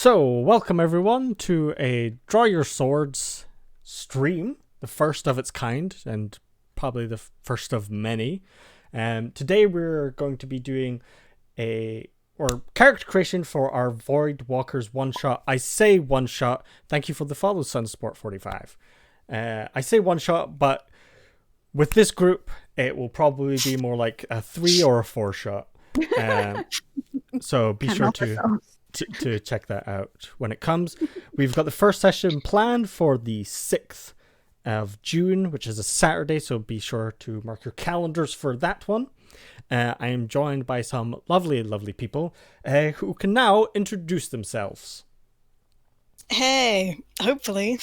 So, welcome everyone to a Draw Your Swords stream, the first of its kind, and probably the first of many. Today we're going to be doing character creation for our Void Walkers one-shot. I say one-shot, thank you for the follow, Sunsport45. I say one-shot, but with this group, it will probably be more like a 3 or a 4-shot. So be sure to check that out when it comes. We've got the first session planned for the 6th of June, which is a Saturday, so be sure to mark your calendars for that one. I am joined by some lovely people who can now introduce themselves. Hey, hopefully.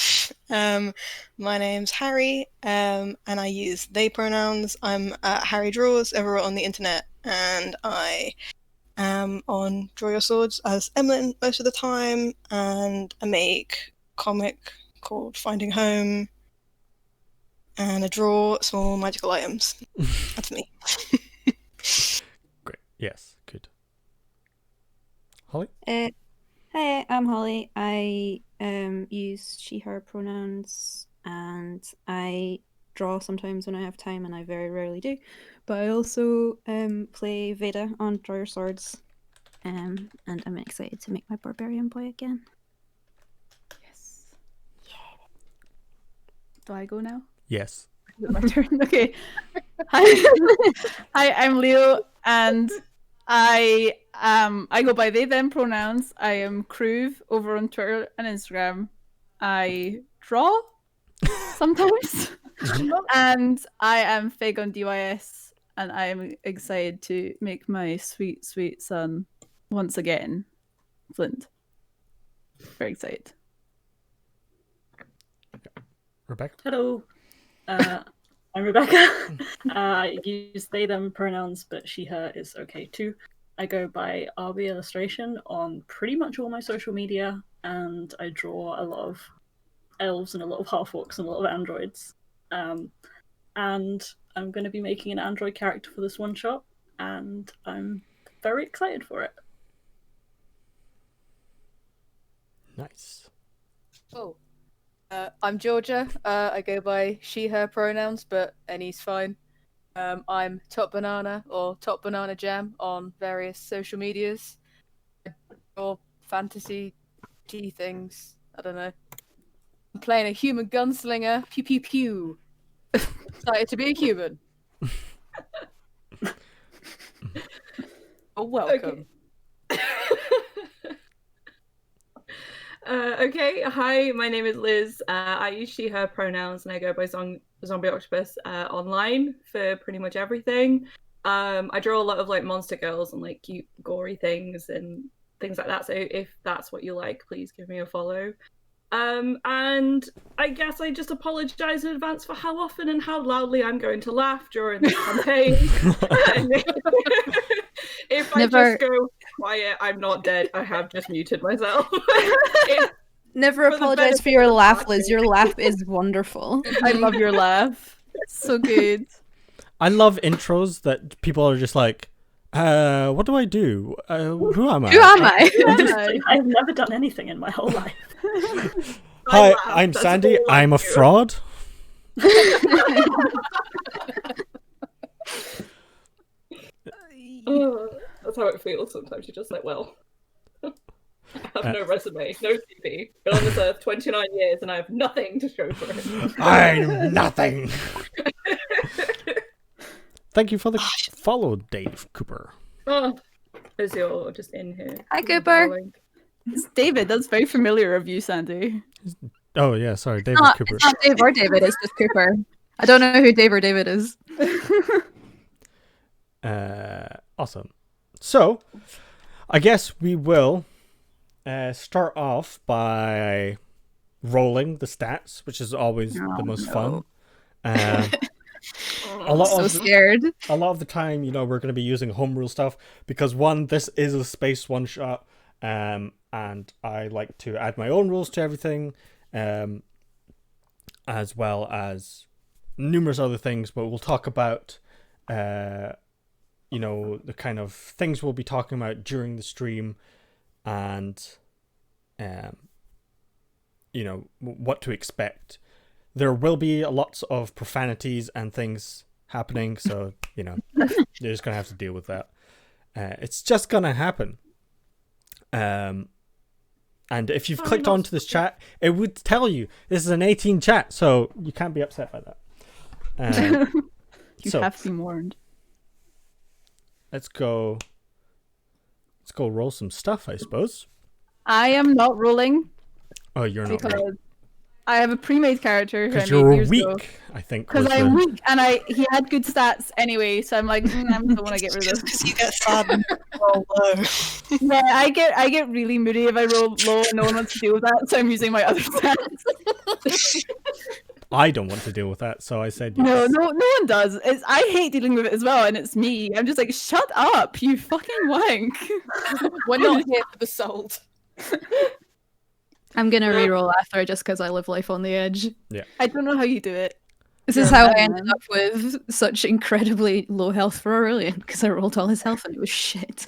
My name's Harry, and I use they pronouns. I'm at Harry Draws over on the internet, and I am on Draw Your Swords as Emlyn most of the time, and I make a comic called Finding Home, and I draw small magical items. That's me. Great. Yes, good. Holley? Hey, I'm Holley. I use she, her pronouns, and I draw sometimes when I have time, and I very rarely do. But I also play Veda on Draw Your Swords, and I'm excited to make my barbarian boy again. Yes. Do I go now? Yes. My turn. Okay. Hi, I'm Leo, and I go by they them pronouns. I am Cruve over on Twitter and Instagram. I draw sometimes. And I am Fig on DYS, and I am excited to make my sweet son once again Flint. Very excited. Rebecca? Hello. I'm Rebecca. I use they them pronouns, but she her is okay too. I go by RB Illustration on pretty much all my social media, and I draw a lot of elves and a lot of half-orcs and a lot of androids. And I'm going to be making an android character for this one shot, and I'm very excited for it. Nice. Oh. I'm Georgia. I go by she, her pronouns, but any's fine. I'm Top Banana or Top Banana Jam on various social medias. Or fantasy G things. I don't know. I'm playing a human gunslinger. Pew pew pew. Excited to be a human. Oh, welcome. Okay, hi, my name is Liz. I use she, her pronouns, and I go by Zombie Octopus online for pretty much everything. I draw a lot of like monster girls and like cute, gory things and things like that. So if that's what you like, please give me a follow. And I guess I just apologize in advance for how often and how loudly I'm going to laugh during the campaign. If I just go quiet, I'm not dead. I have just muted myself. Never apologize for your laugh, Liz. Your laugh is wonderful. I love your laugh. So good. I love intros that people are just like, what do I do? Who am I? Who am I? I've never done anything in my whole life. Hi, I'm Sandy. I'm a fraud. That's how it feels sometimes. You're just like, well, I have no resume, no CV. Been on this earth 29 years and I have nothing to show for it. I'm nothing. Thank you for the follow, Dave Cooper. Oh, as you're just in here. Hi, Cooper. It's David. That's very familiar of you, Sandy. Oh, yeah, sorry, David Cooper. It's not Dave or David, it's just Cooper. I don't know who Dave or David is. Awesome. So, I guess we will start off by rolling the stats, which is always the most fun. Scared. A lot of the time, you know, we're going to be using home rule stuff because one, this is a space one shot, and I like to add my own rules to everything, as well as numerous other things. But we'll talk about, you know, the kind of things we'll be talking about during the stream, and you know, what to expect. There will be lots of profanities and things happening, so, you know, you're just going to have to deal with that. It's just going to happen. And if you've clicked onto this chat, it would tell you this is an 18 chat, so you can't be upset by that. You have been warned. Let's go roll some stuff, I suppose. I am not rolling Oh, you're not because rolling. I have a pre-made character who I Because made you're years weak, ago. I think. Because was I'm the- weak, and he had good stats anyway, so I'm like, I'm the one I get rid of. Because you get sad and roll low. Yeah, I get really moody if I roll low and no one wants to deal with that, so I'm using my other stats. I don't want to deal with that, so I said yes. No one does. I hate dealing with it as well, and it's me. I'm just like, shut up, you fucking wank. We're not here for the sold. I'm gonna reroll after just because I live life on the edge. I don't know how you do it. This is You're a how I madman. ended up with such incredibly low health for Aurelian, because I rolled all his health and it was shit.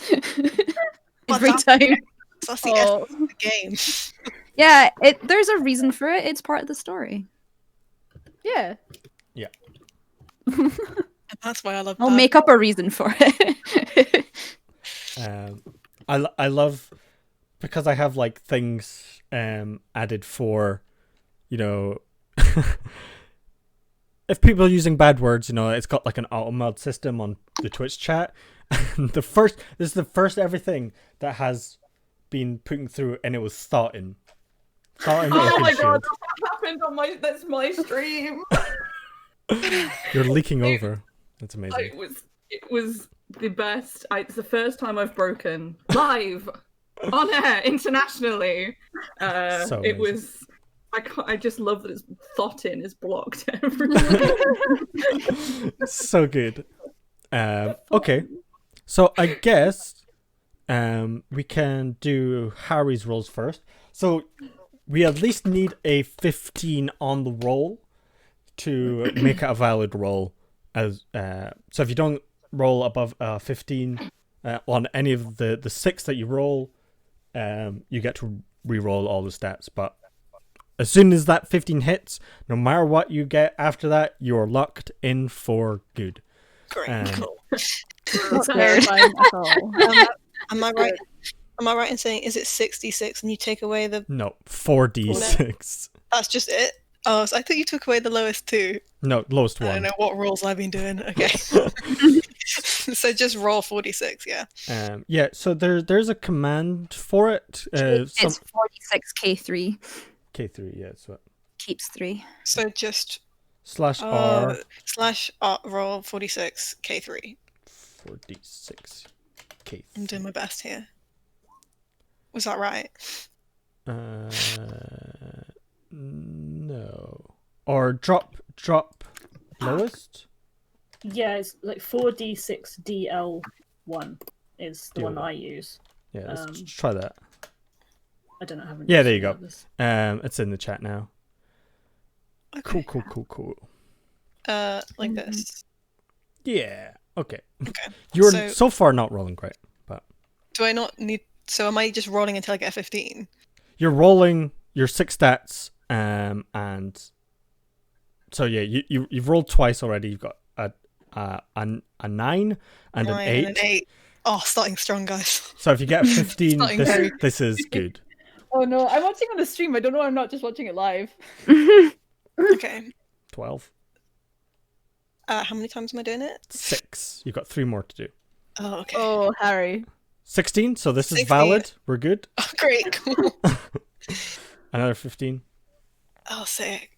But Every that's- time. That's the Oh. essence of the game. Yeah, there's a reason for it. It's part of the story. Yeah. And that's why I love I'll that. make up a reason for it. I love, because I have like things added for, you know, if people are using bad words, you know, it's got like an auto mod system on the Twitch chat. And this is the first everything that has been put through, and it was thought in. Oh my Open god, Shield. that happened on that's my stream. You're leaking over. That's amazing. It was the best. It's the first time I've broken live on air internationally. So It amazing. was. I just love that it's thought in is blocked everywhere. So good. Okay, so I guess we can do Harry's rolls first. So we at least need a 15 on the roll to make it a valid roll. As so if you don't roll above 15 on any of the 6 that you roll, you get to re-roll all the stats. But as soon as that 15 hits, no matter what you get after that, you're locked in for good. Great, cool. Not terrifying at all. Am I right? Am I right in saying is it 66 and you take away the? No, 4d6. That's just it. Oh, so I thought you took away the lowest two. No, lowest I don't one. know what rolls I've been doing. Okay. So just roll 46. Yeah. Yeah, so there's a command for it. It's 46k3. K3, yeah, so Keeps 3. So just /R roll 46 K3. 4d6 K3. I'm doing my best here. Was that right? No. Or drop lowest? Yeah, it's like 4d6 DL1 is the one DL1. I use. Yeah, let's try that. I don't know. I haven't Yeah, used there you any go. others. It's in the chat now. Okay. Cool. Like this. Yeah. Okay. Okay. You're so far not rolling great, but Do I not need? So am I just rolling until I get a 15? you're rolling your 6 stats, and so yeah, you've rolled twice already. You've got a 9 and an 8. And an 8. Oh, starting strong, guys. So if you get a 15, Starting very- this is good. Oh no, I'm watching on the stream. I don't know. I'm not just watching it live. Okay. 12. How many times am I doing it? 6. You've got 3 more to do. Oh, okay. Oh, Harry. 16. So this is 16. valid. We're good. Oh, great. Cool. Another 15. Oh, sick.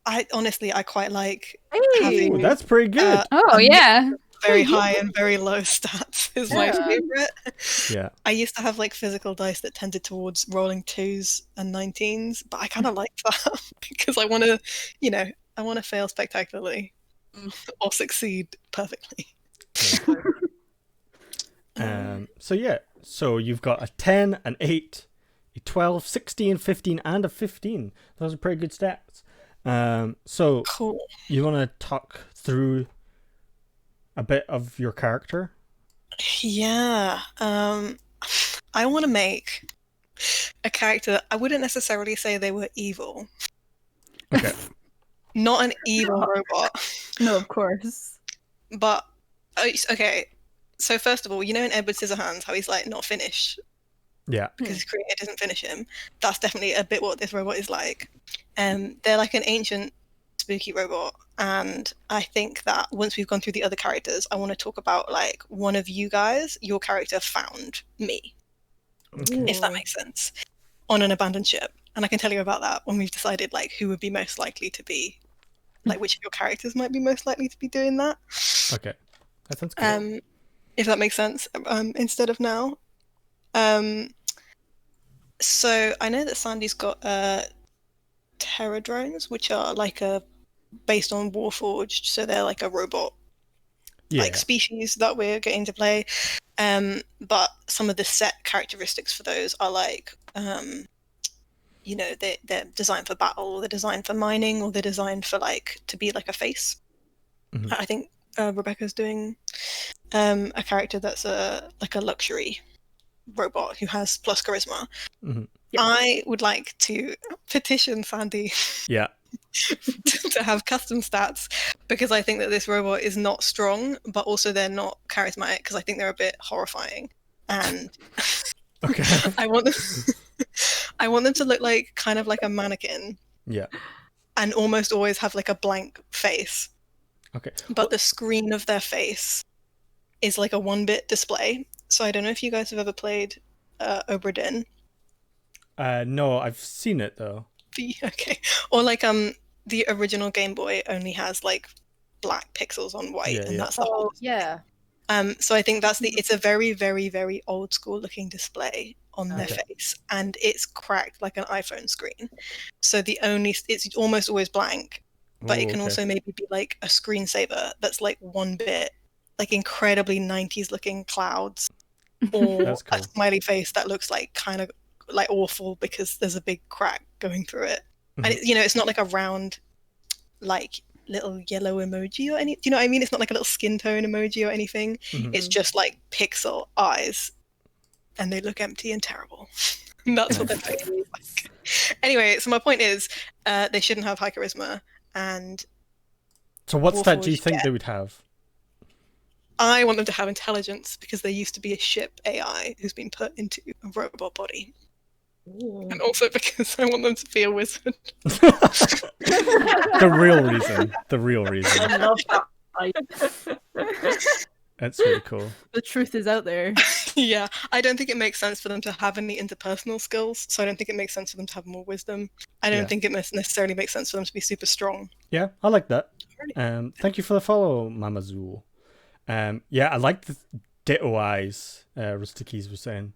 I quite like Hey. having Ooh, that's pretty good. Oh, yeah. very high and very low stats is my Yeah. favorite. Yeah. I used to have like physical dice that tended towards rolling 2s and 19s, but I kind of like that because I want to, I want to fail spectacularly or succeed perfectly. So yeah. So you've got a 10, an 8, a 12, 16, 15, and a 15. Those are pretty good stats. So Cool. you want to talk through a bit of your character? Yeah. I want to make a character. I wouldn't necessarily say they were evil. Okay. Not an evil robot, No, of course. but okay. So first of all, you know in Edward Scissorhands how he's like not finished Yeah. because his creator doesn't finish him. That's definitely a bit what this robot is like. They're like an ancient spooky robot, and I think that once we've gone through the other characters, I want to talk about like one of you guys, your character found me, if that makes sense, on an abandoned ship, and I can tell you about that when we've decided like who would be most likely to be, like which of your characters might be most likely to be doing that. Okay. That sounds cool. If that makes sense, instead of now. So I know that Sandy's got Terror drones, which are like based on Warforged, so they're like a robot like species that we're getting to play. But some of the set characteristics for those are like you know, they're designed for battle, or they're designed for mining, or they're designed for like to be like a face. I think Rebecca's doing a character that's like a luxury robot who has plus charisma. I would like to petition Sandy Yeah. to have custom stats, because I think that this robot is not strong, but also they're not charismatic, because I think they're a bit horrifying. And Okay. I want them to look like kind of like a mannequin. Yeah. And almost always have like a blank face. Okay. But the screen of their face is like a 1-bit display. So I don't know if you guys have ever played Obra Dinn. No, I've seen it though. Okay. Or like the original Game Boy only has like black pixels on white, and that's the whole. Yeah. So I think it's a very, very, very old school looking display on their face, and it's cracked like an iPhone screen. So it's almost always blank, but it can also maybe be like a screensaver that's like 1-bit, like incredibly 90s looking clouds, or That's cool. a smiley face that looks like kind of like awful because there's a big crack going through it. And it's not like a round like little yellow emoji or do you know what I mean? It's not like a little skin tone emoji or anything. It's just like pixel eyes, and they look empty and terrible. And that's what their face is like. Anyway, so my point is they shouldn't have high charisma. And so what stat do you think they would have? I want them to have intelligence, because there used to be a ship AI who's been put into a robot body. Ooh. And also because I want them to be a wizard. The real reason. I love that. That's really cool. The truth is out there. Yeah, I don't think it makes sense for them to have any interpersonal skills, so I don't think it makes sense for them to have more wisdom. I don't think it necessarily makes sense for them to be super strong. Yeah, I like that. Thank you for the follow, Mamazul. Yeah, I like the ditto eyes Rustiki's was saying.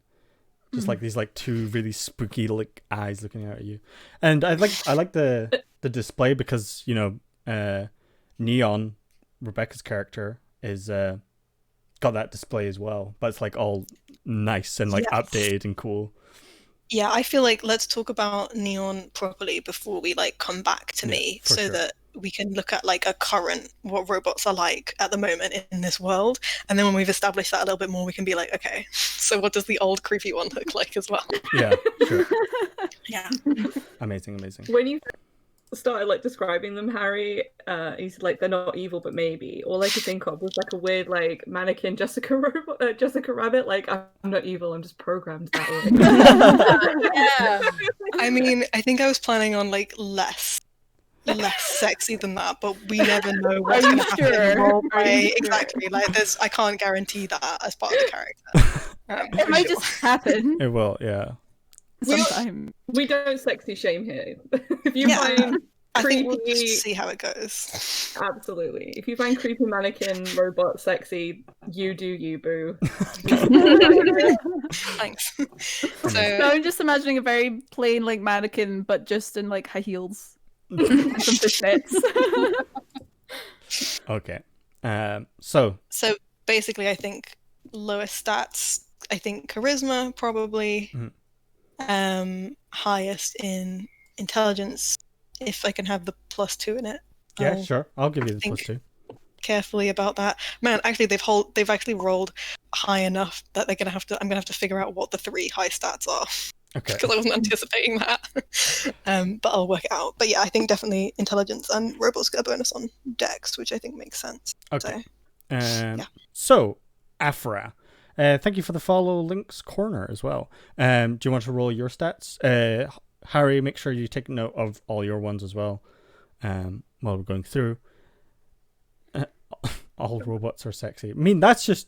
Just like these like two really spooky like eyes looking out at you. And I like the display, because, you know, Neon, Rebecca's character, is got that display as well, but it's like all nice and like updated and cool. Yeah, I feel like let's talk about Neon properly before we like come back to me, so that we can look at like a current what robots are like at the moment in this world, and then when we've established that a little bit more, we can be like, okay, so what does the old creepy one look like as well? Yeah, sure. Yeah. Amazing. When you started like describing them, Harry, you said like they're not evil, but maybe. All I could think of was like a weird like mannequin Jessica Rabbit. Like, I'm not evil, I'm just programmed that way. Yeah. I mean, I think I was planning on like less sexy than that, but we never know what's going to happen in the roleplay. Exactly. Like, I can't guarantee that as part of the character. It might just happen. It will, yeah. Sometime. We don't sexy shame here. If you find I think we'll creepy, just see how it goes. absolutely. If you find creepy mannequin robot sexy, you do you, boo. Thanks. So I'm just imagining a very plain like mannequin, but just in like high heels and some fishnets. Okay. So basically, I think lowest stats. I think charisma probably. Highest in intelligence, if I can have the +2 in it. Yeah, sure. I'll give you the +2. Carefully about that. Man, actually they've actually rolled high enough that I'm gonna have to figure out what the 3 high stats are. Okay. because I wasn't anticipating that. But I'll work it out. But yeah, I think definitely intelligence and robots get a bonus on dex, which I think makes sense. Okay. So, So, Afra, thank you for the follow links corner as well. Do you want to roll your stats? Harry, make sure you take note of all your ones as well while we're going through. All robots are sexy. I mean, that's just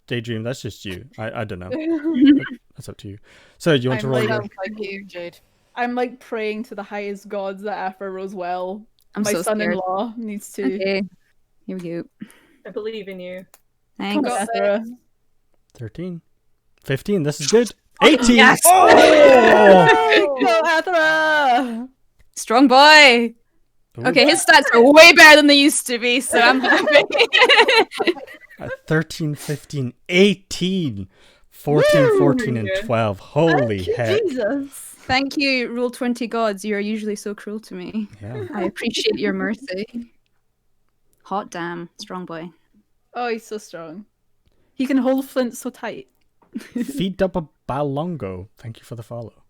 Daydream. That's just you. I don't know. That's up to you. So, do you want to roll your... Sounds like you, Jade. I'm like praying to the highest gods that Afra rolls well. I'm My so scared. son-in-law needs to. Okay, here we go. I believe in you. Thanks. Come on, Afra. 13. 15. This is good. 18. Yes! Oh! Go, Afra! Strong boy. Ooh. Okay, his stats are way better than they used to be, so I'm happy. 13, 15, 18. 14, 14, and 12. Holy heck. Jesus. Thank you, Rule 20 gods. You are usually so cruel to me. Yeah. I appreciate your mercy. Hot damn, strong boy. Oh, he's so strong. He can hold Flint so tight. Feed up a balongo. Thank you for the follow.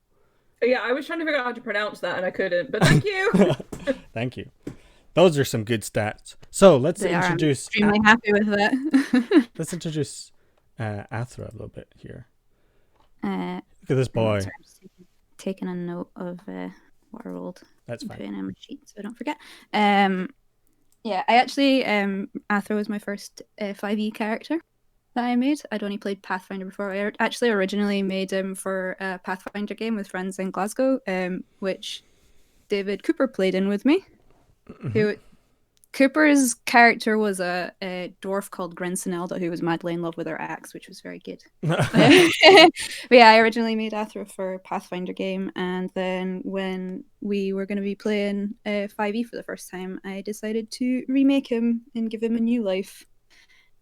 Yeah, I was trying to figure out how to pronounce that and I couldn't, but thank you. Thank you. Those are some good stats. So let's They are. I'm introduce. extremely happy with that. Let's introduce Athra a little bit here. Look Look at this boy. Sorry, I'm just taking a note of what I rolled. That's I'm fine. putting it in my sheet so I don't forget. Yeah, I actually Athra was my first 5e character that I made. I'd only played Pathfinder before. I actually originally made him for a Pathfinder game with friends in Glasgow, which David Cooper played in with me. Who Cooper's character was a dwarf called Grensenelda who was madly in love with her axe, which was very good. But yeah, I originally made Athra for a Pathfinder game, and then when we were going to be playing 5e for the first time, I decided to remake him and give him a new life.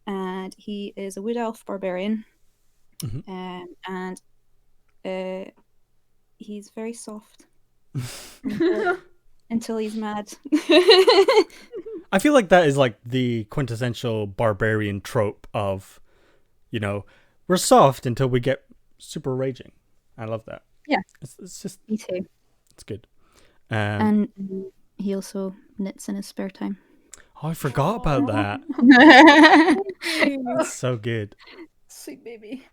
And he is a wood elf barbarian, and he's very soft until he's mad. I feel like that is like the quintessential barbarian trope of, you know, we're soft until we get super raging. I love that. Yeah. It's just, Me too. it's good. And he also knits in his spare time. Oh, I forgot about that. That's so good. Sweet baby.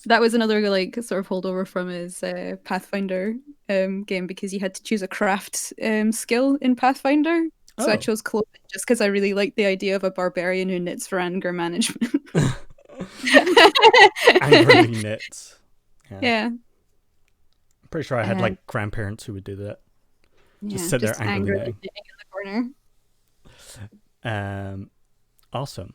That was another like sort of holdover from his Pathfinder game, because you had to choose a craft skill in Pathfinder. So I chose clothing just because I really liked the idea of a barbarian who knits for anger management. Angrily knits. Yeah. I'm pretty sure I had like grandparents who would do that. Just Yeah, sit there just angrily angrily knitting in the corner. Awesome.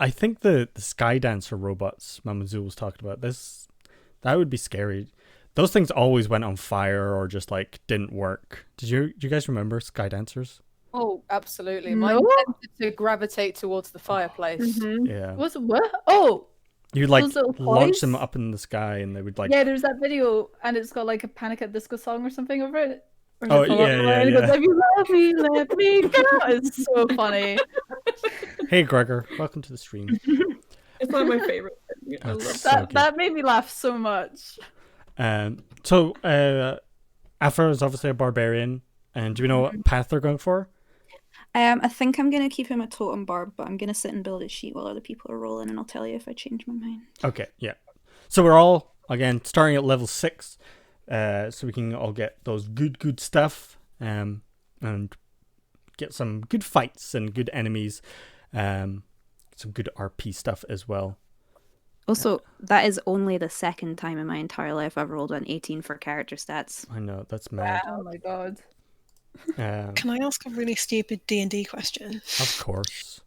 I think the Sky Dancer robots Mamazoo was talking about, that would be scary. Those things always went on fire or just like didn't work. Do you guys remember Sky Dancers? Oh, absolutely. No? Mine tended to gravitate towards the fireplace. Yeah. What's what? Oh, You like those little launch toys? them up in the sky and they would like yeah. There's that video, and it's got like a Panic at Disco song or something over it. Or is Oh, it Fall Out yeah, the yeah, Line? It goes, yeah. "If you love me, let me go." It's so funny. Hey Gregor, welcome to the stream. It's one of my favorite things. I That's love so That good. that made me laugh so much. So Afra is obviously a barbarian, and do we know what path they're going for? I think I'm gonna keep him a totem barb, but I'm gonna sit and build his sheet while other people are rolling, and I'll tell you if I change my mind. Okay, yeah. So we're all again starting at level 6, so we can all get those good stuff, and get some good fights and good enemies, some good RP stuff as well. Also, that is only the second time in my entire life I've rolled an 18 for character stats. I know that's mad. Oh my god. Can I ask a really stupid D&D question? Of course.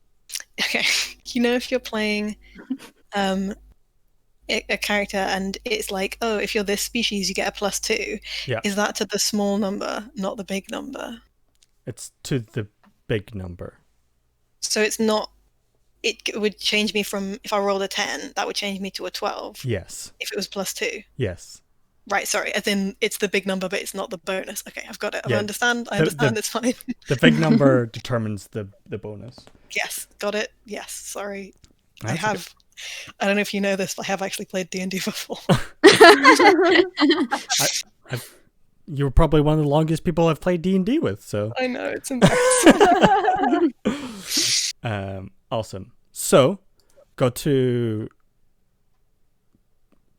Okay, you know, if you're playing a character and it's like, oh, if you're this species, you get a +2. Yeah. Is that to the small number, not the big number? It's to the big number. So it's not. It would change me from, if I rolled a 10, that would change me to a 12 Yes. if it was +2. Yes. Right, sorry, as in it's the big number, but it's not the bonus. Okay, I've got it. Yeah. I understand, The- it's fine. The big number determines the bonus. Yes, got it. Yes, sorry. I That's have I don't know if you know this, but I have actually played D&D before. You're probably one of the longest people I've played D&D with, so. I know, it's embarrassing. Awesome. So, go to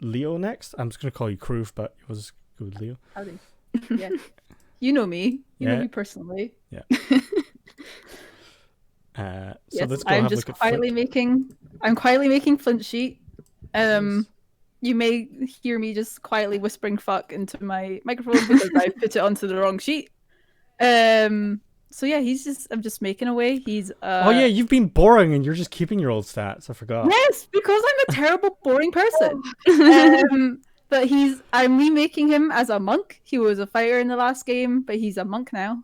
Leo next. I'm just going to call you Kroov, but it was good, Leo. Howdy. Yeah. You know me. You know Yeah. me personally. Yeah. So Yes, let's go I'm have a just look at quietly Flint. making. I'm quietly making Flint sheet. You may hear me just quietly whispering "fuck" into my microphone because I put it onto the wrong sheet. So yeah, I'm just making away. He's Oh yeah, you've been boring and you're just keeping your old stats. I forgot. Yes, because I'm a terrible, boring person. But I'm remaking him as a monk. He was a fighter in the last game, but he's a monk now.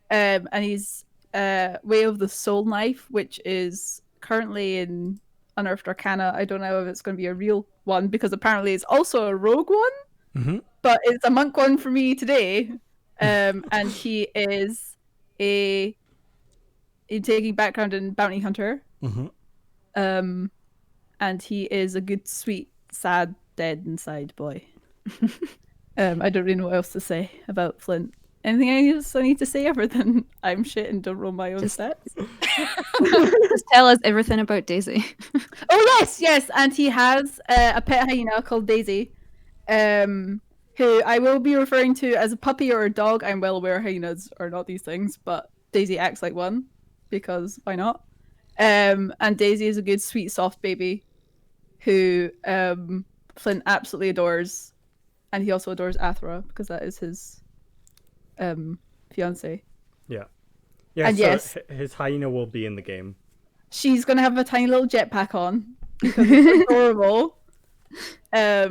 And he's Way of the Soul Knife, which is currently in Unearthed Arcana. I don't know if it's going to be a real one because apparently it's also a rogue one. Mm-hmm. But it's a monk one for me today. And he is a taking background in bounty hunter. Mm-hmm. And he is a good, sweet, sad, dead inside boy. I don't really know what else to say about Flint. Anything else I need to say other than I'm shit and don't roll my own stats? Just tell us everything about Daisy. Oh yes, and he has a pet hyena called Daisy, who I will be referring to as a puppy or a dog. I'm well aware hyenas are not these things, but Daisy acts like one because why not? And Daisy is a good, sweet, soft baby who Flint absolutely adores, and he also adores Athra because that is his fiance. Yeah, And so yes. his hyena will be in the game. She's gonna have a tiny little jetpack on because it's adorable. But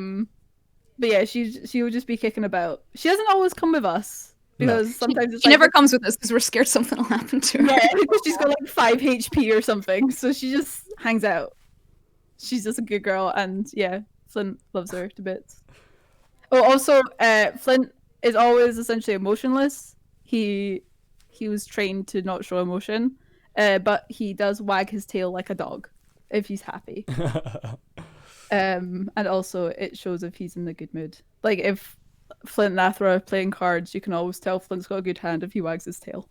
yeah, she will just be kicking about. She doesn't always come with us because sometimes it's She never comes with us because we're scared something will happen to her. Yeah, because she's got like 5 HP or something, so she just hangs out. She's just a good girl, and yeah, Flint loves her to bits. Oh, also, Flint is always essentially emotionless. He was trained to not show emotion, but he does wag his tail like a dog if he's happy. And also, it shows if he's in a good mood. Like if Flint and Athra are playing cards, you can always tell Flint's got a good hand if he wags his tail.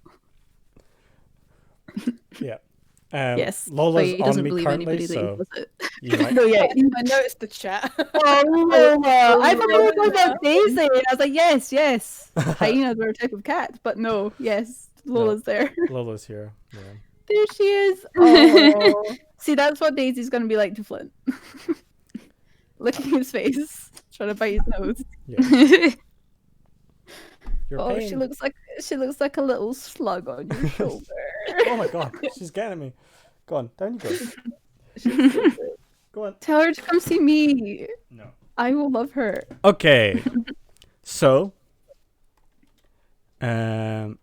Yeah. Yes, Lola's he on doesn't me believe currently, anybody that he so does it. you might... No, yeah, I noticed the chat. Oh, Lola! I thought we were talking about Daisy. And I was like, yes. Hyenas are a type of cat, but no, yes, Lola's there. Lola's here. Yeah. There she is. Oh. See, that's what Daisy's gonna be like to Flint. Licking his face, trying to bite his nose. Yeah. Your Oh, pain. she looks like a little slug on your shoulder. Oh my god, she's getting me. Go on, down you go. Go on. Tell her to come see me. No. I will love her. Okay. So, she's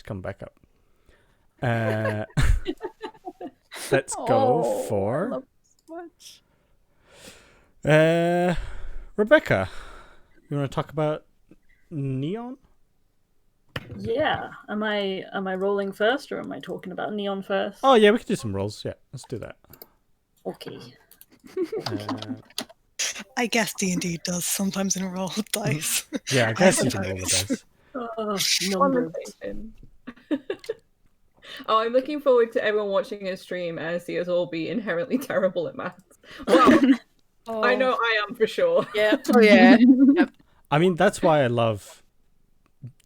come back up. Let's go for love her so much. Rebecca. You want to talk about Neon? Yeah. Am I rolling first, or am I talking about Neon first? Oh yeah, we could do some rolls. Yeah, let's do that. Okay. I guess D&D does sometimes enroll dice. Yeah, I guess you can roll the dice. Numbered. Conversation. Oh, I'm looking forward to everyone watching a stream and see us all be inherently terrible at maths. Well, I know I am for sure. Yeah. Oh yeah. I mean, that's why I love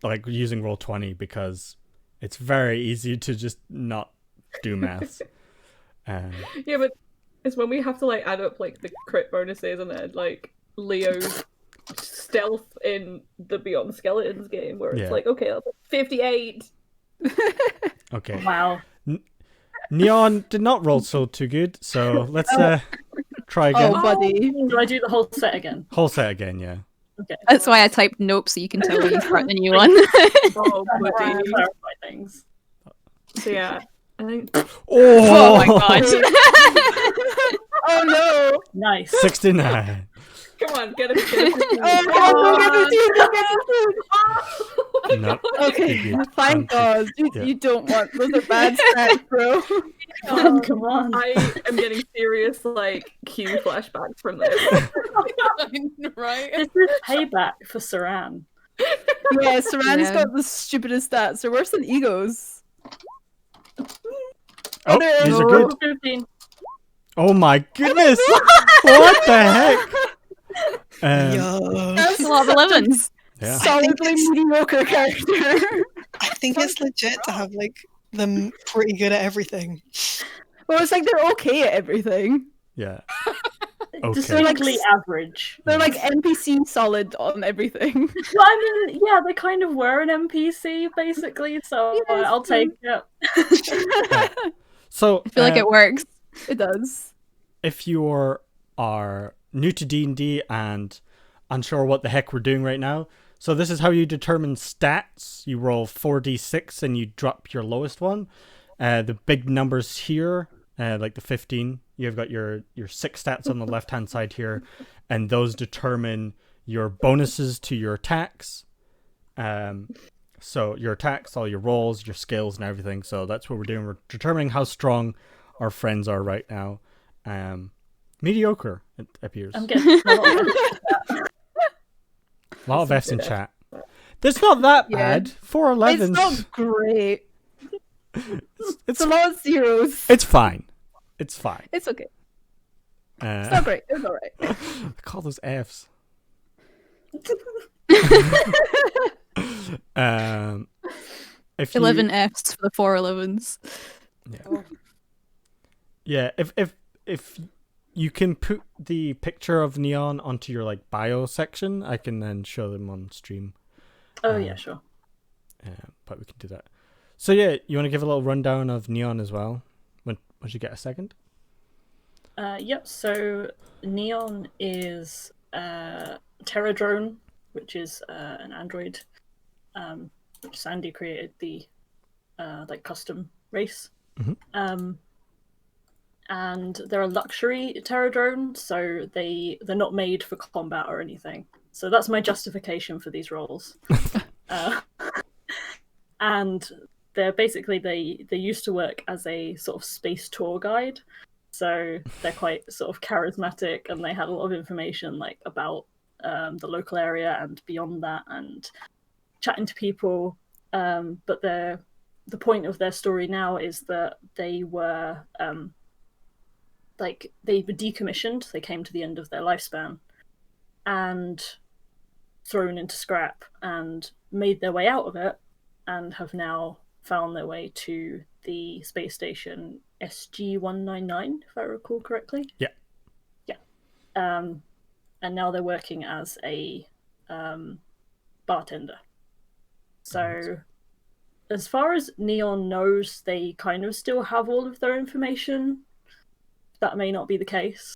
like using Roll20 because it's very easy to just not do maths. Yeah, but it's when we have to like add up like the crit bonuses and then like Leo's stealth in the Beyond Skeletons game where it's Yeah. like, okay, that's 58. Okay. Wow. Neon did not roll so too good, so let's try again. Oh, buddy. Do I do the whole set again? Whole set again, yeah. Okay. That's why I typed nope so you can tell when you start the new one. Oh, buddy. Clarify things. So yeah, I think Oh my god. Oh no. Nice. 69. Come on, get it. No. Okay, thank God. Yeah. You don't want those are bad stats, bro. Come on. I am getting serious like Q flashbacks from this. Right? This is payback for Saran. Yeah, Saran's Yeah. got the stupidest stats. They're worse than Ego's. Oh, no. these are good. 15. Oh my goodness! What the heck? Yo. That's a lot of 11s. Yeah. Solidly mediocre character. I think it's legit to have like them pretty good at everything. Well, it's like they're okay at everything. Yeah. Okay. Distinctly average. They're like NPC solid on everything. Well, I mean, yeah, they kind of were an NPC basically, so Yeah, it's I'll take it. So I feel like it works. It does. if you are new to D&D and unsure what the heck we're doing right now, so this is how you determine stats. You roll 4d6 and you drop your lowest one. The big numbers here, like the 15, you've got your 6 stats on the left-hand side here, and those determine your bonuses to your attacks. So your attacks, all your rolls, your skills, and everything. So that's what we're doing. We're determining how strong our friends are right now. Mediocre, it appears. I'm getting a lot of A lot of F's in chat. That's not that Yeah. bad. 4 11s. It's not great. It's It's a lot of zeros. it's fine. It's fine. It's okay. It's not great. It's alright. I call those F's. If you, 11 Fs for the 4 11s. yeah, if you can put the picture of Neon onto your like bio section, I can then show them on stream. Oh yeah, sure. But we can do that. So yeah, you want to give a little rundown of Neon as well? Once you get a second. Yep. So Neon is Terra Drone, which is an android, which Sandy created the like custom race. Mhm. And they're a luxury Terra Drone, so they're not made for combat or anything. So that's my justification for these roles. And they're basically they used to work as a sort of space tour guide, so they're quite sort of charismatic, and they had a lot of information like about the local area and beyond that, and chatting to people. But the point of their story now is that they were they were decommissioned. They came to the end of their lifespan and thrown into scrap and made their way out of it, and have now found their way to the space station SG-199, if I recall correctly. Yeah. And now they're working as a bartender. So as far as Neon knows, they kind of still have all of their information. That may not be the case.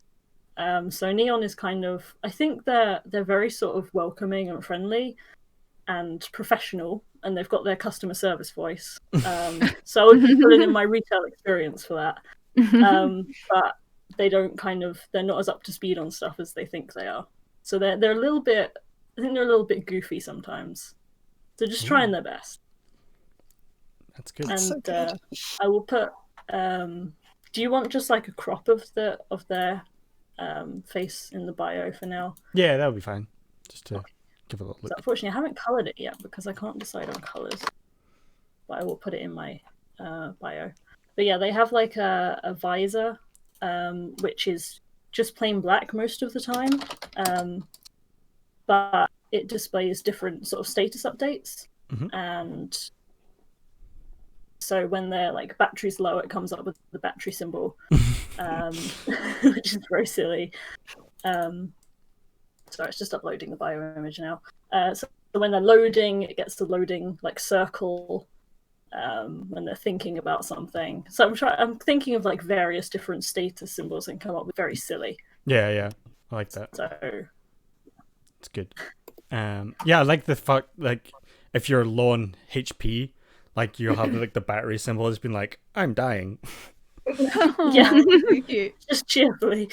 So Neon is kind of, I think they're very sort of welcoming and friendly and professional, and they've got their customer service voice. So I would be putting in my retail experience for that. But they don't they're not as up to speed on stuff as they think they are. So they're a little bit, I think they're a little bit goofy sometimes. They're just trying their best. That's good. And so good. I will put. Do you want just like a crop of their face in the bio for now? Yeah, that would be fine. Just to give a little So look. unfortunately, I haven't coloured it yet because I can't decide on colours. But I will put it in my bio. But yeah, they have like a visor, which is just plain black most of the time, but it displays different sort of status updates. And so when their like battery's low, it comes up with the battery symbol, which is very silly. Sorry, it's just uploading the bio image now. So when they're loading, it gets the loading like circle when they're thinking about something. So I'm thinking of like various different status symbols and come up with very silly. Yeah, I like that. So It's good. Yeah, I like the fact like if you're low on HP, like you'll have like the battery symbol has been like, I'm dying. Yeah. So cute. Just cheerfully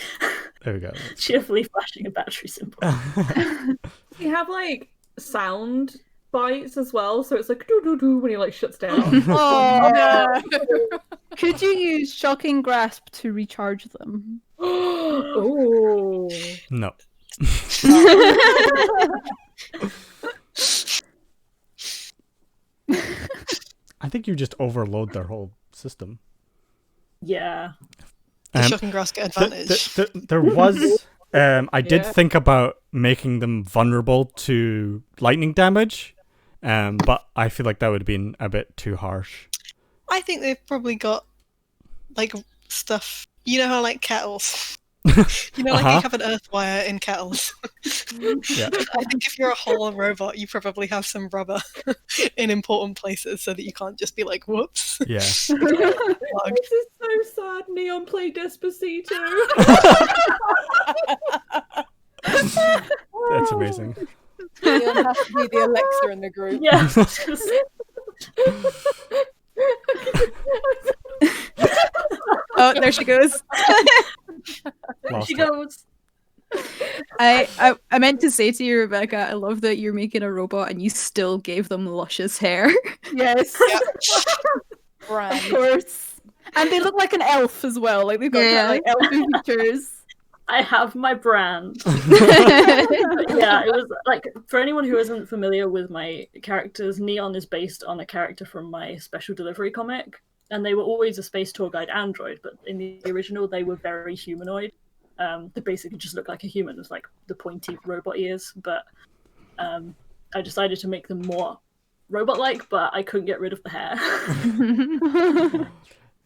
There we go. flashing a battery symbol. You have like sound bites as well, so it's like doo doo doo when he like shuts down. Oh, could you use shocking grasp to recharge them? Oh. No. I think you just overload their whole system. Yeah. The Um, shocking grass get advantage. There was. I did Yeah. think about making them vulnerable to lightning damage, but I feel like that would have been a bit too harsh. I think they've probably got like stuff. You know how like kettles. You know, like Uh-huh. you have an earth wire in kettles. Yeah. I think if you're a whole robot, you probably have some rubber in important places so that you can't just be like, whoops. Yeah. Plug. This is so sad. Neon played Despacito. That's amazing. Leon has to be the Alexa in the group. Yeah. Oh, there she goes. Lost She it. goes. I meant to say to you, Rebecca, I love that you're making a robot and you still gave them luscious hair. Yes, of Brand. course. And they look like an elf as well. Like they've got Yeah. like elfy features. I have my brand. Yeah, it was like, for anyone who isn't familiar with my characters, Neon is based on a character from my special delivery comic, and they were always a space tour guide android, but in the original they were very humanoid. They basically just looked like a human with like the pointy robot ears, but I decided to make them more robot-like, but I couldn't get rid of the hair.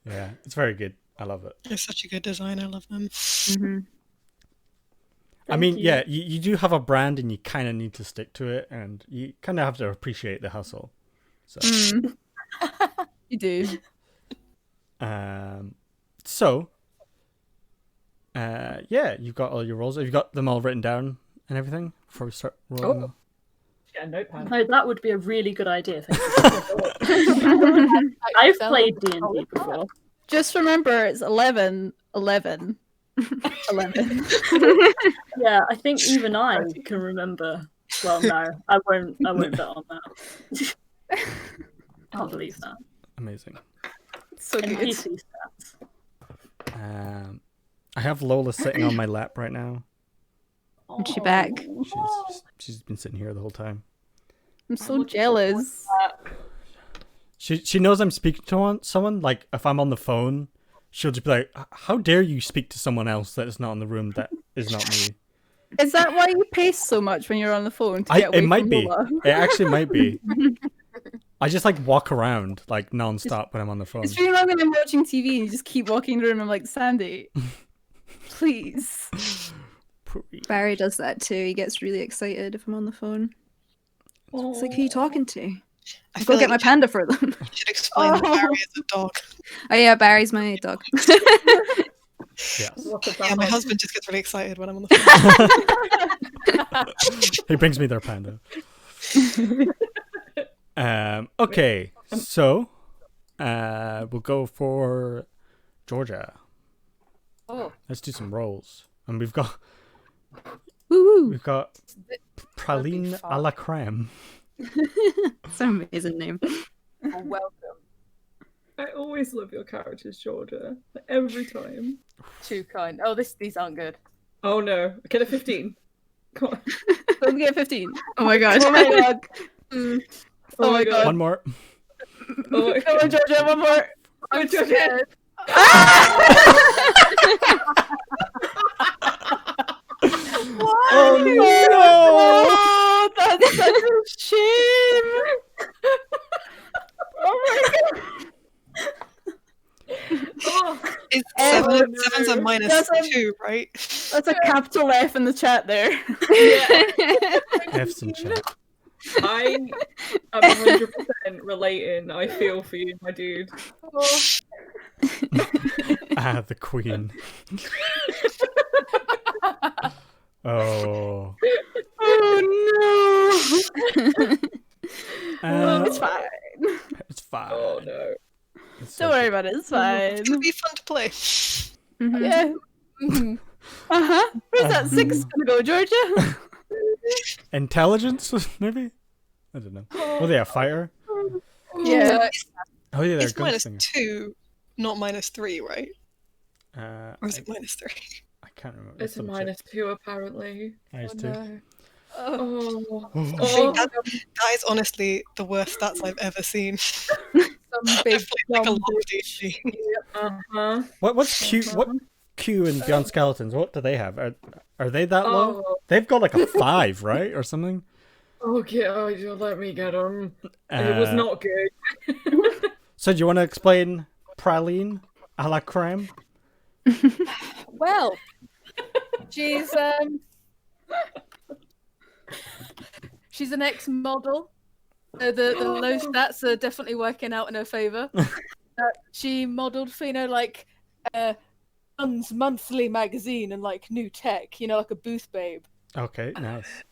Yeah, it's very good. I love it. They're such a good design. I love them. I mean, you. yeah, you do have a brand and you kind of need to stick to it, and you kind of have to appreciate the hustle. So, You do. so, yeah, you've got all your roles. Have you got them all written down and everything before we start rolling? Oh. Yeah, notepad. No, that would be a really good idea. Thank you. I've played D&D before. Just remember, it's 11, 11, 11. Yeah, I think even I can remember. Well, no, I won't bet on that. Can't believe that. Amazing. So good. NPC stats. I have Lola sitting on my lap right now. Is she back? She's been sitting here the whole time. I'm so jealous. She knows I'm speaking to someone. Like, if I'm on the phone, she'll just be like, "How dare you speak to someone else that is not in the room that is not me?" Is that why you pace so much when you're on the phone? To get away It might from be. Lola? It actually might be. I just like walk around like non-stop when I'm on the phone. It's really long when I'm watching TV and you just keep walking the room. I'm like, Sandy, please. Barry does that too. He gets really excited if I'm on the phone. It's like, who are you talking to? I Go feel get my like panda for them. you should explain that Barry is a dog. Oh yeah, Barry's my dog. Yeah. Yeah, my husband just gets really excited when I'm on the phone. He brings me their panda. Okay, so we'll go for Georgia. Oh, Let's do some rolls, and we've got Woo! praline a la creme. It's an amazing name. well, welcome. I always love your characters, Georgia. Like, every time. Too kind. Oh, these aren't good. Oh no. Get a 15. Come on. Don't get 15. Oh my god. Oh my god. Oh my god. One more. Oh my Come on, god. Georgia, one more. I'm Georgia. Oh no! Oh, that's such a shame. Oh my god. Oh, It's Oh, seven's a minus That's a- 2, right? That's a capital F in the chat there. F's in chat. I am 100% relating. I feel for you, my dude. The queen. Oh. Oh no. Uh, It's fine. It's fine. Oh no. It's so Don't worry good. about it. It's fine. It's gonna be fun to to play. Mhm. Yeah. Mhm. Where's that 6 gonna go, Georgia? Intelligence, maybe? I don't know. Well, they a fighter? Yeah. Oh, yeah, they're It's minus gunslinger. 2, not minus 3, right? Or is I, it minus 3? I can't remember. It's Let's a double check. -2 apparently. Minus Oh, 2. no. Oh. Oh. Oh. That is honestly the worst stats I've ever seen. Some big I've played like a dumb lot of D&D. Uh-huh. What's Q? What Q and Beyond Skeletons? What do they have? Are they that low? Oh. They've got like a 5, right, or something. Okay, oh, you let me get him. It was not good. So do you want to explain praline a la creme? Well, she's an ex-model. So the low stats are definitely working out in her favor. She modeled for, like Sun's monthly magazine and like new tech, like a booth babe. Okay, nice.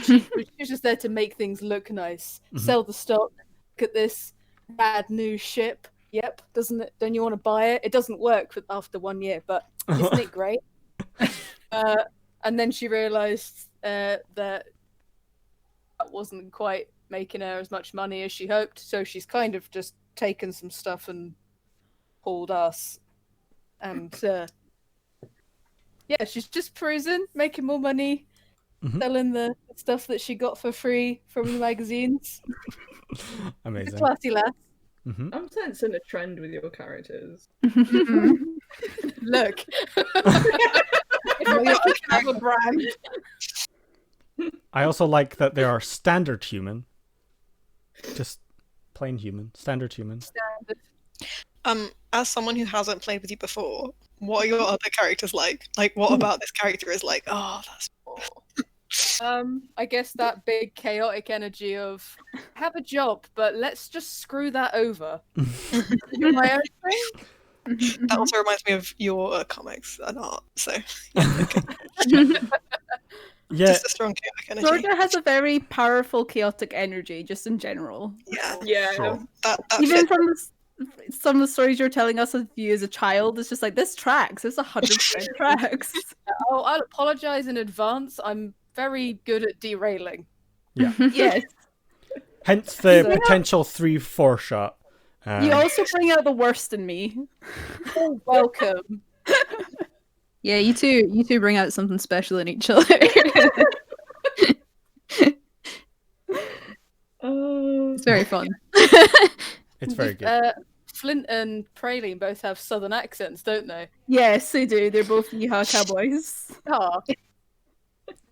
She's just there to make things look nice, sell the stock. Look at this bad new ship. Yep, doesn't it? Don't you want to buy it? It doesn't work after 1 year, but isn't it great? And then she realized that wasn't quite making her as much money as she hoped, so she's kind of just taken some stuff and pulled us. And yeah, she's just perusing, making more money, selling the stuff that she got for free from the magazines. Amazing. Classy lass. I'm sensing a trend with your characters. Look. Have a brand. I also like that they are standard human. Just plain human. Standard human. As someone who hasn't played with you before, what are your other characters like? Like, what about this character is like, oh, that's awful. I guess that big chaotic energy of have a job, but let's just screw that over. Do my own thing. That also reminds me of your comics and art, so Yeah, just a strong chaotic energy. Georgia has a very powerful chaotic energy, just in general. Yeah, Yeah. sure. that Even fits. from some of the stories you're telling us of you as a child, it's just like this tracks. This 100% tracks. Oh, I'll apologize in advance. I'm very good at derailing. Yes. Hence the potential 3-4 shot. You also bring out the worst in me. Oh, welcome. Yeah, you two bring out something special in each other. It's very fun. It's very good. Flint and Praline both have southern accents, don't they? Yes, they do. They're both yeehaw cowboys. Oh,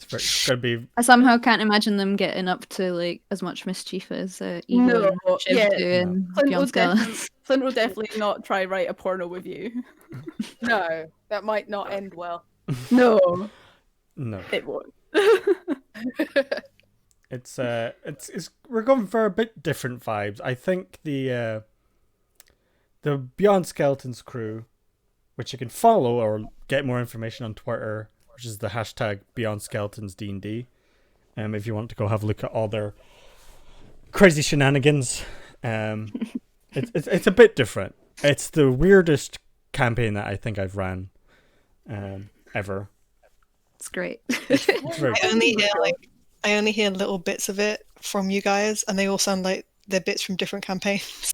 It's gonna be. I somehow can't imagine them getting up to like as much mischief as Ego No, and Shiv yeah. do in Flint will, Beyond Skeletons. Flint will definitely not try write a porno with you. no, that might not end well. No, No, it won't. it's we're going for a bit different vibes. I think the Beyond Skeletons crew, which you can follow or get more information on Twitter, which is the hashtag Beyond Skeletons D&D. If you want to go have a look at all their crazy shenanigans, it's a bit different. It's the weirdest campaign that I think I've ran ever. It's great. It's very I only hear little bits of it from you guys, and they all sound like they're bits from different campaigns.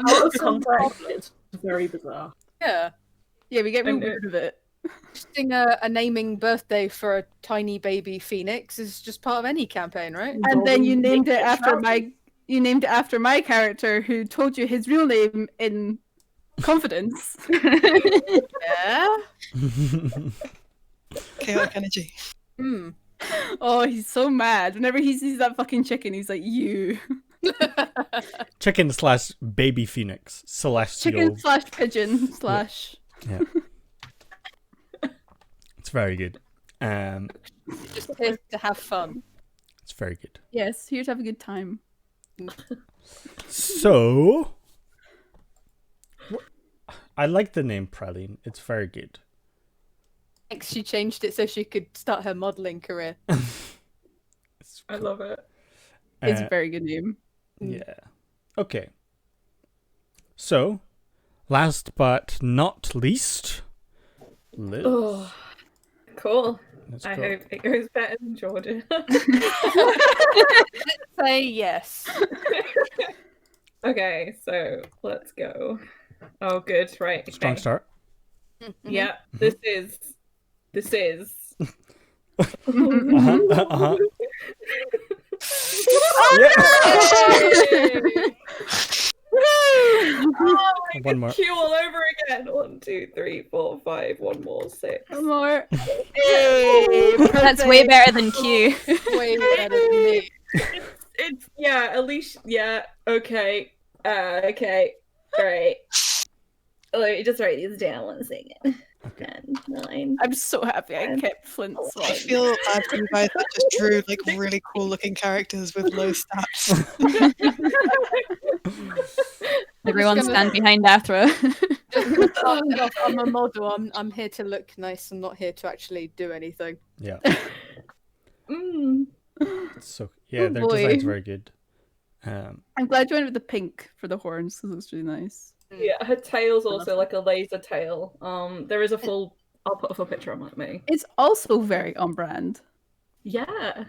Out of context, it's very bizarre. Yeah. Yeah, we get real And weird with it. Hosting a naming birthday for a tiny baby phoenix is just part of any campaign, right? And then you named it after Trousers. my character, who told you his real name in confidence. Yeah. Chaotic energy. Hmm. Oh, he's so mad. Whenever he sees that fucking chicken, he's like, you. Chicken / baby phoenix celestial. Chicken / pigeon / Yeah. It's very good. Just here to have fun. It's very good. Yes, here to have a good time. So, I like the name Praline. It's very good. Thanks, she changed it so she could start her modelling career. It's I love it. It's a very good name. Yeah. Okay. So, last but not least, Liz. Oh, cool. Let's I go. hope it goes better than Georgia. Say yes. Okay, so let's go. Oh, good. Right. Okay. Strong start. Yeah. This is. Uh-huh. Oh, One more. Cue all over again. 1, 2, 3, 4, 5. One more. 6. One more. Hey, That's way better than Q. way better than me. It's yeah. At least yeah. Okay. Okay. Great. Let me just write these down 1 second. 10, 9. I'm so happy I kept Flint's I one. feel bad for you guys that just drew like really cool looking characters with low stats. Everyone gonna- stand behind Athra. Just gonna start it off. I'm a model. I'm here to look nice. I'm not here to actually do anything. Yeah. Mm. So yeah, Oh, their boy. design's very good. I'm glad you went with the pink for the horns. This looks really nice. Yeah, her tail's also like a laser tail. There is a full. I'll put a full picture on me. It's also very on brand. Yeah.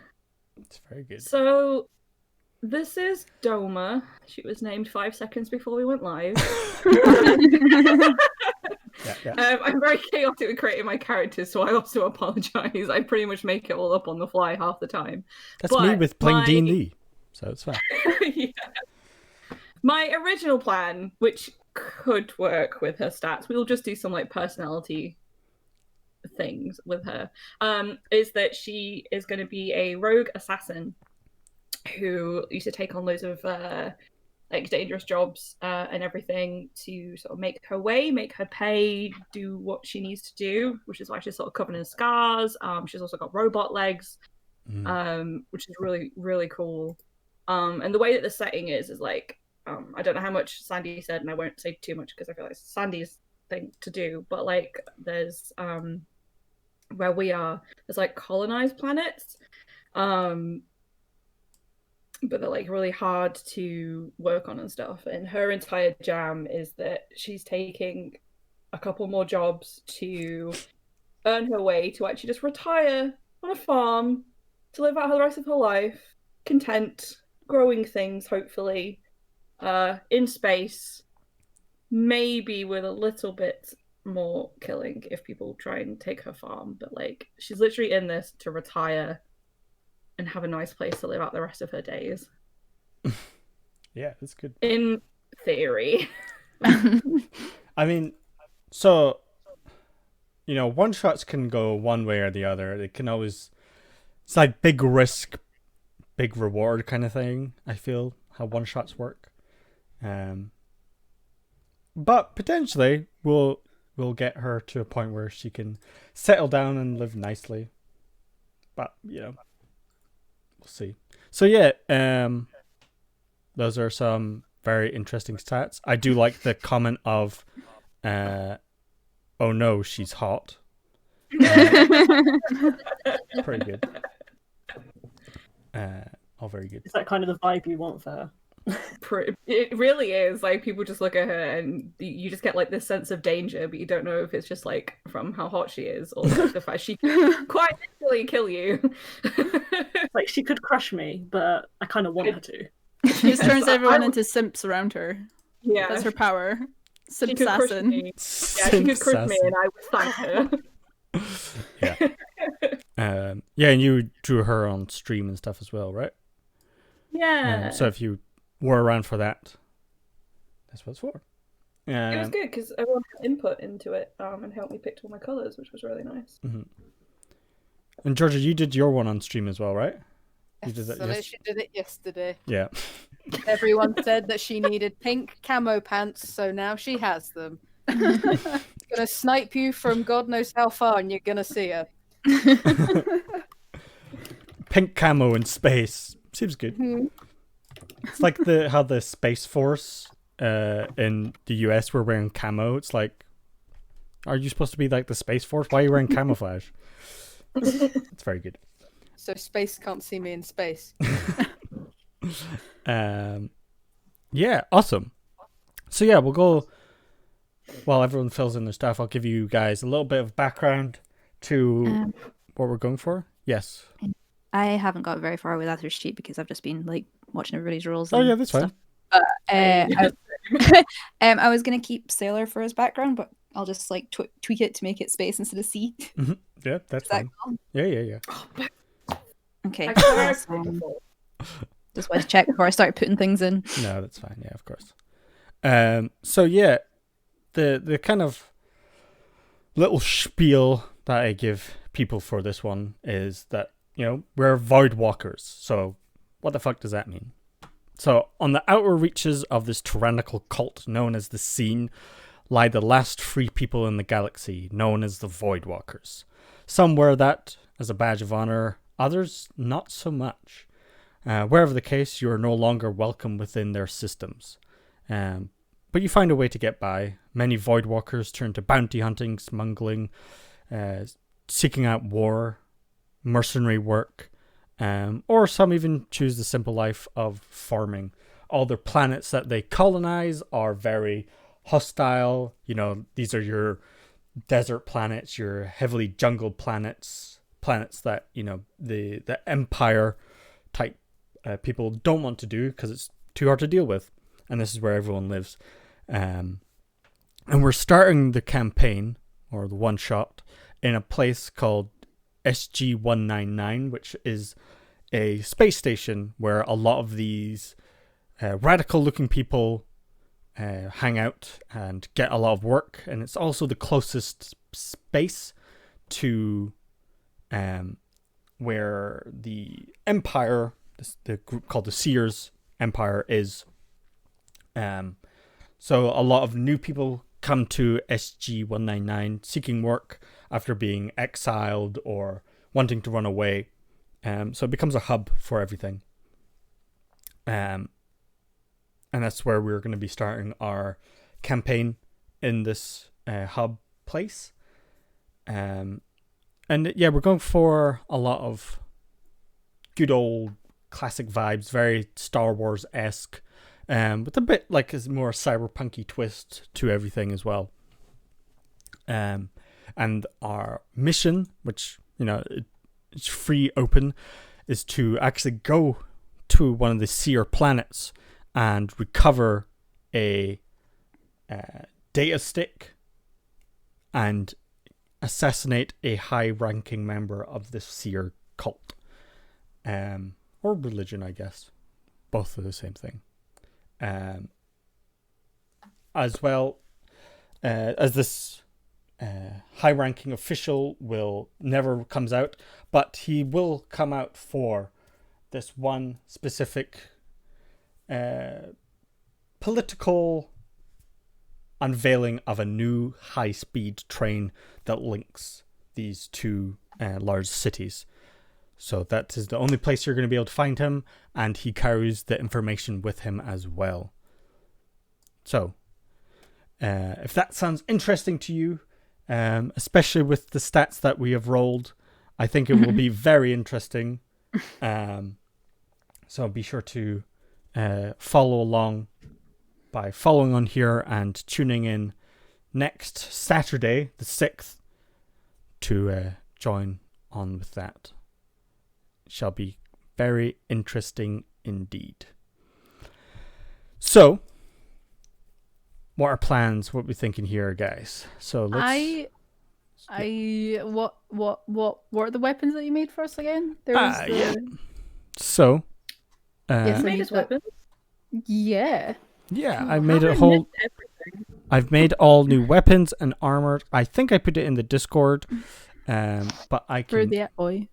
It's very good. So this is Doma. She was named 5 seconds before we went live. Yeah. I'm very chaotic with creating my characters, so I also apologize. I pretty much make it all up on the fly half the time. That's me But with playing my- D&D, so it's fine. Yeah. My original plan, which could work with her stats, we'll just do some like personality things with her, is that she is going to be a rogue assassin who used to take on loads of like dangerous jobs and everything to sort of make her way, make her pay, do what she needs to do, which is why she's sort of covered in scars. She's also got robot legs, which is really, really cool. And the way that the setting is like, I don't know how much Sandy said, and I won't say too much because I feel like it's Sandy's thing to do, but like there's where we are, there's like colonized planets, but they're like really hard to work on and stuff. And her entire jam is that she's taking a couple more jobs to earn her way to actually just retire on a farm to live out the rest of her life, content, growing things, hopefully, in space, maybe with a little bit more killing if people try and take her farm. But like, she's literally in this to retire and have a nice place to live out the rest of her days. Yeah, that's good. In theory. I mean, so, you know, one shots can go one way or the other. They can always, it's like big risk, big reward kind of thing. I feel how one shots work. But potentially we'll get her to a point where she can settle down and live nicely. But you know, we'll see. So yeah, those are some very interesting stats. I do like the comment of, "Oh no, she's hot." Pretty good. All very good. Is that kind of the vibe you want for her? It really is. Like, people just look at her and you just get like this sense of danger, but you don't know if it's just like from how hot she is or like the fact she can quite literally kill you. Like, she could crush me, but I kind of want her to. She just turns everyone into simps around her. Yeah, That's her power. she Simp could crush assassin. me. Yeah, she could crush me, and I would thank her. Yeah. Yeah, and you drew her on stream and stuff as well, right? Yeah. So if you were around for that, that's what it's for. It was good because everyone had input into it and helped me pick all my colours, which was really nice. Mm-hmm. And Georgia, you did your one on stream as well, right? You did that So she did it yesterday. Yeah. Everyone said that she needed pink camo pants, so now she has them. Gonna snipe you from God knows how far, and you're gonna see her. Pink camo in space seems good. It's like how the Space Force in the US were wearing camo. It's like, are you supposed to be like the Space Force? Why are you wearing camouflage? It's very good. So space can't see me in space. Yeah, awesome. So yeah, we'll go while everyone fills in their stuff, I'll give you guys a little bit of background to what we're going for. Yes. I haven't got very far with Arthur's sheet because I've just been like watching everybody's rolls. Oh and yeah, that's stuff. fine. But I was gonna keep Sailor for his background, but I'll just like tweak it to make it space instead of C. Yeah, that's Is that fine. cool? Yeah. Okay. I Just wanted to check before I started putting things in. No, that's fine. Yeah, of course. So yeah, the kind of little spiel that I give people for this one is that, you know, we're void walkers. So what the fuck does that mean? So on the outer reaches of this tyrannical cult known as the Scene lie the last free people in the galaxy, known as the void walkers. Some wear that as a badge of honor, others not so much. Wherever the case, you are no longer welcome within their systems. But you find a way to get by. Many void walkers turn to bounty hunting, smuggling, seeking out war, mercenary work, or some even choose the simple life of farming. All their planets that they colonize are very hostile. You know, these are your desert planets, your heavily jungled planets that, you know, the Empire type people don't want to do because it's too hard to deal with. And this is where everyone lives. And we're starting the campaign, or the one-shot, in a place called SG-199, which is a space station where a lot of these radical-looking people hang out and get a lot of work. And it's also the closest space to where the Empire, the group called the Seers Empire, is. So a lot of new people come to SG-199 seeking work after being exiled or wanting to run away. So it becomes a hub for everything. And that's where we're going to be starting our campaign, in this hub place. And yeah, we're going for a lot of good old classic vibes, very Star Wars-esque. With a bit like a more cyberpunky twist to everything as well. And our mission, which, you know, it's free open, is to actually go to one of the Seer planets and recover a data stick and assassinate a high-ranking member of the Seer cult. Or religion, I guess. Both are the same thing. As well as this high-ranking official never comes out, but he will come out for this one specific political unveiling of a new high-speed train that links these two large cities. So that is the only place you're going to be able to find him, and he carries the information with him as well. So, if that sounds interesting to you, especially with the stats that we have rolled, I think it will be very interesting. So be sure to follow along by following on here and tuning in next Saturday, the 6th, to join on with that. Shall be very interesting indeed. So, what are plans? What are we thinking here, guys? So let's. What are the weapons that you made for us again? There was yeah. So. Yes, made his weapon. Yeah. Yeah, I made a whole. I've made all new weapons and armor. I think I put it in the Discord, but I can. For the boy.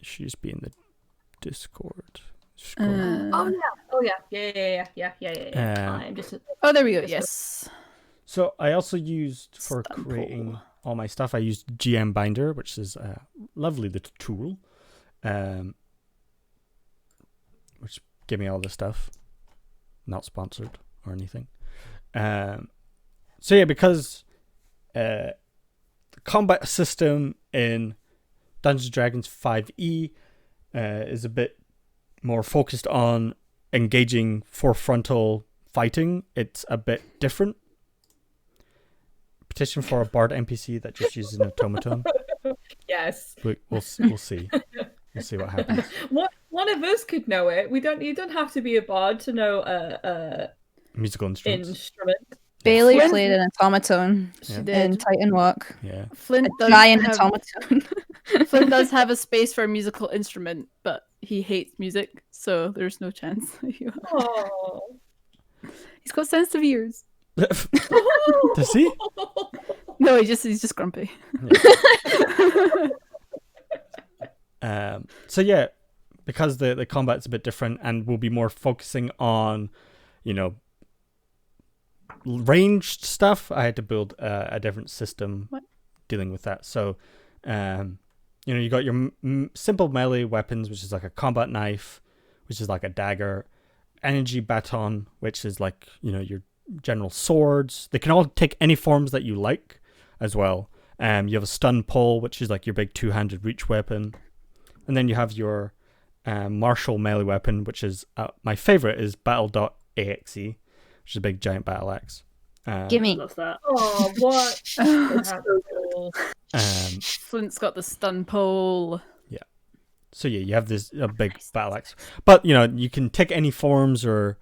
Should just be in the Discord. Oh yeah. I'm just. Oh, there we go. Yes. So I also used for creating all my stuff. I used GM Binder, which is a lovely little tool, which gave me all this stuff. Not sponsored or anything. So yeah, because the combat system in Dungeons & Dragons 5e is a bit more focused on engaging for frontal fighting. It's a bit different. petition for a bard NPC that just uses an automaton. Yes. We'll see. We'll see what happens. One of us could know it. You don't have to be a bard to know a Musical instruments. instrument. Bailey Flint- played an automaton She Yeah. in did. Titan Walk. Yeah. Flint A does giant have, automaton. Flint does have a space for a musical instrument, but he hates music, so there's no chance. Oh. He's got sensitive ears. Does he? No, he's just grumpy. So yeah, because the combat's a bit different, and we'll be more focusing on, ranged stuff. I had to build a different system dealing with that. So, you got your simple melee weapons, which is like a combat knife, which is like a dagger, energy baton, which is like your general swords. They can all take any forms that you like as well. You have a stun pole, which is like your big two-handed reach weapon, and then you have your martial melee weapon, which is my favorite is battle.axe, which is a big giant battle axe. Gimme. Love that. Oh, what? That's so cool. Flint's got the stun pole. So yeah, you have this big battle axe, but you can take any forms or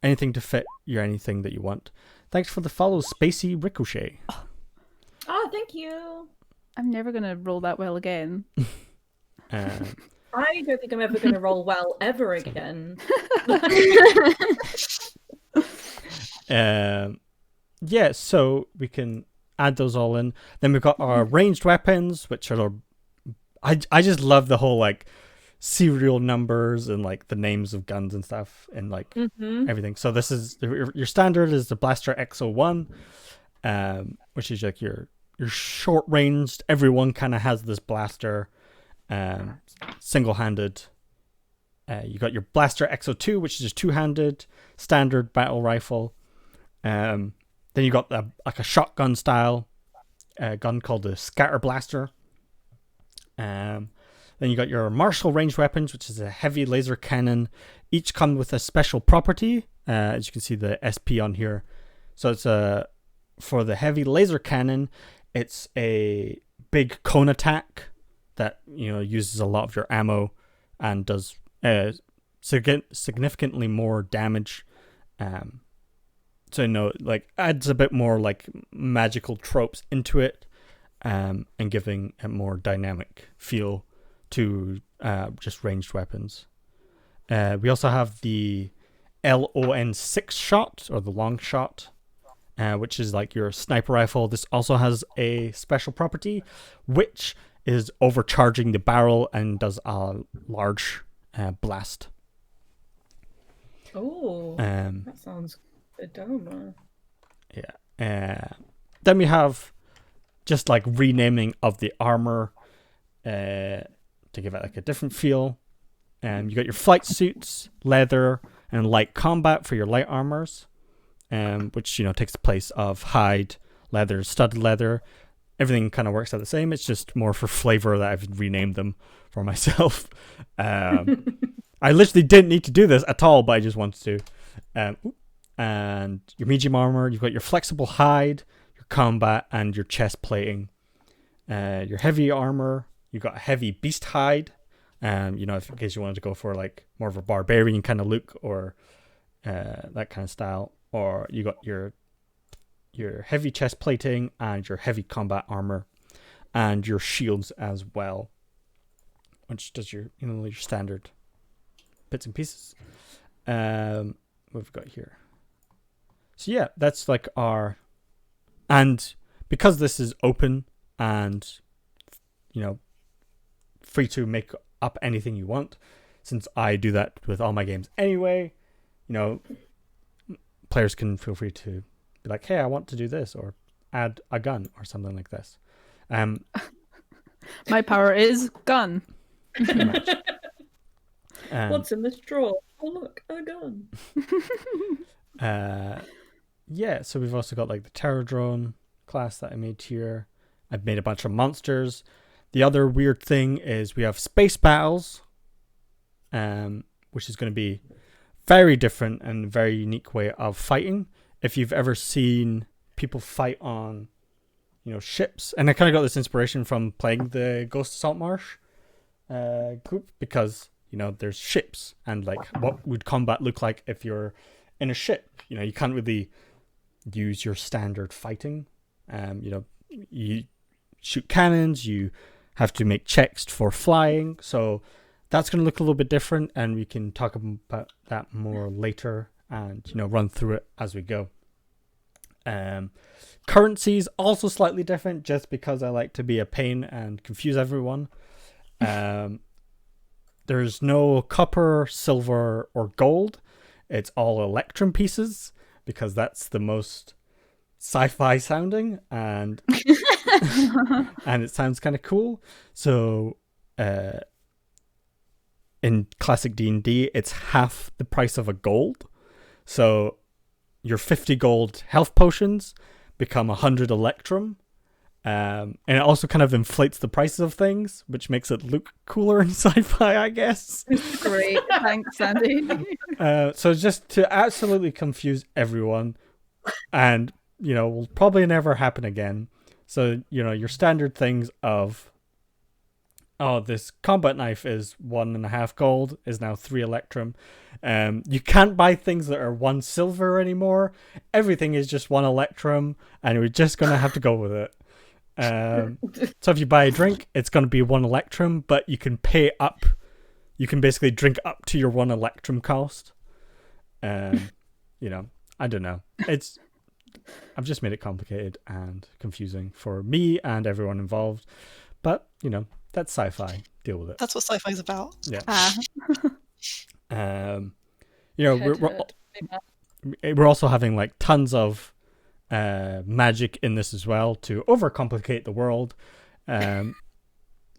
anything to fit your anything that you want. Thanks for the follow, Spacey Ricochet. Oh, thank you. I'm never gonna roll that well again. I don't think I'm ever going to roll well ever again. Yeah, so we can add those all in. Then we've got our ranged weapons, which are I just love the whole like serial numbers and like the names of guns and stuff and like everything. So this is your standard is the Blaster XO1, which is like your short ranged. Everyone kind of has this blaster, single-handed. You got your Blaster XO2, which is just two-handed standard battle rifle. Then you got like a shotgun style gun called the Scatter Blaster. Then you got your martial range weapons, which is a heavy laser cannon. Each come with a special property, as you can see the SP on here. So it's for the heavy laser cannon, it's a big cone attack that uses a lot of your ammo and does significantly more damage. So like adds a bit more like magical tropes into it, and giving a more dynamic feel to just ranged weapons. We also have the LON 6 shot, or the long shot, which is like your sniper rifle. This also has a special property, which is overcharging the barrel and does a large blast. Oh, that sounds good. Yeah. Then we have just like renaming of the armor to give it like a different feel. You got your flight suits, leather, and light combat for your light armors, which takes the place of hide, leather, studded leather. Everything kind of works out the same. It's just more for flavor that I've renamed them for myself. I literally didn't need to do this at all, but I just wanted to. And your medium armor, you've got your flexible hide, your combat, and your chest plating. Your heavy armor, you've got a heavy beast hide. If in case you wanted to go for like more of a barbarian kind of look or that kind of style, or you got your heavy chest plating and your heavy combat armor, and your shields as well, which does your your standard bits and pieces. What we've got here. So yeah, that's like and because this is open and free to make up anything you want, since I do that with all my games anyway, players can feel free to be like, hey, I want to do this, or add a gun or something like this. My power is gun. Pretty much. What's in this drawer? Oh look, a gun. Yeah, so we've also got like the Terror Drone class that I made here. I've made a bunch of monsters. The other weird thing is we have space battles, which is going to be very different and very unique way of fighting. If you've ever seen people fight on ships. And I kind of got this inspiration from playing the Ghost of Saltmarsh group, because there's ships, and like what would combat look like if you're in a ship. You can't really use your standard fighting. You shoot cannons, you have to make checks for flying, so that's going to look a little bit different, and we can talk about that more later and run through it as we go. Currencies also slightly different, just because I like to be a pain and confuse everyone. There's no copper, silver, or gold. It's all electrum pieces, because that's the most sci-fi sounding, and and it sounds kind of cool. So in classic D&D, it's half the price of a gold. So your 50 gold health potions become 100 electrum. And it also kind of inflates the prices of things, which makes it look cooler in sci-fi, I guess. Great, thanks, Andy. So just to absolutely confuse everyone, and will probably never happen again. So your standard things of, this combat knife is 1.5 gold, is now 3 electrum. You can't buy things that are 1 silver anymore. Everything is just 1 electrum, and we're just gonna have to go with it. So if you buy a drink, it's going to be 1 electrum, but you can pay up. You can basically drink up to your 1 electrum cost. I don't know. I've just made it complicated and confusing for me and everyone involved. But that's sci-fi. Deal with it. That's what sci-fi is about. Yeah. We're also having like tons of magic in this as well, to overcomplicate the world,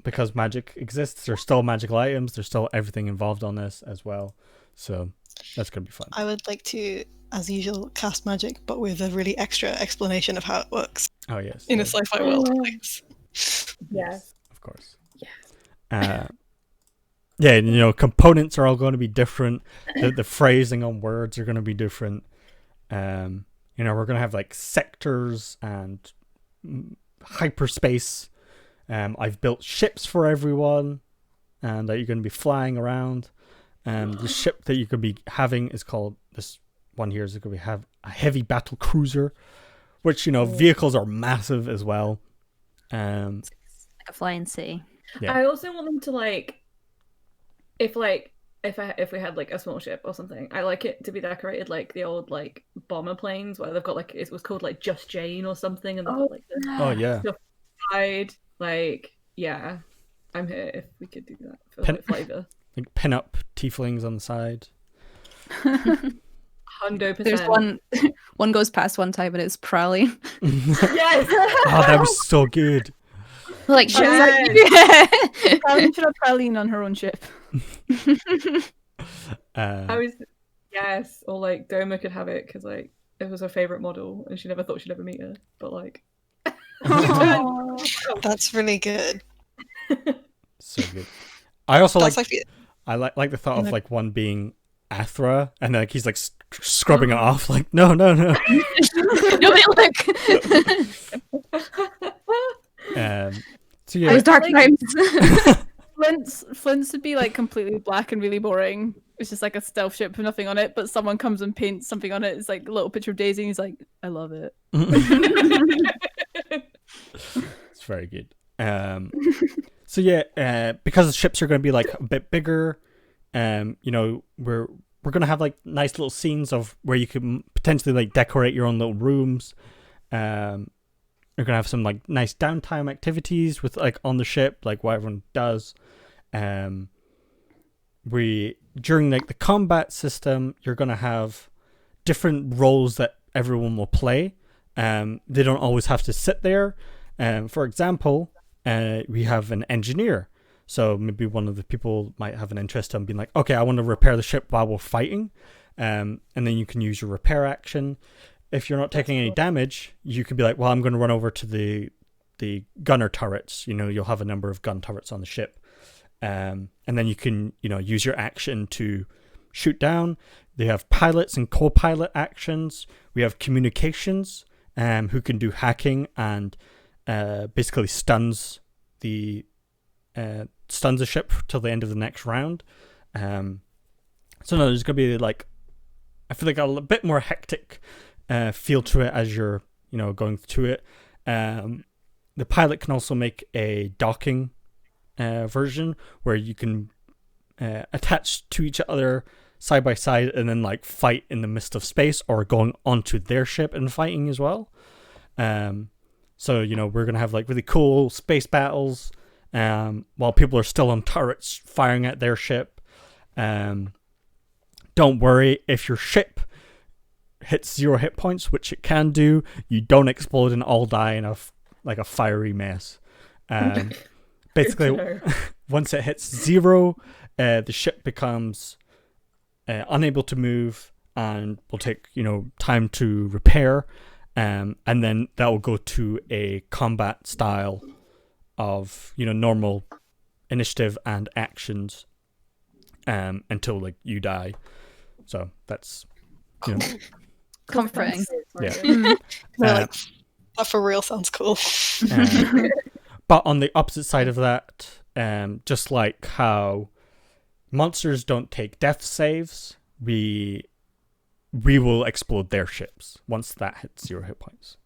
because magic exists. There's still magical items, there's still everything involved on this as well, so that's gonna be fun. I would like to, as usual, cast magic, but with a really extra explanation of how it works. Oh yes, in a sci-fi world, please. Yes, of course. Yeah. Components are all going to be different. The phrasing on words are going to be different. We're going to have like sectors and hyperspace. I've built ships for everyone, and that you're going to be flying around. The ship that you could be having is called, this one here is going to have a heavy battle cruiser, which, vehicles are massive as well. It's like a flying city. Yeah. I also want them to like, if we had like a small ship or something, I like it to be decorated like the old like bomber planes where they've got like, it was called like Just Jane or something, and they've got like the stuff side. Like, yeah, I'm here if we could do that for like flavor. Like pin up tieflings on the side. 100%. There's one goes past one time, and it's Prowley. Yes. Oh, that was so good. Like, shit. Prowley should have Praline on her own ship. Or like Doma could have it because like it was her favorite model and she never thought she'd ever meet her, but like That's really good. So good. I also That's I like the thought of like one being Athra, and like he's like scrubbing it off, like no. Nobody look. So yeah, It was dark times. Flint's would be like completely black and really boring. It's just like a stealth ship with nothing on it, but someone comes and paints something on it. It's like a little picture of Daisy, and he's like, I love it. It's very good. So yeah, because the ships are going to be like a bit bigger, we're going to have like nice little scenes of where you can potentially like decorate your own little rooms. We're gonna have some like nice downtime activities with like on the ship, like what everyone does. We during like the combat system, you're gonna have different roles that everyone will play. They don't always have to sit there. For example, we have an engineer. So maybe one of the people might have an interest in being like, okay, I want to repair the ship while we're fighting. And then you can use your repair action. If you're not taking any damage, you could be like, well, I'm going to run over to the gunner turrets. You'll have a number of gun turrets on the ship. And then you can, use your action to shoot down. They have pilots and co-pilot actions. We have communications, who can do hacking and basically stuns a ship till the end of the next round. So no, there's gonna be like, I feel like a bit more hectic feel to it as you're going through it. The pilot can also make a docking version where you can attach to each other side by side and then like fight in the midst of space, or going onto their ship and fighting as well. So we're gonna have like really cool space battles while people are still on turrets firing at their ship. Don't worry, if your ship hits 0 hit points, which it can do, you don't explode and all die in a fiery mess. Basically, once it hits 0, the ship becomes unable to move and will take time to repair, and then that will go to a combat style of normal initiative and actions until like you die. So that's comforting. Yeah. That for real sounds cool. But on the opposite side of that, just like how monsters don't take death saves, we will explode their ships once that hits 0 hit points.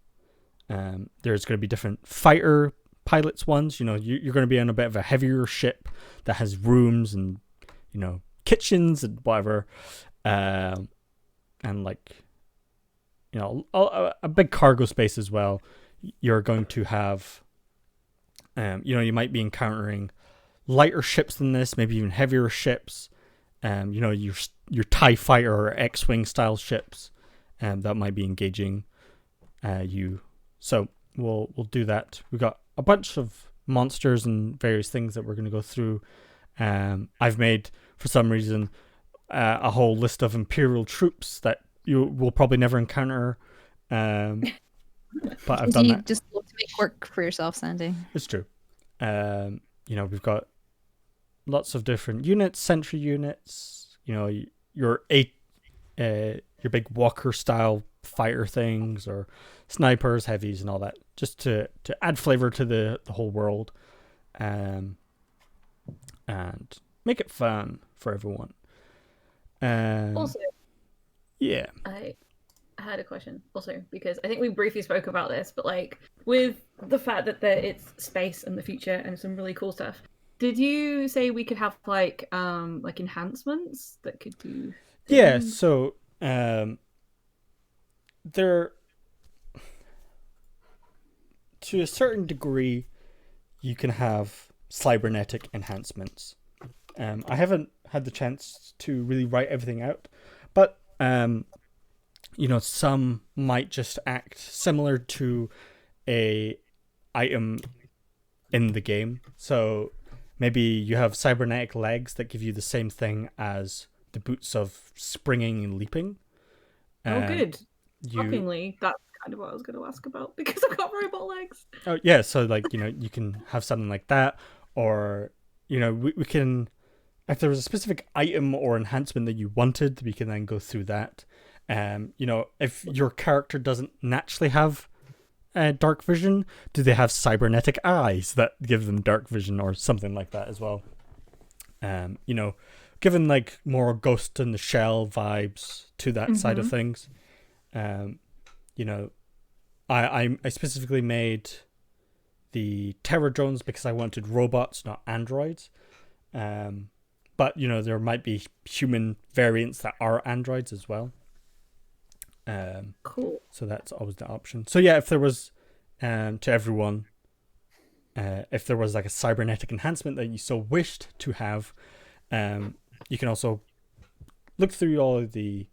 There's going to be different fighter pilots ones. You're going to be on a bit of a heavier ship that has rooms and kitchens and whatever, and like a big cargo space as well. You're going to have you might be encountering lighter ships than this, maybe even heavier ships. Your TIE fighter or X-wing style ships that might be engaging you. So we'll do that. We've got a bunch of monsters and various things that we're going to go through. I've made, for some reason, a whole list of Imperial troops that you will probably never encounter. But I've done you that. just love to make work for yourself, Sandy. It's true. We've got lots of different units, sentry units. Your big walker style fighter things, or snipers, heavies, and all that, just to add flavor to the whole world, and make it fun for everyone. Also, yeah, I had a question also, because I think we briefly spoke about this, but like with the fact that it's space and the future and some really cool stuff, did you say we could have like enhancements that could do things? Yeah, so there, to a certain degree, you can have cybernetic enhancements. I haven't had the chance to really write everything out, but some might just act similar to a item in the game. So maybe you have cybernetic legs that give you the same thing as the boots of springing and leaping. Good. Shockingly, that's kind of what I was going to ask about, because I've got robot legs. Oh yeah, so like you can have something like that, or we can, if there was a specific item or enhancement that you wanted, we can then go through that. If your character doesn't naturally have dark vision, do they have cybernetic eyes that give them dark vision or something like that as well? Given like more Ghost in the Shell vibes to that side of things. I specifically made the terror drones because I wanted robots, not androids. But there might be human variants that are androids as well. Cool. So that's always the option. So yeah, if there was, to everyone, if there was like a cybernetic enhancement that you so wished to have, you can also look through all of the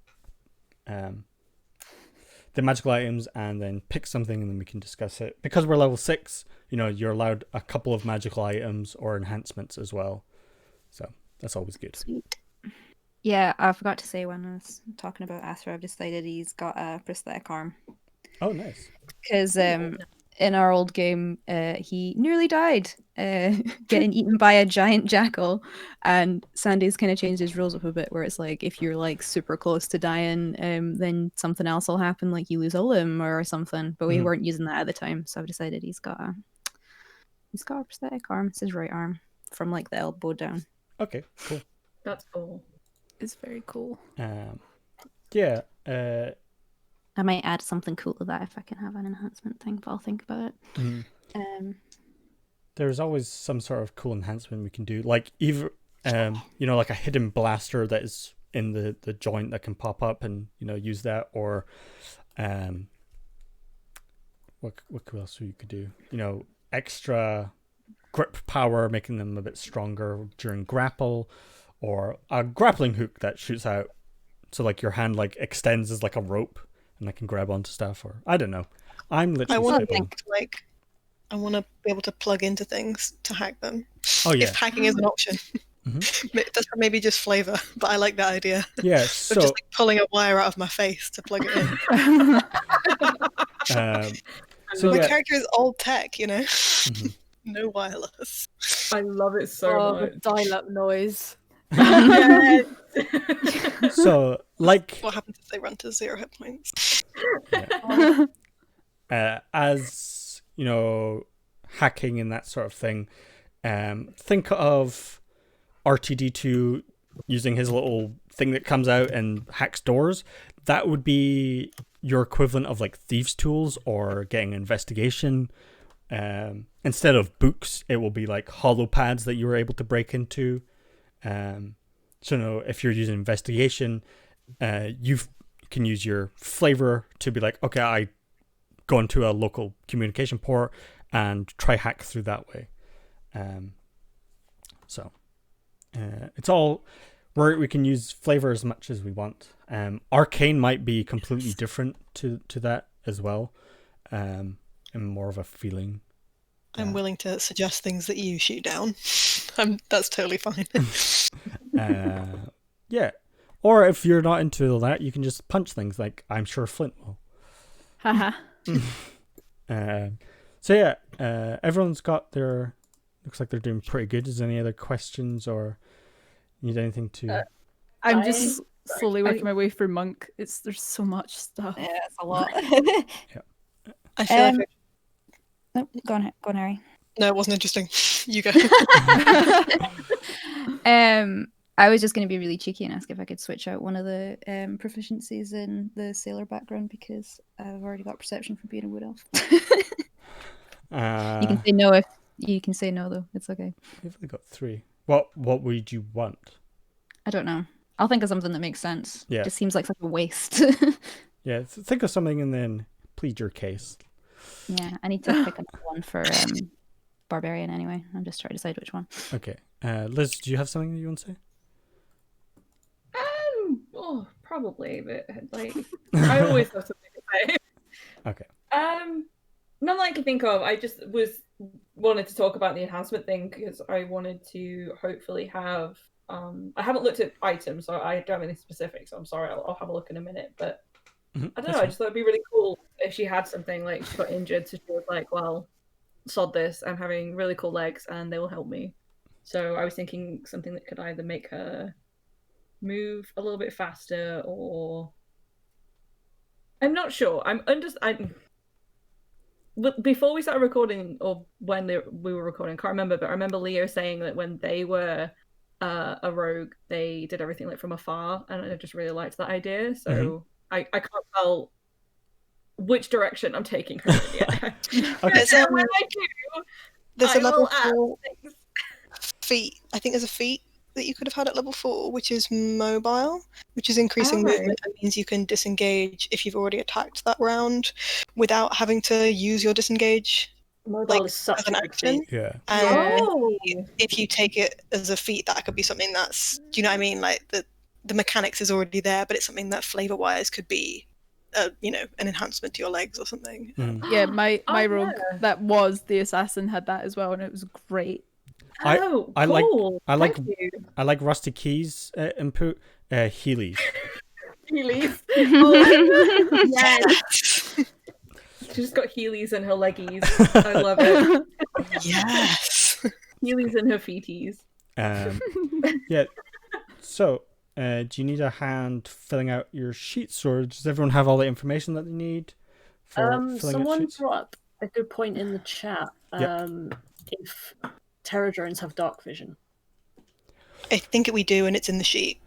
magical items and then pick something, and then we can discuss it. Because we're level 6, you're allowed a couple of magical items or enhancements as well. So that's always good. Sweet. Yeah, I forgot to say when I was talking about Athra, I've decided he's got a prosthetic arm. Oh, nice. Because in our old game, he nearly died, getting eaten by a giant jackal. And Sandy's kind of changed his rules up a bit, where it's like if you're like super close to dying, then something else will happen, like you lose a limb or something. But we weren't using that at the time, so I've decided he's got a prosthetic arm. It's his right arm from like the elbow down. Okay, cool. That's cool. It's very cool. Yeah. I might add something cool to that if I can have an enhancement thing, but I'll think about it. There's always some sort of cool enhancement we can do, like either like a hidden blaster that is in the joint that can pop up and use that, or what else you could do? Extra grip power, making them a bit stronger during grapple, or a grappling hook that shoots out, so like your hand like extends as like a rope and I can grab onto stuff, or I don't know. I'm literally. I want to be able to plug into things to hack them. Oh yeah. If hacking is an option. That's maybe just flavor, but I like that idea. Yeah. Of So just like pulling a wire out of my face to plug it in. My character is old tech, no wireless. I love it so much. Dial-up noise. Yes. So like, What happens if they run to 0 hit points? as hacking and that sort of thing, think of RTD2 using his little thing that comes out and hacks doors. That would be your equivalent of like thieves' tools or getting an investigation. Instead of books, it will be like hollow pads that you were able to break into. So if you're using investigation, you can use your flavor to be like, okay, I go into a local communication port and try hack through that way. It's all where we can use flavor as much as we want. Arcane might be completely different to that as well, and more of a feeling. I'm willing to suggest things that you shoot down. That's totally fine. Yeah. Or if you're not into all that, you can just punch things like I'm sure Flint will. Haha. So yeah, everyone's got their. Looks like they're doing pretty good. Is there any other questions or need anything to? I'm just slowly working my way through Monk. There's so much stuff. Yeah, it's a lot. Yeah. I feel like No, go on, Harry. no, it wasn't interesting. You go. I was just going to be really cheeky and ask if I could switch out one of the proficiencies in the sailor background, because I've already got perception from being a wood elf. You can say no if you can say no though. It's okay. We've only got 3. What would you want? I don't know. I'll think of something that makes sense. Yeah. It just seems like such a waste. Yeah, think of something and then plead your case. Yeah, I need to pick another one for barbarian anyway. I'm just trying to decide which one. Okay. Liz, do you have something that you want to say? Probably, but like I always have something to say. Okay. None that I can think of. I just wanted to talk about the enhancement thing because I wanted to hopefully have. I haven't looked at items, so I don't have any specifics. So I'm sorry. I'll have a look in a minute, but I don't know. I just thought it'd be really cool if she had something like she got injured, so she was like, "Well, sod this. I'm having really cool legs, and they will help me." So I was thinking something that could either make her move a little bit faster, or I'm not sure. Before we started recording, or when we were recording, I can't remember, but I remember Leo saying that when they were a rogue, they did everything like from afar, and I just really liked that idea. So I can't tell which direction I'm taking her in yet. Okay. So when I do, There's a level add 4 things. feat. I think there's a feat that you could have had at level 4, which is mobile, which is increasing Okay. movement. That means you can disengage if you've already attacked that round without having to use your disengage Mobile like is such as a an good action. feat. Yeah. And Oh. if you take it as a feat, that could be something that's, do you know what I mean? Like the mechanics is already there, but it's something that flavor wise could be, an enhancement to your legs or something. Yeah, my Oh, rogue yeah. that was the assassin had that as well, and it was great. I Cool. like Thank you. I like Rusty Key's input. Healy. Heelys. Oh, Yes. She's got Heelys in her leggies. I love it. Yes. Heelys in her feeties. Yeah. So, do you need a hand filling out your sheets, or does everyone have all the information that they need for filling out Someone sheets? brought up a good point in the chat. Yep. If Terra drones have dark vision. I think we do, and it's in the sheet,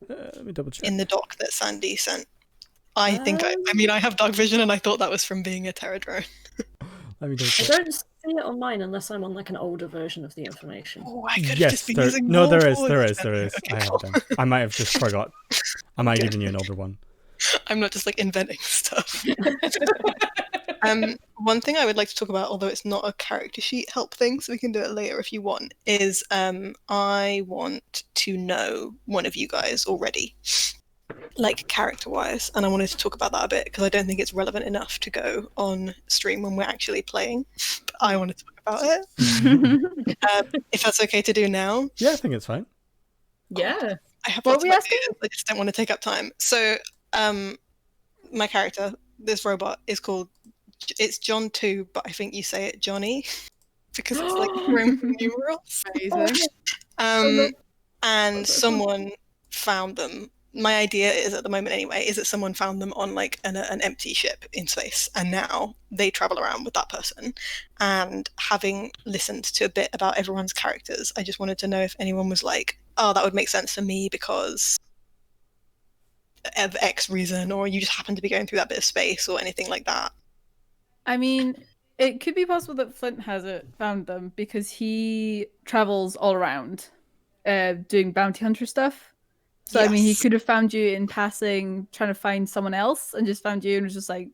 Let me double check. in the doc that Sandy sent. I think I mean, I have dark vision, and I thought that was from being a Terra drone. Let me double I check. don't see it on mine unless I'm on like an older version of the information. Oh, I could have Yes, just been there. using No, there more is. towards There it. is. Okay, I have cool. them. I might have just forgot. I might have Good. given you an older one. I'm not just like inventing stuff. One thing I would like to talk about, although it's not a character sheet help thing, so we can do it later if you want, is I want to know one of you guys already, like character-wise, and I wanted to talk about that a bit because I don't think it's relevant enough to go on stream when we're actually playing. But I want to talk about it. If that's okay to do now. Yeah, I think it's fine. Yeah. I have What lots were of we asking? ideas, I just don't want to take up time. So, my character, this robot, is called. It's John 2, but I think you say it Johnny because it's like Roman numerals. Amazing. And someone found them. My idea is, at the moment anyway, is that someone found them on like an empty ship in space, and now they travel around with that person. And having listened to a bit about everyone's characters, I just wanted to know if anyone was like, oh, that would make sense for me because of X reason, or you just happen to be going through that bit of space, or anything like that. I mean, it could be possible that Flint has found them because he travels all around doing bounty hunter stuff. So, I mean, he Yes. could have found you in passing, trying to find someone else, and just found you and was just like...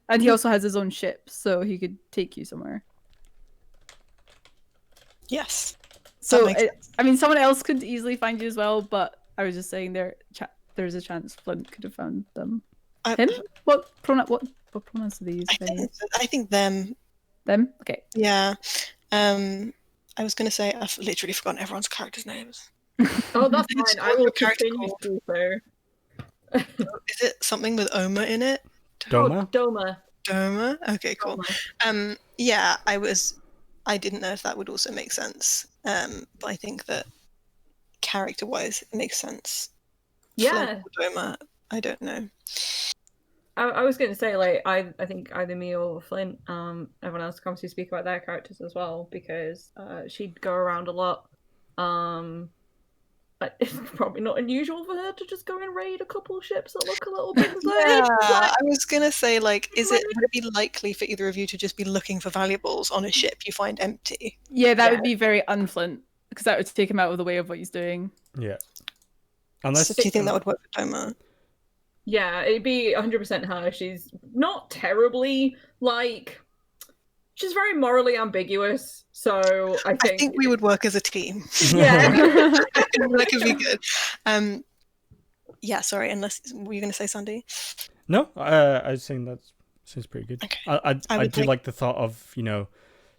And he also has his own ship, so he could take you somewhere. Yes. So, makes I mean, someone else could easily find you as well, but I was just saying there's a chance Flint could have found them. Him? What pronouns do they use? I think them. Them? Okay. Yeah. I was going to say, I've literally forgotten everyone's characters' names. Oh, that's It's fine. I what will your character continue called? to do so. Is it something with Oma in it? Doma? Oh, Doma. Doma? Okay, cool. Doma. Yeah, I didn't know if that would also make sense. But I think that character-wise, it makes sense. Yeah. Flint or Doma, I don't know. I was going to say, like, I think either me or Flint, everyone else comes to speak about their characters as well, because she'd go around a lot. But it's probably not unusual for her to just go and raid a couple ships that look a little bit Yeah, I was gonna say, like, would it be likely for either of you to just be looking for valuables on a ship you find empty? Yeah, that Yeah. would be very unflint, because that would take him out of the way of what he's doing. Yeah. So Unless do you think that would work for Doma? Yeah, it'd be 100% her. She's not terribly, like... She's very morally ambiguous, so I think we would work as a team. Yeah. That could be good. Yeah, sorry, unless... Were you going to say Sandy? No, I was saying that seems pretty good. Okay. I would do like- like the thought of,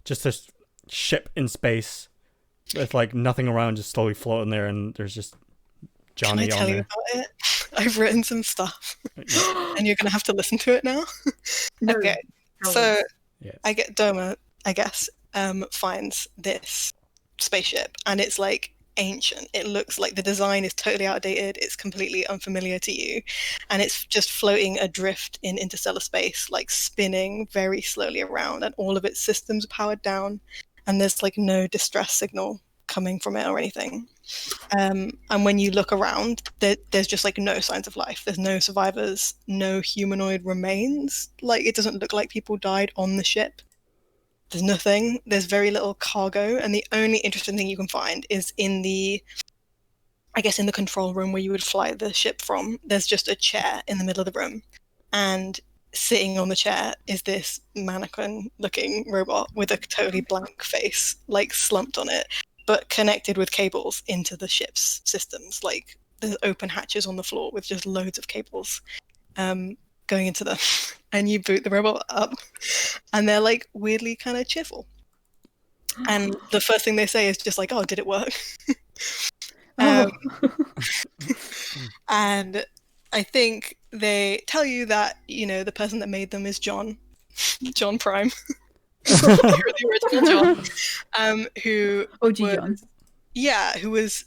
just this ship in space with like nothing around, just slowly floating there, and there's just Johnny Can I on tell you there. about it? I've written some stuff, and you're going to have to listen to it now. No, Okay, tell so us. Yeah. Doma, I guess, finds this spaceship, and it's like ancient. It looks like the design is totally outdated. It's completely unfamiliar to you, and it's just floating adrift in interstellar space, like spinning very slowly around, and all of its systems are powered down, and there's like no distress signal coming from it or anything. And when you look around, there's just like no signs of life. There's no survivors, no humanoid remains. Like, it doesn't look like people died on the ship. There's nothing. There's very little cargo, and the only interesting thing you can find is in the control room where you would fly the ship from. There's just a chair in the middle of the room, and sitting on the chair is this mannequin-looking robot with a totally blank face, like slumped on it, but connected with cables into the ship's systems. Like, there's open hatches on the floor with just loads of cables going into them. And you boot the robot up, and they're like weirdly kind of cheerful. And the first thing they say is just like, "Oh, did it work?" And I think they tell you that the person that made them is John, John Prime, the original John, who OG was, John. who was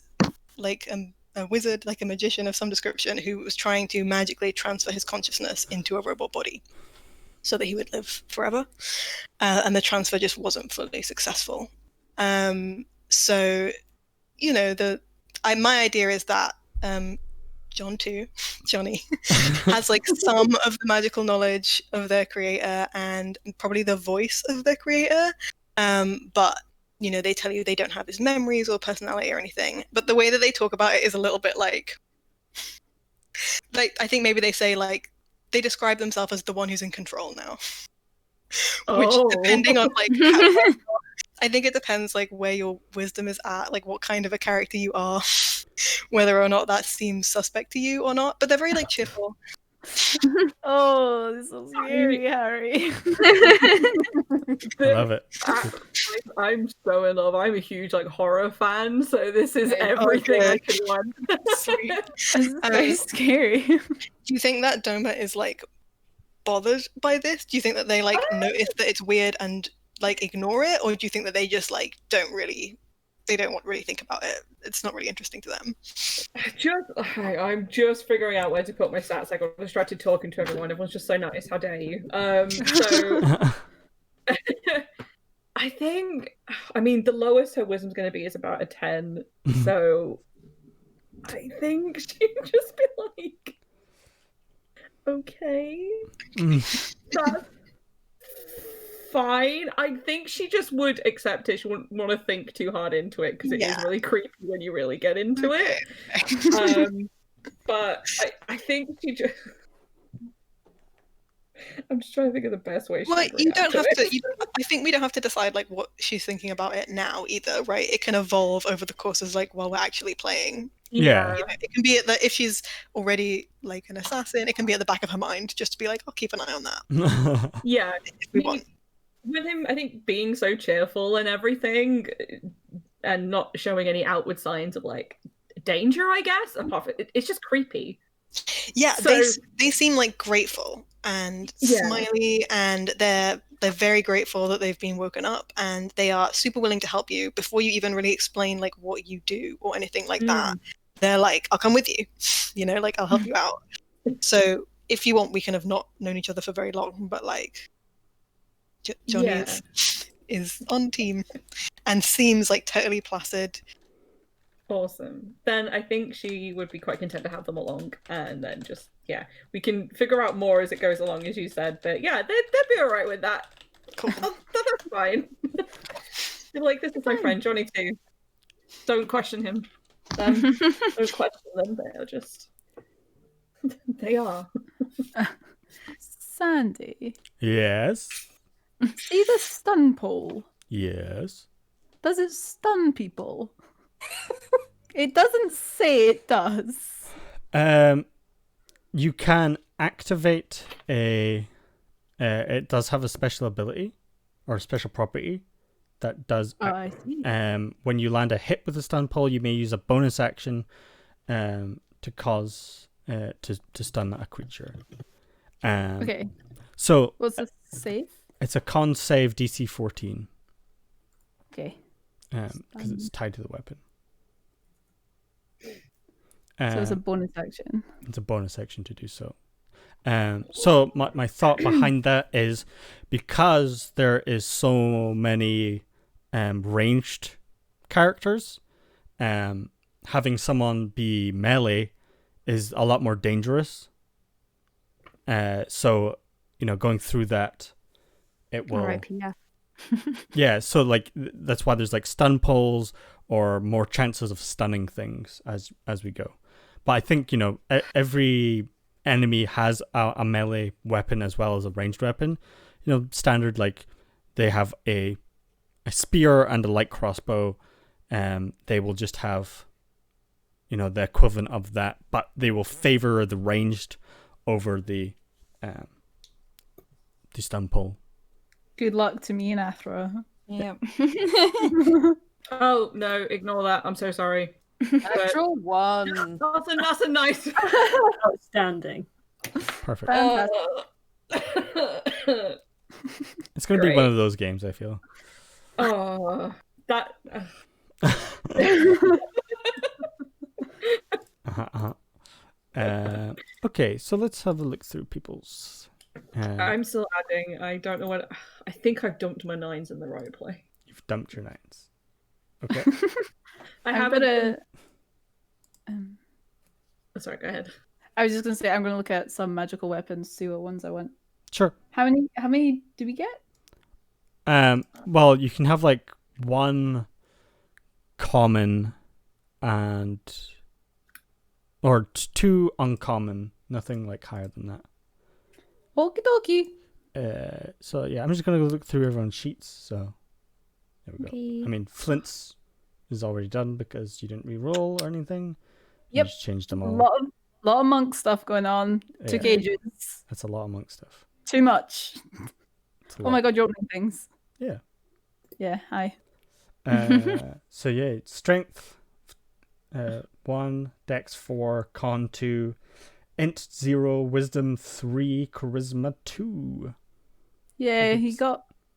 like a wizard, like a magician of some description, who was trying to magically transfer his consciousness into a robot body so that he would live forever. And the transfer just wasn't fully successful. So, you know, my idea is that Johnny, has like some of the magical knowledge of their creator and probably the voice of their creator. But you know, they tell you they don't have his memories or personality or anything. But the way that they talk about it is a little bit like I think maybe they say like they describe themselves as the one who's in control now. Which depending on like I think it depends like where your wisdom is at, like what kind of a character you are, whether or not that seems suspect to you or not. But they're very like cheerful. Oh, this is so scary, Harry. I love it. I'm so in love. I'm a huge like horror fan, so this is everything I could want. Sweet. This is very scary. Do you think that Doma is like bothered by this? Do you think that they like notice that it's weird and like ignore it, or do you think that they just like don't really think about it? It's not really interesting to them. I'm just figuring out where to put my stats. I got distracted talking to everyone. Everyone's just so nice. How dare you? So I mean, the lowest her wisdom's going to be is about a 10. So I think she'd just be like, okay, that's fine. I think she just would accept it. She wouldn't want to think too hard into it because it is really creepy when you really get into it. But I think she just... I'm just trying to think of the best way. Well, you don't have to. I think we don't have to decide like what she's thinking about it now either, right? It can evolve over the course of like while we're actually playing. Yeah. You know, it can be at the, if she's already like an assassin, it can be at the back of her mind just to be like, I'll keep an eye on that. Yeah, if we want. With him, I think being so cheerful and everything, and not showing any outward signs of like danger, I guess. Apart from it's just creepy. Yeah, so... they seem like grateful and smiley, and they're very grateful that they've been woken up, and they are super willing to help you before you even really explain like what you do or anything like that. They're like, I'll come with you, you know, like I'll help you out. So if you want, we can have not known each other for very long, but like Johnny is on team and seems like totally placid. Awesome. Then I think she would be quite content to have them along, and then just we can figure out more as it goes along, as you said. But yeah, they'd be all right with that. Cool. That's fine. They're like, this is my friend Johnny too. Don't question him. Don't question them. They're just they are. Sandy. Yes. See the stun pole? Yes. Does it stun people? It doesn't say it does. You can activate a... it does have a special ability or a special property that does... I see. When you land a hit with a stun pole, you may use a bonus action to cause... to stun a creature. Okay. So... What's the save? It's a con save DC 14. Okay. Because it's tied to the weapon. So it's a bonus action. It's a bonus action to do so. So my thought behind that is because there is so many ranged characters, having someone be melee is a lot more dangerous. So, you know, going through that, it will... RIP, yeah, so like that's why there's like stun poles or more chances of stunning things as we go. But I think, you know, every enemy has a melee weapon as well as a ranged weapon. You know, standard, like they have a spear and a light crossbow. They will just have, you know, the equivalent of that, but they will favor the ranged over the stun pole. Good luck to me and Athra. Yeah. Oh no, ignore that. I'm so sorry. Natural one. That's a nice Outstanding. Perfect. It's going to be one Great. of those games, I feel. Oh, that. Uh-huh. Okay, so let's have a look through people's. I'm still adding. I don't know what. I think I've dumped my 9s in the right place. You've dumped your 9s. Okay. I I'm haven't. gonna. Sorry, go ahead. I was just gonna say I'm gonna look at some magical weapons, see what ones I want. Sure. How many do we get? Well, you can have like one common and or two uncommon, nothing like higher than that. Okie dokie. So yeah, I'm just gonna look through everyone's sheets. So there we go. Okay. I mean, Flint's is already done because you didn't re-roll or anything. You Yep. just changed them A all. lot of monk stuff going on. Took Yeah. ages. That's a lot of monk stuff. Too much. It's a Oh my lot. god, you're opening things. Yeah. Yeah, hi. So yeah, strength 1, dex 4, con 2, int 0, wisdom 3, charisma 2. Yeah, Yes.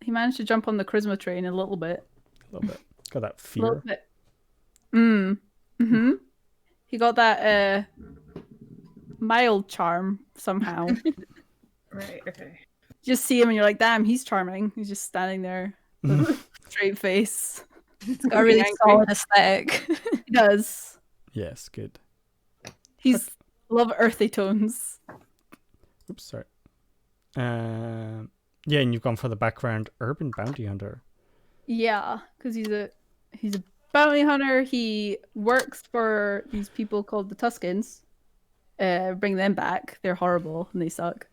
he managed to jump on the charisma train a little bit. A little bit. Got that A little fear. bit. Mm-hmm. He got that mild charm somehow. Right. Okay. Just see him and you're like, damn, he's charming. He's just standing there with a straight face. It's got a really Angry. solid aesthetic. He does. Yes, good. He's love earthy tones. Oops, sorry. Yeah, and you've gone for the background urban bounty hunter. Yeah, because he's a bounty hunter. He works for these people called the Tuscans. Bring them back. They're horrible and they suck.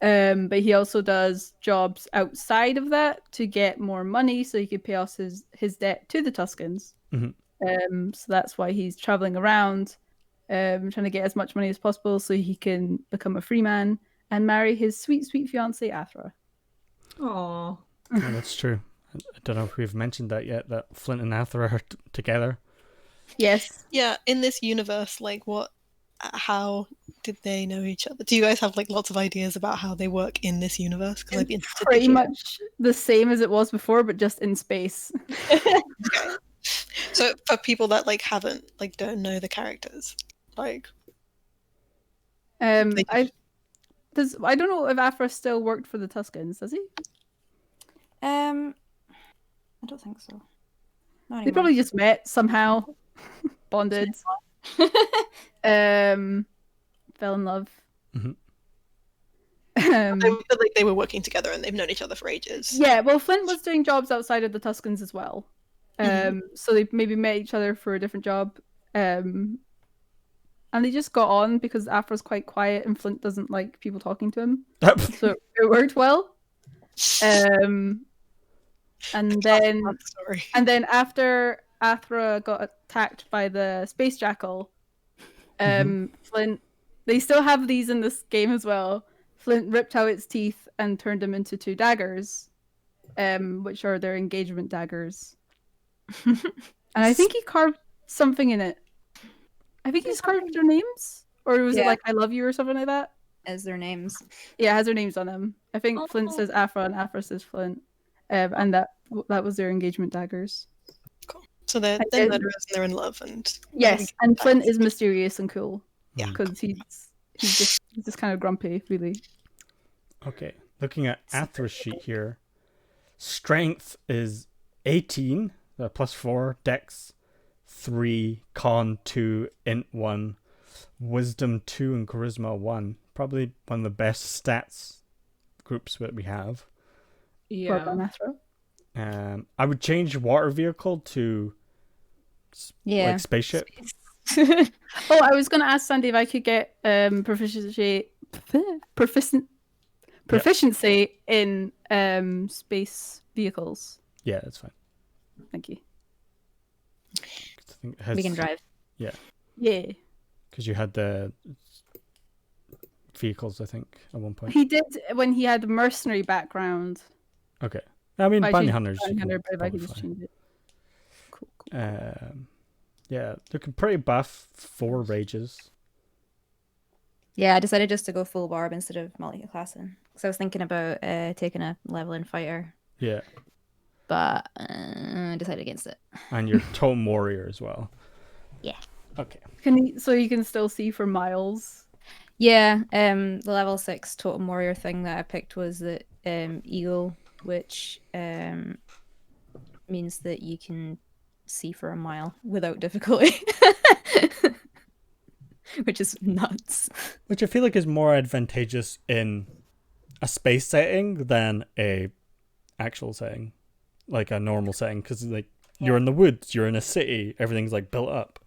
But he also does jobs outside of that to get more money so he could pay off his debt to the Tuscans. Mhm. So that's why he's traveling around, trying to get as much money as possible so he can become a free man and marry his sweet, sweet fiancée, Athra. Aww. Oh, that's true. I don't know if we've mentioned that yet, that Flint and Athra are together. Yes. Yeah, in this universe, like how did they know each other? Do you guys have like lots of ideas about how they work in this universe? Because I'd be interested to Pretty hear. much the same as it was before, but just in space. Okay. So for people that like haven't don't know the characters, like I don't know if Athra still worked for the Tuscans, does he? I don't think so. Not They anymore. probably just met somehow, bonded, fell in love. Mhm. they were working together and they've known each other for ages. Yeah, well, Flint was doing jobs outside of the Tuscans as well. So they maybe met each other for a different job. And they just got on because Aphra's quite quiet and Flint doesn't like people talking to him. So it worked well. And then after Athra got attacked by the space jackal, Flint, they still have these in this game as well. Flint ripped out its teeth and turned them into 2 daggers, which are their engagement daggers. And I think he carved something in it. I think he's carved their names, or was it like "I love you" or something like that? As their names. Yeah, it has their names on them. I think Flint says Aphra and Aphra says Flint, and that was their engagement daggers. Cool. So they're murderers and they're in love, and yes, and Flint is mysterious and cool. Yeah, because he's just kind of grumpy, really. Okay, looking at Athra's sheet here, strength is 18, plus 4, dex 3, con 2, int 1, wisdom 2, and charisma 1. Probably one of the best stats groups that we have. Well done, Athra. I would change water vehicle to like spaceship. Oh, I was going to ask Sandy if I could get proficiency in space vehicles. Yeah, that's fine. Thank you. We can drive. Yeah. Yeah. Because you had the vehicles, I think, at one point. He did when he had the mercenary background. Okay. I mean, bounty hunters. Bounty hunter, but if I could just change it. Cool. Yeah, looking pretty buff. 4 rages. Yeah, I decided just to go full barb instead of multi-classing. because I was thinking about taking a level in fighter, Yeah. but I decided against it. And you're Totem Warrior as well. Yeah. Okay. So you can still see for miles. Yeah, the level 6 Totem Warrior thing that I picked was the Eagle, which means that you can see for a mile without difficulty. Which is nuts. Which I feel like is more advantageous in a space setting than a actual setting, like a normal setting, because like you're in the woods, you're in a city, everything's like built up.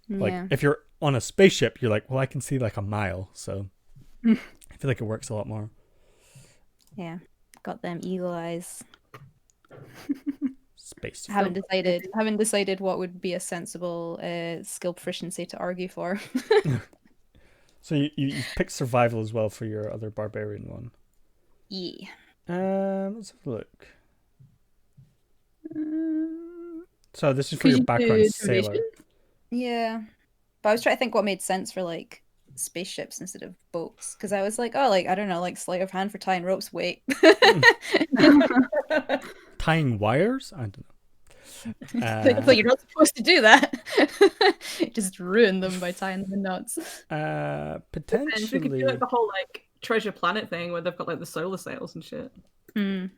Like Yeah. if you're on a spaceship, you're like, well, I can see like a mile, so I feel like it works a lot more. Yeah. Got them eagle eyes. Space. Haven't decided what would be a sensible skill proficiency to argue for. So you picked survival as well for your other barbarian one. Yeah. Let's have a look. So this is for your background sailor. Yeah. But I was trying to think what made sense for like spaceships instead of boats. Because I was like, oh, like, I don't know, like sleight of hand for tying ropes. Wait. Tying wires? I don't know. But you're not supposed to do that. Just ruin them by tying them in knots. And we could Potentially. do like the whole like treasure planet thing where they've got like the solar sails and shit. That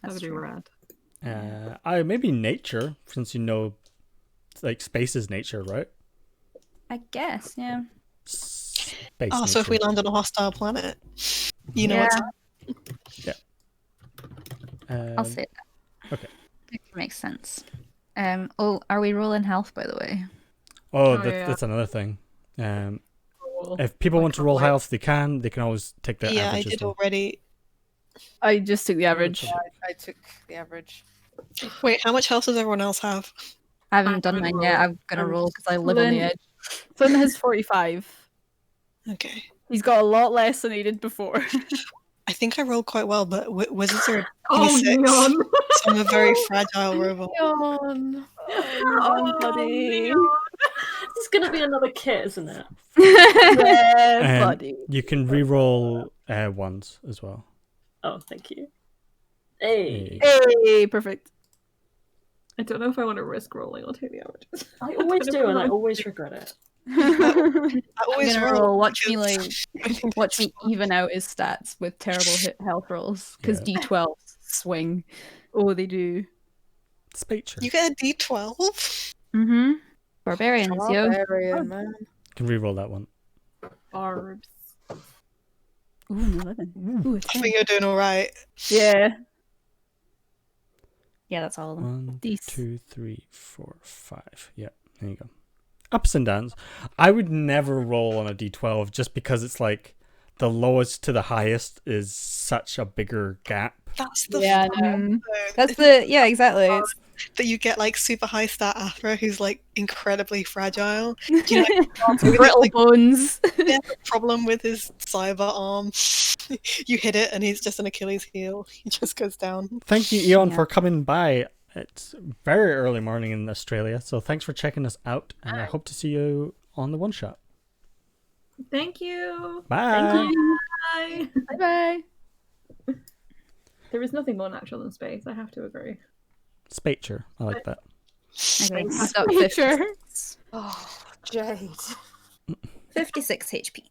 That's would be true. rad. Maybe nature, since you know, like space is nature, right? I guess, yeah. Space. Oh, so if we nature. land on a hostile planet, you know Yeah. what's I'll say that. Okay. It makes sense. Are we rolling health, by the way? Oh, Oh, yeah. that's another thing. Cool. If people I want to can't roll wait. health, they can. They can always take their Yeah, I average as did well. already. I just took the average. I took the average. Wait, how much health does everyone else have? I haven't done haven't mine yet. rolled. I'm gonna roll because I live on the Flynn- edge. Flynn has 45. Okay. He's got a lot less than he did before. I think I rolled quite well, but wizards are Oh, 26, Neon! so I'm a very fragile robot. Yawn. Oh, buddy. Neon! This is gonna be another kit, isn't it? Yeah, Um, buddy. You can re-roll ones as well. Oh, thank you. Hey. Hey, perfect. I don't know if I want to risk rolling or take the averages. I always do, and I always regret it. I always I'm gonna roll. roll. Watch me because I think watch me even out his stats with terrible health rolls because Yeah. D12 swing. Oh, they do. Spacer. You get a D12? Mm-hmm. Barbarians, yo. Barbarian, man. You can re-roll that one. Barbs. Ooh, an 11. Ooh, a I 10. think you're doing all right. Yeah. Yeah, that's all of them. 1, These. 2, 3, 4, 5. Yeah, there you go. Ups and downs. I would never roll on a d12 just because it's like the lowest to the highest is such a bigger gap. That's the Yeah, fun, no. though, That's exactly. It's, that you get like super high stat Athra who's like incredibly fragile. Do you know brittle like, bones. he has a problem with his cyber arm? You hit it and he's just an Achilles heel. He just goes down. Thank you, Eon, Yeah. for coming by. It's very early morning in Australia, so thanks for checking us out, and I hope to see you on the one shot. Thank you. Bye. Bye. Bye bye. There is nothing more natural than space. I have to agree. Spacer. I like that. Okay, I've got Sure. 56. Oh, Jade. 56 HP.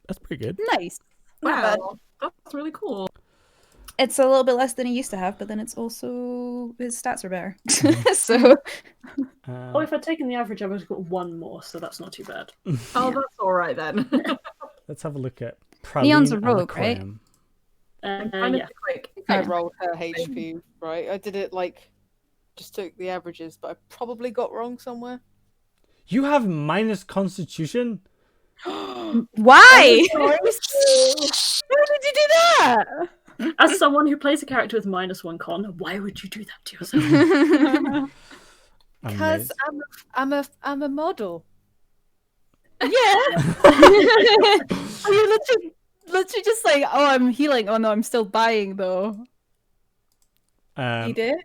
That's pretty good. Nice. Not bad. Wow, that's really cool. It's a little bit less than he used to have, but then it's also his stats are better. So Oh, if I'd taken the average, I would have got one more, so that's not too bad. Oh, that's all right then. Let's have a look at Neon's a Praline rogue, right? Alakram. I'm kind of Yeah. quick. I Yeah. rolled her HP, right? I did it like, just took the averages, but I probably got wrong somewhere. You have minus constitution? why? How did you do that? As someone who plays a character with -1 con, why would you do that to yourself? Because I'm a model. Yeah. Are you literally just like, oh, I'm healing. Oh no, I'm still buying though. Amazing. He did.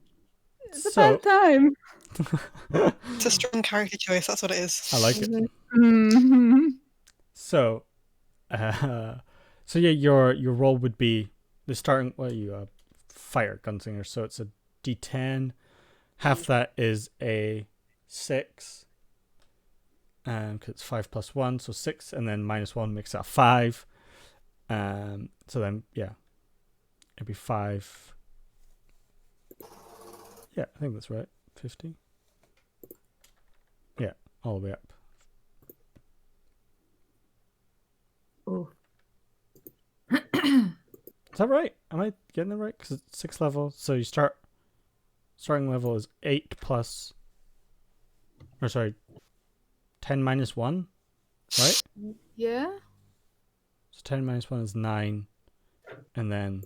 It's a So- bad time. It's a strong character choice, that's what it is. I like it. Mhm. So, So yeah, your roll would be the starting. Well, you fighter gunslinger, so it's a D10. Half that is a 6. Because it's 5 plus 1, so 6, and then minus 1 makes it a 5. So then, yeah, it'd be 5. Yeah, I think that's right. 50. Yeah, all the way up. Oh. Is that right? Am I getting it right? Because it's 6 level, so you starting level is 8 plus, or sorry, 10 minus 1, right? Yeah. So 10 minus 1 is 9, and then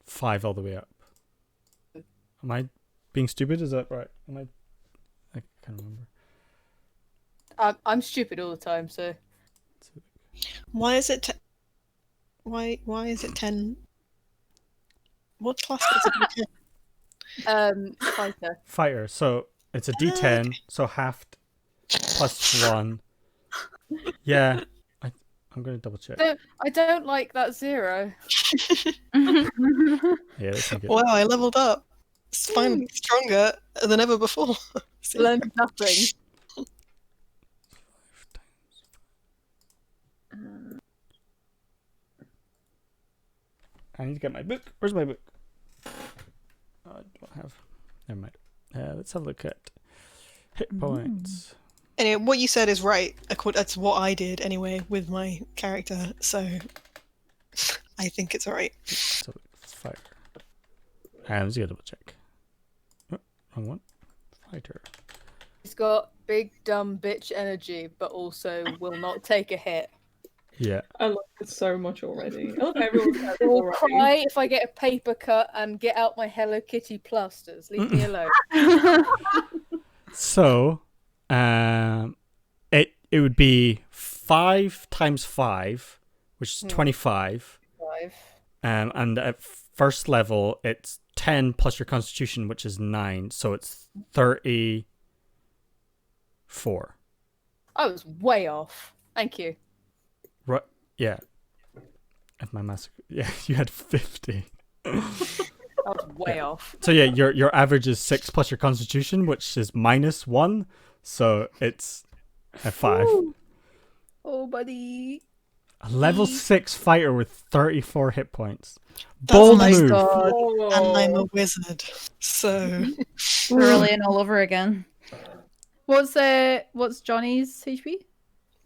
5 all the way up. Am I being stupid? Is that right? I can't remember. I'm stupid all the time, so. Why is it? Why is it 10? What class is it? 10? Fighter. Fighter. So it's a D10, Okay. so halved plus 1. Yeah, I'm going to double check. I don't like that 0. Yeah, that's not good. Wow, I leveled up. It's finally stronger than ever before. Learned nothing. I need to get my book. Where's my book? Oh, I don't have. Never mind. Let's have a look at hit points. Anyway, what you said is right. That's what I did anyway with my character, so I think it's alright. So fire. Let's get a double check. Oh, wrong one. Fighter. He's got big dumb bitch energy, but also will not take a hit. Yeah. I love it so much already. I love everyone's character Will already. cry if I get a paper cut and get out my Hello Kitty plasters. Leave me alone. So, it would be 5 times 5, which is 25. 5. And at first level, it's 10 plus your constitution, which is 9. So it's 34. I was way off. Thank you. Right? Yeah. If my math, yeah, you had 50. I was way off. So yeah, your average is 6 plus your constitution, which is minus 1. So it's a 5. Ooh. Oh, buddy. A level 6 fighter with 34 hit points. That's Bold my move. God. And I'm a wizard, so Rolling all over again. What's Johnny's HP?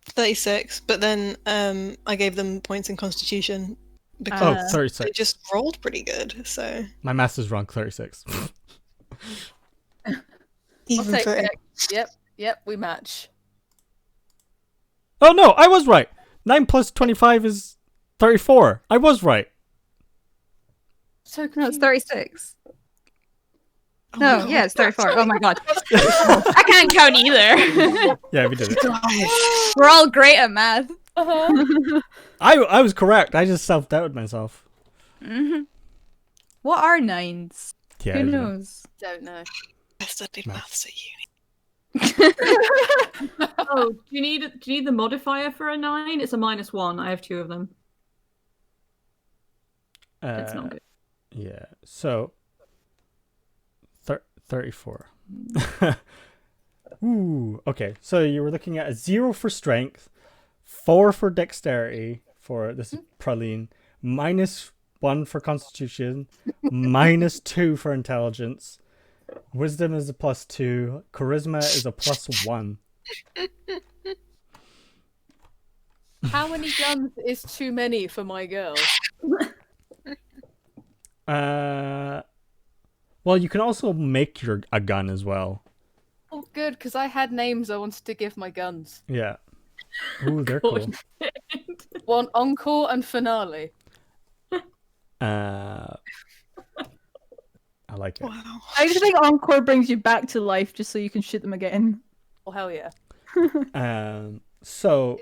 36. But then I gave them points in Constitution Oh, because they 36. just rolled pretty good. So My math is wrong. 36. I'll even take for that. Yep, we match. Oh no, I was right. 9 plus 25 is 34. I was right. So No, it's confused. 36. Oh, No, yeah, it's 34. Oh my god. I can't count either. Yeah, we did it. Guys, We're all great at math. Uh-huh. I was correct. I just self-doubted myself. What are 9s? Yeah, I Who don't know. knows? Don't know. I studied maths at uni. Oh, do you need the modifier for a 9? It's a -1. I have 2 of them. It's not good. Yeah, so 34. Ooh, okay. So you were looking at a 0 for strength, 4 for dexterity for this is Praline, -1 for constitution, -2 for intelligence. Wisdom is a +2. Charisma is a +1. How many guns is too many for my girl? Well, you can also make a gun as well. Oh, good, because I had names I wanted to give my guns. Yeah. Ooh, they're cool. One encore and finale. I like it. Wow. I just think Encore brings you back to life just so you can shoot them again. Oh, hell yeah. So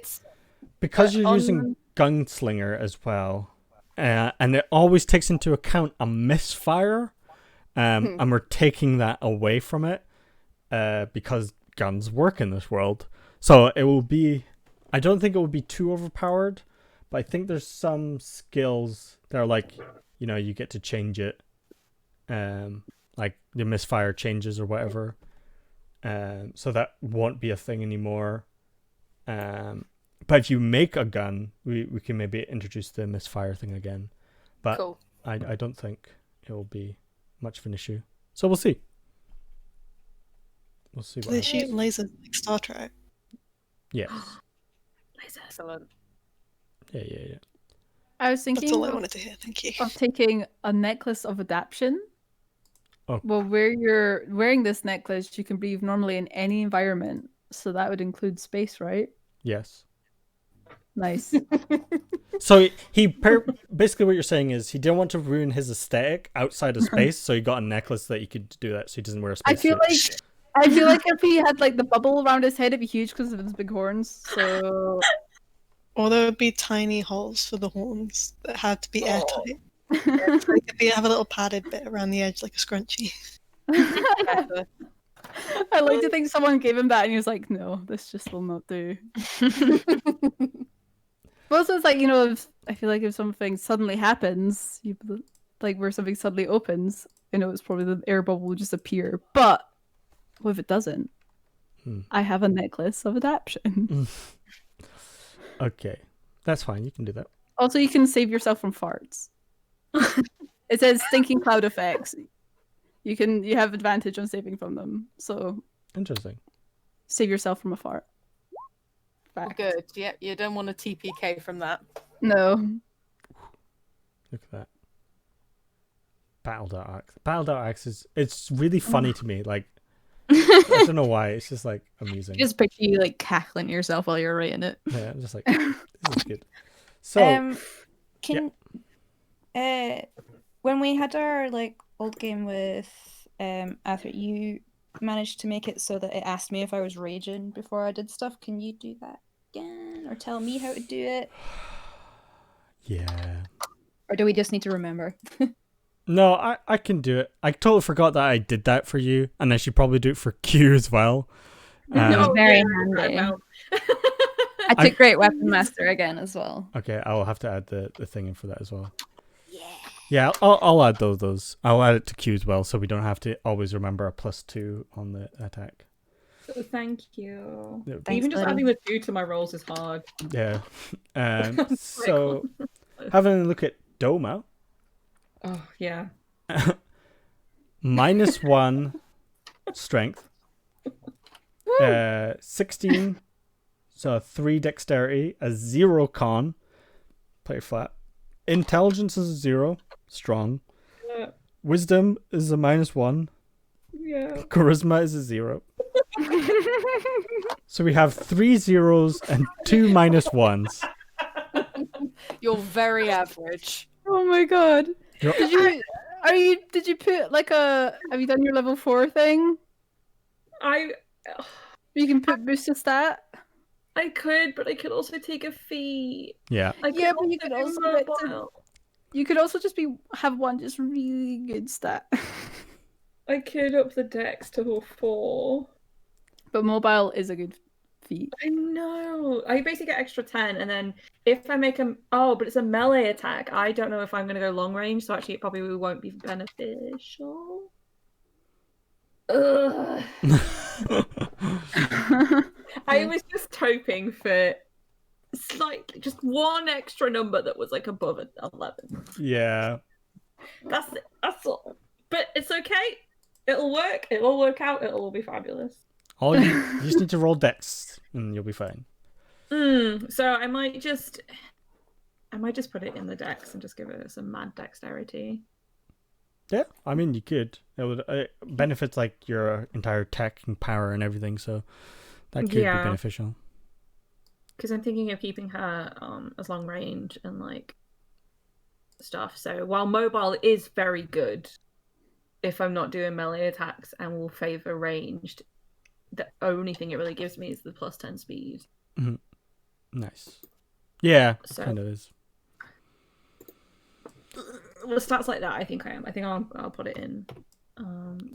because you're on- using gunslinger as well, and it always takes into account a misfire, and we're taking that away from it, because guns work in this world. So it will be, I don't think it will be too overpowered, but I think there's some skills that are like, you get to change it, like the misfire changes or whatever, so that won't be a thing anymore. But if you make a gun, we can maybe introduce the misfire thing again, but Cool. I don't think it will be much of an issue. So we'll see. We'll see Do what they happens. shoot lasers like Star Trek? Yes. Excellent. Yeah. I was That's thinking all I wanted to hear. Thank you. of taking a necklace of adaptation. Oh. Well, where you're wearing this necklace, you can breathe normally in any environment. So that would include space, right? Yes. Nice. So basically what you're saying is he didn't want to ruin his aesthetic outside of space, so he got a necklace that he could do that, so he doesn't wear a I space feel suit. like if he had like the bubble around his head, it'd be huge because of his big horns. So Or there would be tiny holes for the horns that had to be airtight. I So it could have a little padded bit around the edge like a scrunchie. like to think someone gave him that and he was like, no, this just will not do. But also it's like, I feel like if something suddenly happens, like where something suddenly opens, it's probably the air bubble will just appear. But what if it doesn't? I have a necklace of adaptation. Okay. That's fine, you can do that. Also, you can save yourself from farts. It says stinking cloud effects. You have advantage on saving from them. So Interesting. save yourself from a fart. Fact. Good. Yeah, you don't want a TPK from that. No. Look at that. Battle Dart Axe. Battle Dart Axe it's really funny to me. Like, I don't know why. It's just like amusing. Just picture you like cackling to yourself while you're writing it. Yeah, I'm just like, this is good. So, When we had our like old game with Arthur, you managed to make it so that it asked me if I was raging before I did stuff. Can you do that again, or tell me how to do it? yeah. Or do we just need to remember? No, I can do it. I totally forgot that I did that for you, and I should probably do it for Q as well. Very yeah, handy. well. I took Great Weapon Master again as well. Okay, I'll have to add the thing in for that as well. Yeah, I'll add those. I'll add it to Q as well, so we don't have to always remember a +2 on the attack. Oh, thank you. Yeah. Thanks, Even just buddy. adding the 2 to my rolls is hard. Yeah. So, having a look at Doma, Oh, yeah. -1 strength, 16, so 3 dexterity, a 0 con, play flat. Intelligence is a 0, strong. Yeah. Wisdom is a -1. Yeah. Charisma is a 0. So we have 3 zeros and 2 -1s. You're very average. Oh my god. Yep. Did you put like have you done your level 4 thing? You can put boost a stat? I could, but I could also take a fee. Yeah. Yeah, but you could be also get to- mobile. You could also just have one just really good stat. I could up the dex to a 4. But mobile is a good feat. I know. I basically get extra 10, and then if I make but it's a melee attack. I don't know if I'm going to go long range, so actually it probably won't be beneficial. Ugh. I was just hoping for slightly, just one extra number that was like above 11. Yeah. That's all. But it's okay. It'll work. It'll all work out. It'll all be fabulous. You just need to roll dex, and you'll be fine. So I might just put it in the dex and just give it some mad dexterity. Yeah, I mean, you could. It benefits like your entire tech and power and everything, so that could be beneficial. Because I'm thinking of keeping her as long range and like stuff. So while mobile is very good, if I'm not doing melee attacks and will favor ranged, the only thing it really gives me is the +10 speed. Mm-hmm. Nice. Yeah, So- kind of is. Well, stats like that, I think I'll put it in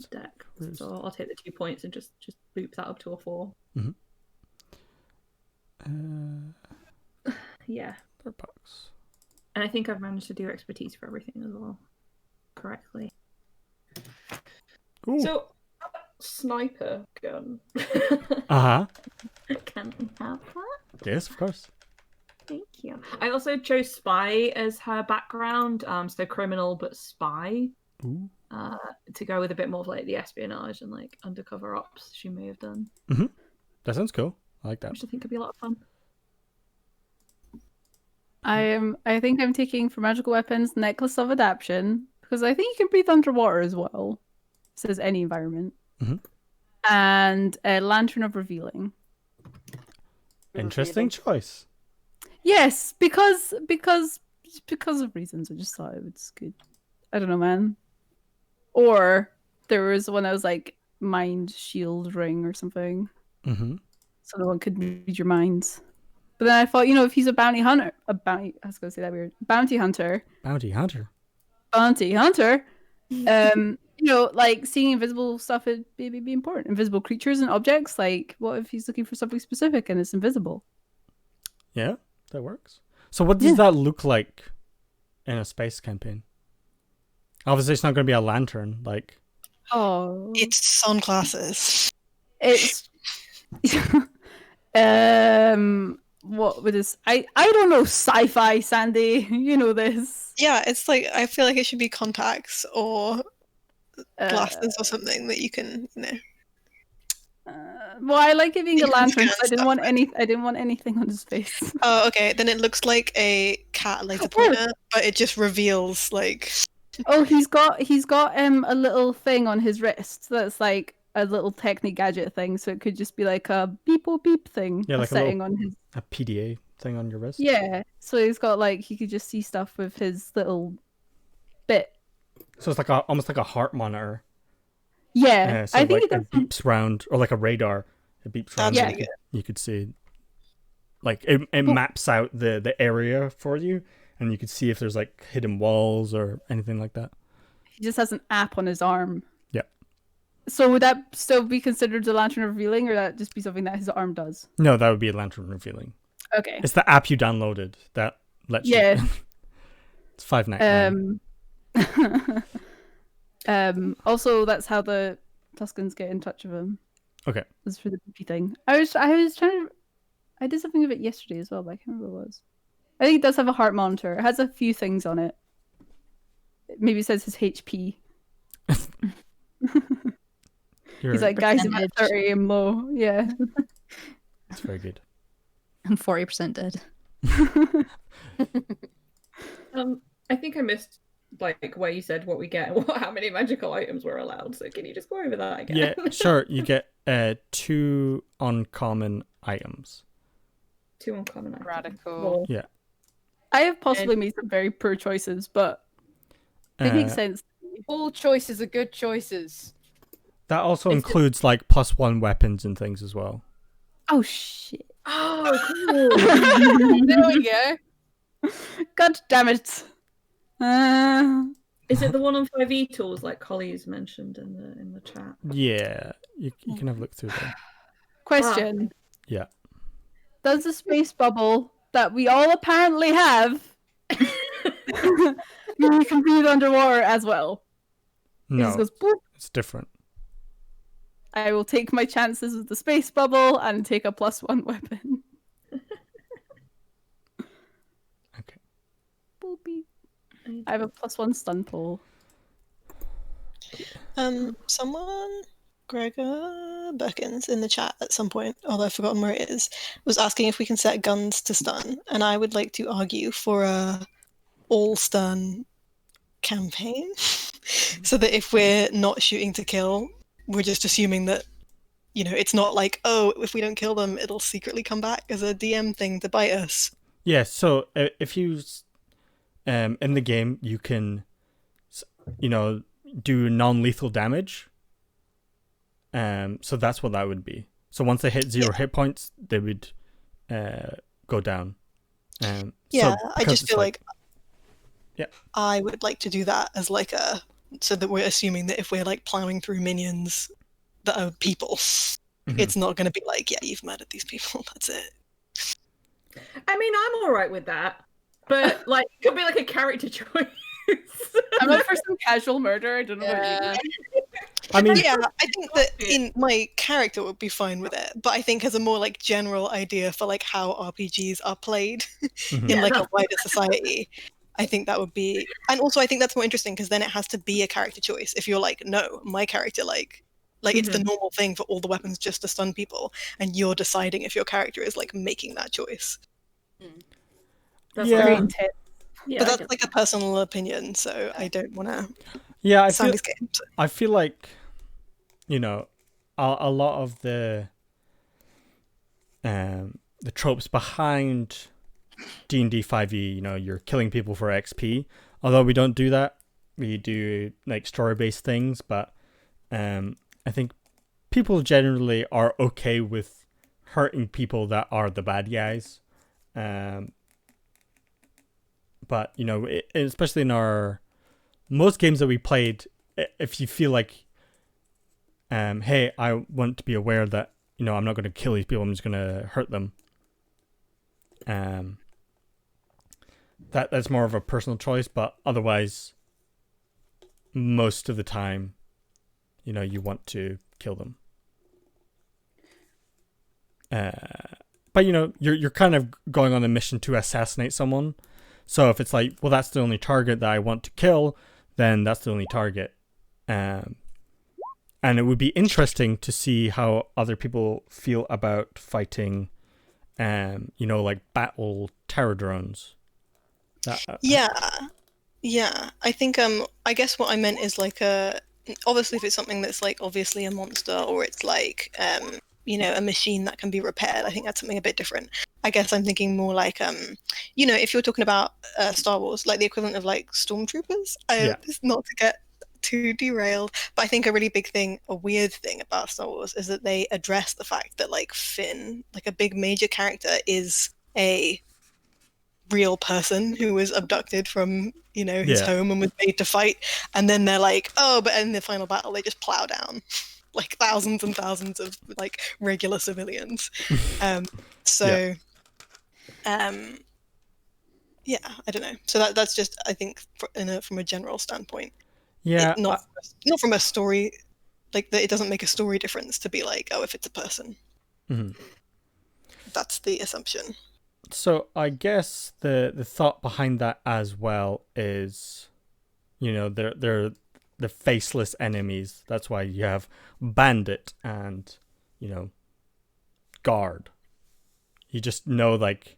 deck. Where's- So I'll take the 2 points and just boop that up to a 4. Yeah. Starbucks. And I think I've managed to do expertise for everything as well. Correctly. Ooh. So, sniper gun. Uh-huh. Can we have that? Yes, of course. Thank you. I also chose spy as her background, so criminal but spy. Ooh. To go with a bit more of like the espionage and like undercover ops she may have done. Mm-hmm. That sounds cool. I like that. Which I think could be a lot of fun. I think I'm taking for magical weapons necklace of adaption because I think you can breathe underwater as well. It says any environment. Mm-hmm. And a lantern of revealing. Interesting choice. Yes, because of reasons. I just thought it was good. I don't know, man. Or there was one that was like mind shield ring or something. Mm-hmm. So no one could read your minds. But then I thought, you know, if he's a bounty hunter, I was going to say that weird. Bounty hunter. You know, like seeing invisible stuff would be important. Invisible creatures and objects. Like, what if he's looking for something specific and it's invisible? Yeah, that works. So what does that look like in a space campaign? Obviously, it's not going to be a lantern. Like, It's sunglasses. It's what with this? I don't know sci-fi, Sandy. You know this. Yeah, it's like I feel like it should be contacts or glasses or something that you can, you know. Well, I like it being a lantern. I didn't want stuff. I didn't want anything on his face. Oh, okay. Then it looks like a cat laser pointer, but it just reveals like. Oh, he's got a little thing on his wrist that's like a little Technic gadget thing, so it could just be like a beep or beep thing. yeah, like setting on his. a PDA thing on your wrist. Yeah, so he's got like he could just see stuff with his little bit. So it's like almost like a heart monitor. Yeah, So I think like it beeps round, or like a radar. It beeps round. Yeah. You could see, like it maps out the area for you, and you could see if there's like hidden walls or anything like that. He just has an app on his arm. Yeah. So would that still be considered a lantern revealing, or that just be something that his arm does? No, that would be a lantern revealing. Okay. It's the app you downloaded that lets you. Yeah. It's $5.99. Also, that's how the Tuscans get in touch with him. Okay. Was for the BP thing. I was trying to. I did something with it yesterday as well, but I can't remember what it was. I think it does have a heart monitor. It has a few things on it. Maybe it says his HP. He's like, guys, I'm at 30, I'm low. Yeah. It's very good. I'm 40% dead. I think I missed like where you said what we get and how many magical items we're allowed. So can you just go over that again? Yeah, sure. You get 2 uncommon items. 2 uncommon items. Radical. Yeah. I have possibly made some very poor choices, but they make sense. All choices are good choices. That also includes like +1 weapons and things as well. Oh shit! Oh, cool. There we go. God damn it! Is it the one on 5e tools like Holley's mentioned in the chat? Yeah, you can have a look through them. Question. Yeah. Does the space bubble that we all apparently have you can breathe underwater as well? It No, just goes, boop. it's different. I will take my chances with the space bubble and take a +1 weapon. Okay. Boopy. I have a +1 stun pole. Someone, Gregor Birkins, in the chat at some point, although I've forgotten where it is, was asking if we can set guns to stun, and I would like to argue for a all stun campaign, so that if we're not shooting to kill, we're just assuming that, you know, it's not like, oh, if we don't kill them, it'll secretly come back as a DM thing to bite us. Yeah, so if you in the game you can, you know, do non-lethal damage. So that's what that would be. So once they hit 0 hit points, they would go down. Yeah, I just feel like yeah, I would like to do that as like a, so that we're assuming that if we're like plowing through minions that are people, it's not going to be like, yeah, you've murdered these people, that's it. I mean, I'm all right with that. But like, it could be like a character choice. I'm up for some casual murder. I don't know about you. I mean, Yeah, I think that in my character would be fine with it, but I think as a more like general idea for like how RPGs are played mhm. in like a wider society, I think that would be, and also I think that's more interesting because then it has to be a character choice. If you're like, no, my character like it's the normal thing for all the weapons just to stun people, and you're deciding if your character is like making that choice. That's Yeah. Very like, intense. yeah, But I that's get like a personal opinion, so I don't want to Yeah, sound his game. So. I feel like, you know, a lot of the tropes behind D&D 5e, you know, you're killing people for XP. Although we don't do that, we do like story-based things. But I think people generally are okay with hurting people that are the bad guys. But you know, especially in our most games that we played, if you feel like, hey, I want to be aware that, you know, I'm not going to kill these people, I'm just going to hurt them. That's more of a personal choice, but otherwise, most of the time, you know, you want to kill them. But you know, you're kind of going on a mission to assassinate someone. So if it's like, well, that's the only target that I want to kill, then that's the only target. And it would be interesting to see how other people feel about fighting, you know, like battle terror drones. Yeah. I think I guess what I meant is like obviously if it's something that's like obviously a monster or it's like you know, a machine that can be repaired, I think that's something a bit different. I guess I'm thinking more like you know, if you're talking about Star Wars, like the equivalent of like stormtroopers. Just not to get too derailed, but I think a really big thing, a weird thing about Star Wars is that they address the fact that like Finn, like a big major character, is a real person who was abducted from, you know, his home and was made to fight, and then they're like, oh, but in the final battle they just plow down like thousands and thousands of like regular civilians. Yeah, I don't know. So that's just, I think, from a general standpoint. Yeah, not from a story, like it doesn't make a story difference to be like, oh, if it's a person. Mm-hmm. That's the assumption. So I guess the thought behind that as well is, you know, they're the faceless enemies. That's why you have bandit and, you know, guard. You just know, like,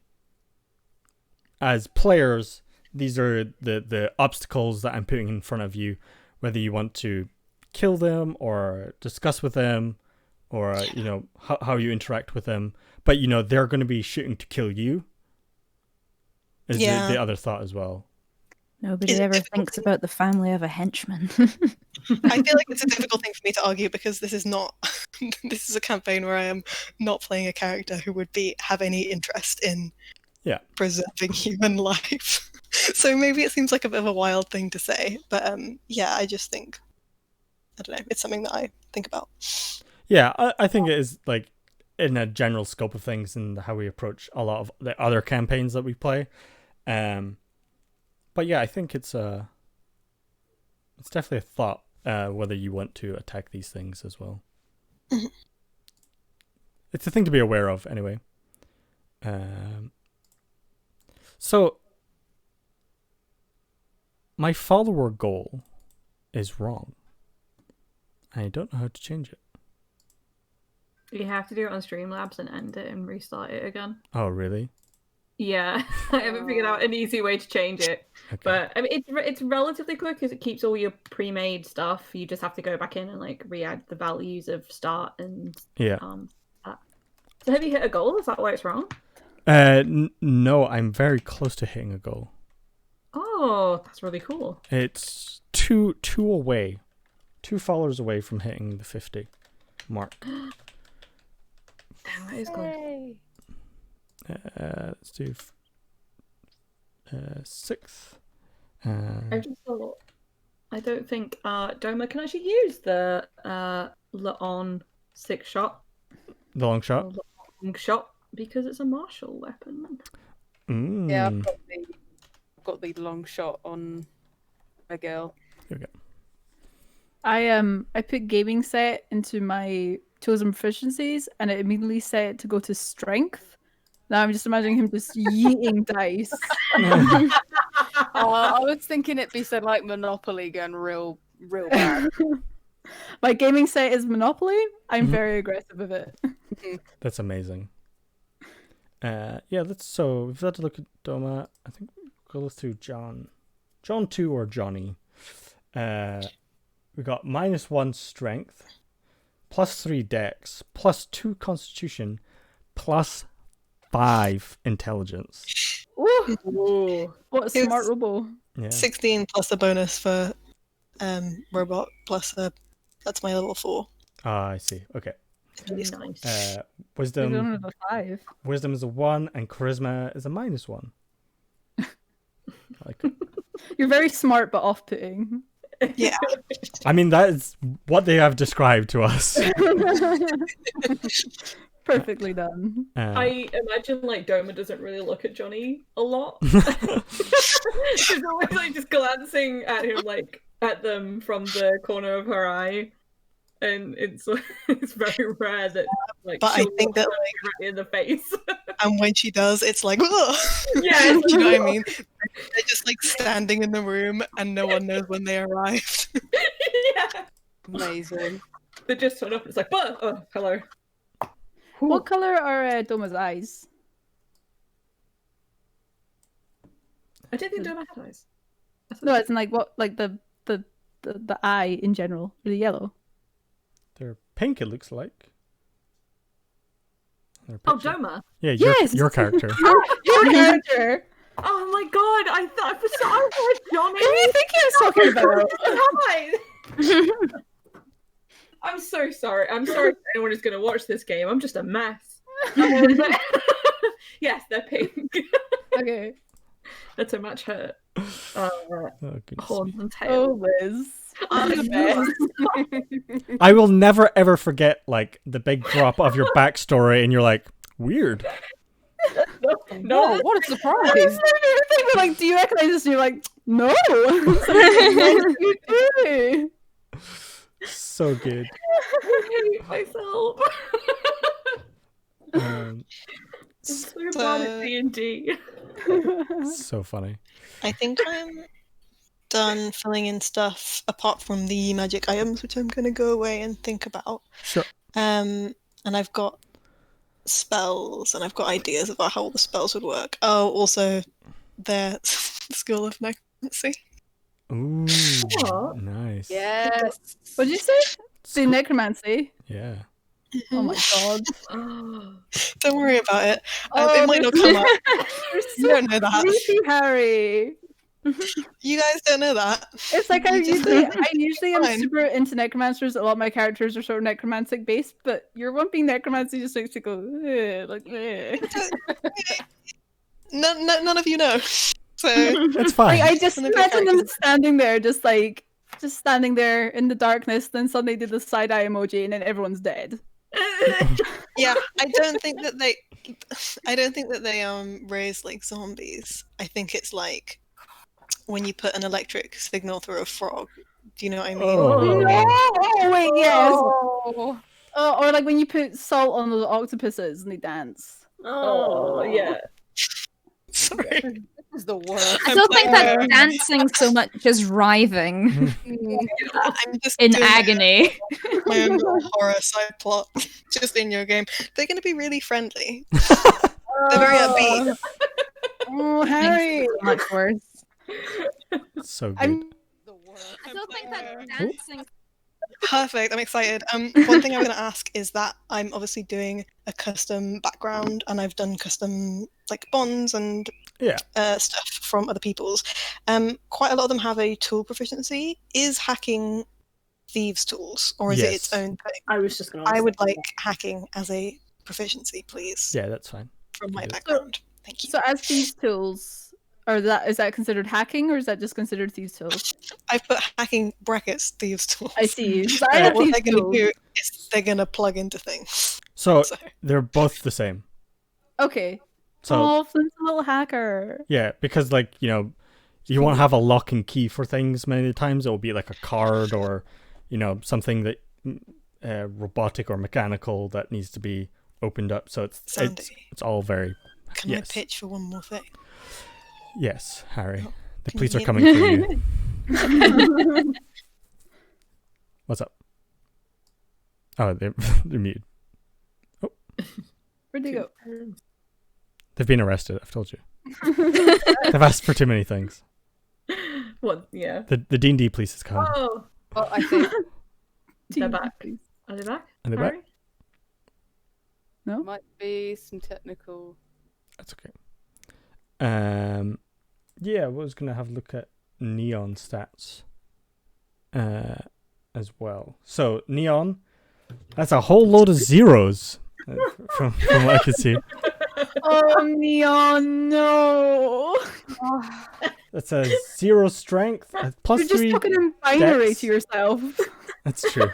as players, these are the obstacles that I'm putting in front of you, whether you want to kill them or discuss with them or, you know, how you interact with them. But, you know, they're going to be shooting to kill you. Is the other thought as well. Nobody ever thinks about the family of a henchman. I feel like it's a difficult thing for me to argue because this is not this is a campaign where I am not playing a character who would have any interest in preserving human life. So maybe it seems like a bit of a wild thing to say, but I just think, I don't know, it's something that I think about. Yeah, I think it is, like, in a general scope of things and how we approach a lot of the other campaigns that we play. But yeah, I think it's definitely a thought, whether you want to attack these things as well. Mm-hmm. It's a thing to be aware of, anyway. So my follower goal is wrong. I don't know how to change it. You have to do it on Streamlabs and end it and restart it again. Oh, really? Yeah, I haven't figured out an easy way to change it. Okay. But I mean, it's relatively quick because it keeps all your pre-made stuff. You just have to go back in and like re-add the values of start and So have you hit a goal? Is that why it's wrong? No, I'm very close to hitting a goal. Oh, that's really cool. It's two away, 2 followers away from hitting the 50 mark. Damn, that is good. Let's do 6th. I just thought, I don't think Doma can actually use the on 6-shot. The long shot? Long shot, because it's a martial weapon. Yeah, probably got the long shot on a girl. Here we go. I put gaming set into my chosen proficiencies, and it immediately set it to go to strength. Now I'm just imagining him just yeeting dice. I was thinking it'd be something like Monopoly going real bad. My gaming set is Monopoly. I'm Mhm. very aggressive with it. That's amazing. Yeah, so we've had to look at Doma. I think we'll go through John 2 or Johnny. We got -1 strength, +3 dex, +2 constitution, +5 intelligence. Ooh, Ooh. what a It's- smart robo. Yeah. 16 plus a bonus for robot plus that's my level 4. Ah, I see. Okay. Nice. There's Wisdom only a 5. Wisdom is a 1 and charisma is a -1. I like it. You're very smart but off-putting. Yeah. I mean, that is what they have described to us. Perfectly done. I imagine like Doma doesn't really look at Johnny a lot. She's always like just glancing at him, like at them from the corner of her eye, and it's very rare that like. But I she'll think look that, right in the face. And when she does, it's like, ugh! Yeah, Do you know what I mean? They're just like standing in the room and no one knows when they arrived. yeah. Amazing. They just turn up. And it's like, "Bah! Oh, hello." What color are Doma's eyes? I don't think Doma has eyes. No, it's in like what, like the eye in general, or the yellow. They're pink, it looks like. Their Oh, picture. Doma. Yeah, Yes! your character. Your character. Oh my god! I thought for some I heard Johnny. Who do you think he was talking about? Hi. I'm so sorry. I'm sorry if anyone is going to watch this game. I'm just a mess. Yes, they're pink. Okay. That's a match her Oh, goodness. horns and tail. Oh, Liz. I will never ever forget like the big drop of your backstory, and you're like, weird. No, What a I surprise! was thinking, like, do you recognize this? And you're like, no. Yes, you do. So good. I hate myself. Um, I'm so bad at D&D. so funny. I think I'm done filling in stuff apart from the magic items, which I'm going to go away and think about. Sure. And I've got spells, and I've got ideas about how all the spells would work. Oh, also, their School of Necromancy. Ooh, What? nice. Yes. What did you say? The necromancy. Yeah. Oh my god. Don't worry about it. Oh, It might not come up. You're You don't know that. creepy, Harry. You guys don't know that. It's like I You just- usually am Fine. super into necromancers. A lot of my characters are sort of necromantic based, but your one being necromancy just makes me go like. None of you know. So That's fine. I just One of your imagine them characters. standing there, just standing there in the darkness. Then suddenly do the side eye emoji, and then everyone's dead. yeah, I don't think that they raise like zombies. I think it's like when you put an electric signal through a frog. Do you know what I mean? Oh. No! Oh wait, yes. Oh. Oh, or like when you put salt on the octopuses and they dance. Oh, yeah. Sorry. This is the worst. I don't think that Um, dancing so much as writhing I'm just in doing agony. my own little horror side plot just in your game. They're going to be really friendly. They're very upbeat. Oh, Harry. So much worse. So good. I'm The worst. I don't think that Oh. dancing. Perfect. I'm excited. One thing I'm going to ask is that I'm obviously doing a custom background, and I've done custom like bonds and Yeah. stuff from other people's. Quite a lot of them have a tool proficiency. Is hacking thieves' tools, or is it its Yes. own thing? I was just going to I would like hacking as a proficiency, please, Yeah, that's fine. from my Yeah. background. Thank you. so as thieves' tools, or is that considered hacking, or is that just considered thieves' tools? I've put hacking brackets thieves' tools. I see. So I have What thieves' they're going tools. to do is they're going to plug into things. So So they're both the same. Okay. So Oh, Flint's a little hacker. yeah, because like, you know, You won't have a lock and key for things many times. It will be like a card or, something that robotic or mechanical that needs to be opened up. So it's all very. Can I pitch for one more thing? Yes, Harry. Oh, the can police you are hear coming for you. What's up? Oh, they're muted. Oh, Where'd they go? they've been arrested. I've told you. They've asked for too many things. What? Yeah. The D&D police is coming. Oh, Well, I think they're back. Are they back? Are they back? Harry? No? might be some technical. That's okay. Yeah, I was gonna have a look at Neon stats as well. So Neon, that's a whole load of zeros from what I can see. Oh, Neon, no! That's a 0 strength, plus You're just 3. talking in binary dex. to yourself. That's true.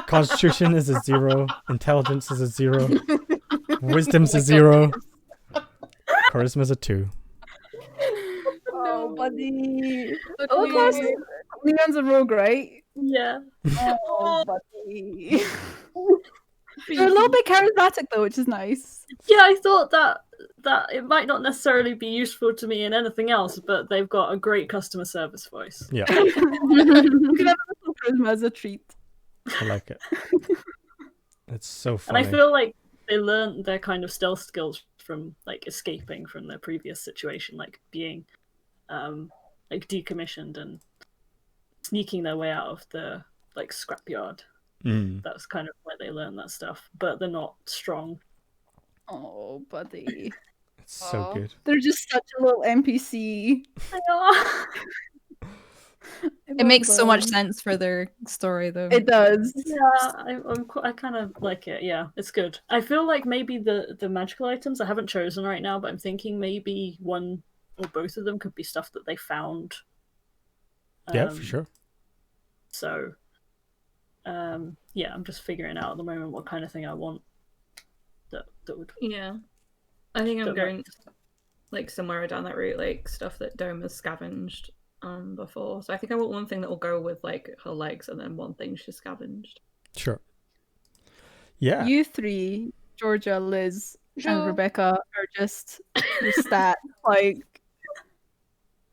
Constitution is a 0. Intelligence is a 0. Wisdom's a 0. Charisma's a 2. Oh, buddy. Oh, Of course, Neon's a rogue, right? Yeah. Oh, buddy. They're a little bit charismatic though, which is nice. Yeah, I thought that it might not necessarily be useful to me in anything else, but they've got a great customer service voice. Yeah, You can have a little charisma as a treat. I like it. It's so And funny. I feel like they learned their kind of stealth skills from like escaping from their previous situation, like being like decommissioned and sneaking their way out of the like scrapyard. Mm. That's kind of where they learn that stuff, but they're not strong. Oh, buddy. It's so Aw. good. They're just such a little NPC. It makes so much sense for their story, though. It does. Yeah, I kind of like it. Yeah, it's good. I feel like maybe the magical items I haven't chosen right now, but I'm thinking maybe one or both of them could be stuff that they found. Yeah, for sure. So, yeah, I'm just figuring out at the moment what kind of thing I want. That would. Yeah. I think I'm Don't going like somewhere down that route, like stuff that Dome has scavenged before. So I think I want one thing that will go with like her legs, and then one thing she's scavenged. Sure. Yeah. You three, Georgia, Liz, Sure. and Rebecca, are just your stat. Like,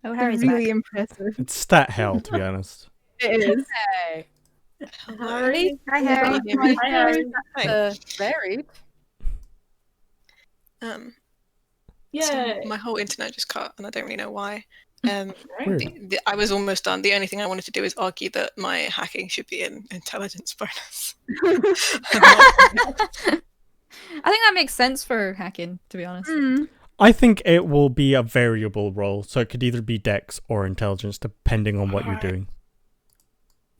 Oh, they're Harry's really back. impressive. It's stat hell, to be honest. It is. Hey, Harry? Hi, Harry. Hi, Harry. varied. Yeah. So my whole internet just cut, and I don't really know why. Weird. I was almost done. The only thing I wanted to do is argue that my hacking should be an intelligence bonus. I think that makes sense for hacking, to be honest. Mm. I think it will be a variable roll, so it could either be dex or intelligence, depending on what you're Alright. doing.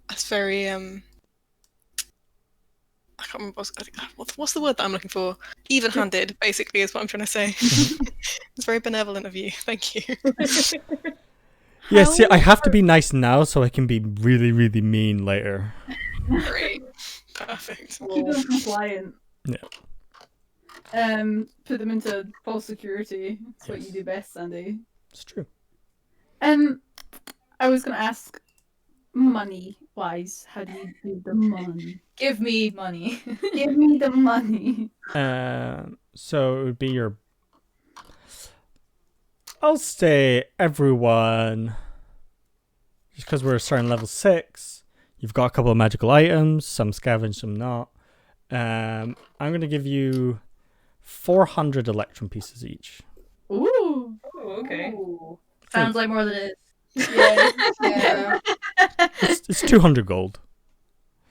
That's very I can't remember what's the word that I'm looking for. Even-handed, basically, is what I'm trying to say. It's very benevolent of you. Thank you. Yeah, see, I have to be nice now so I can be really, really mean later. Great. Perfect. Keep them compliant. Yeah. Put them into false security. That's what Yes. you do best, Sandy. It's true. I was gonna ask, money-wise, how do you do the money? Give me money. Give me the money. So it would be your. I'll say everyone. Just because we're starting level 6, you've got a couple of magical items, some scavenged, some not. I'm going to give you 400 electrum pieces each. Ooh. Oh, okay. Ooh. Sounds like more than it is. Yeah. It's 200 gold.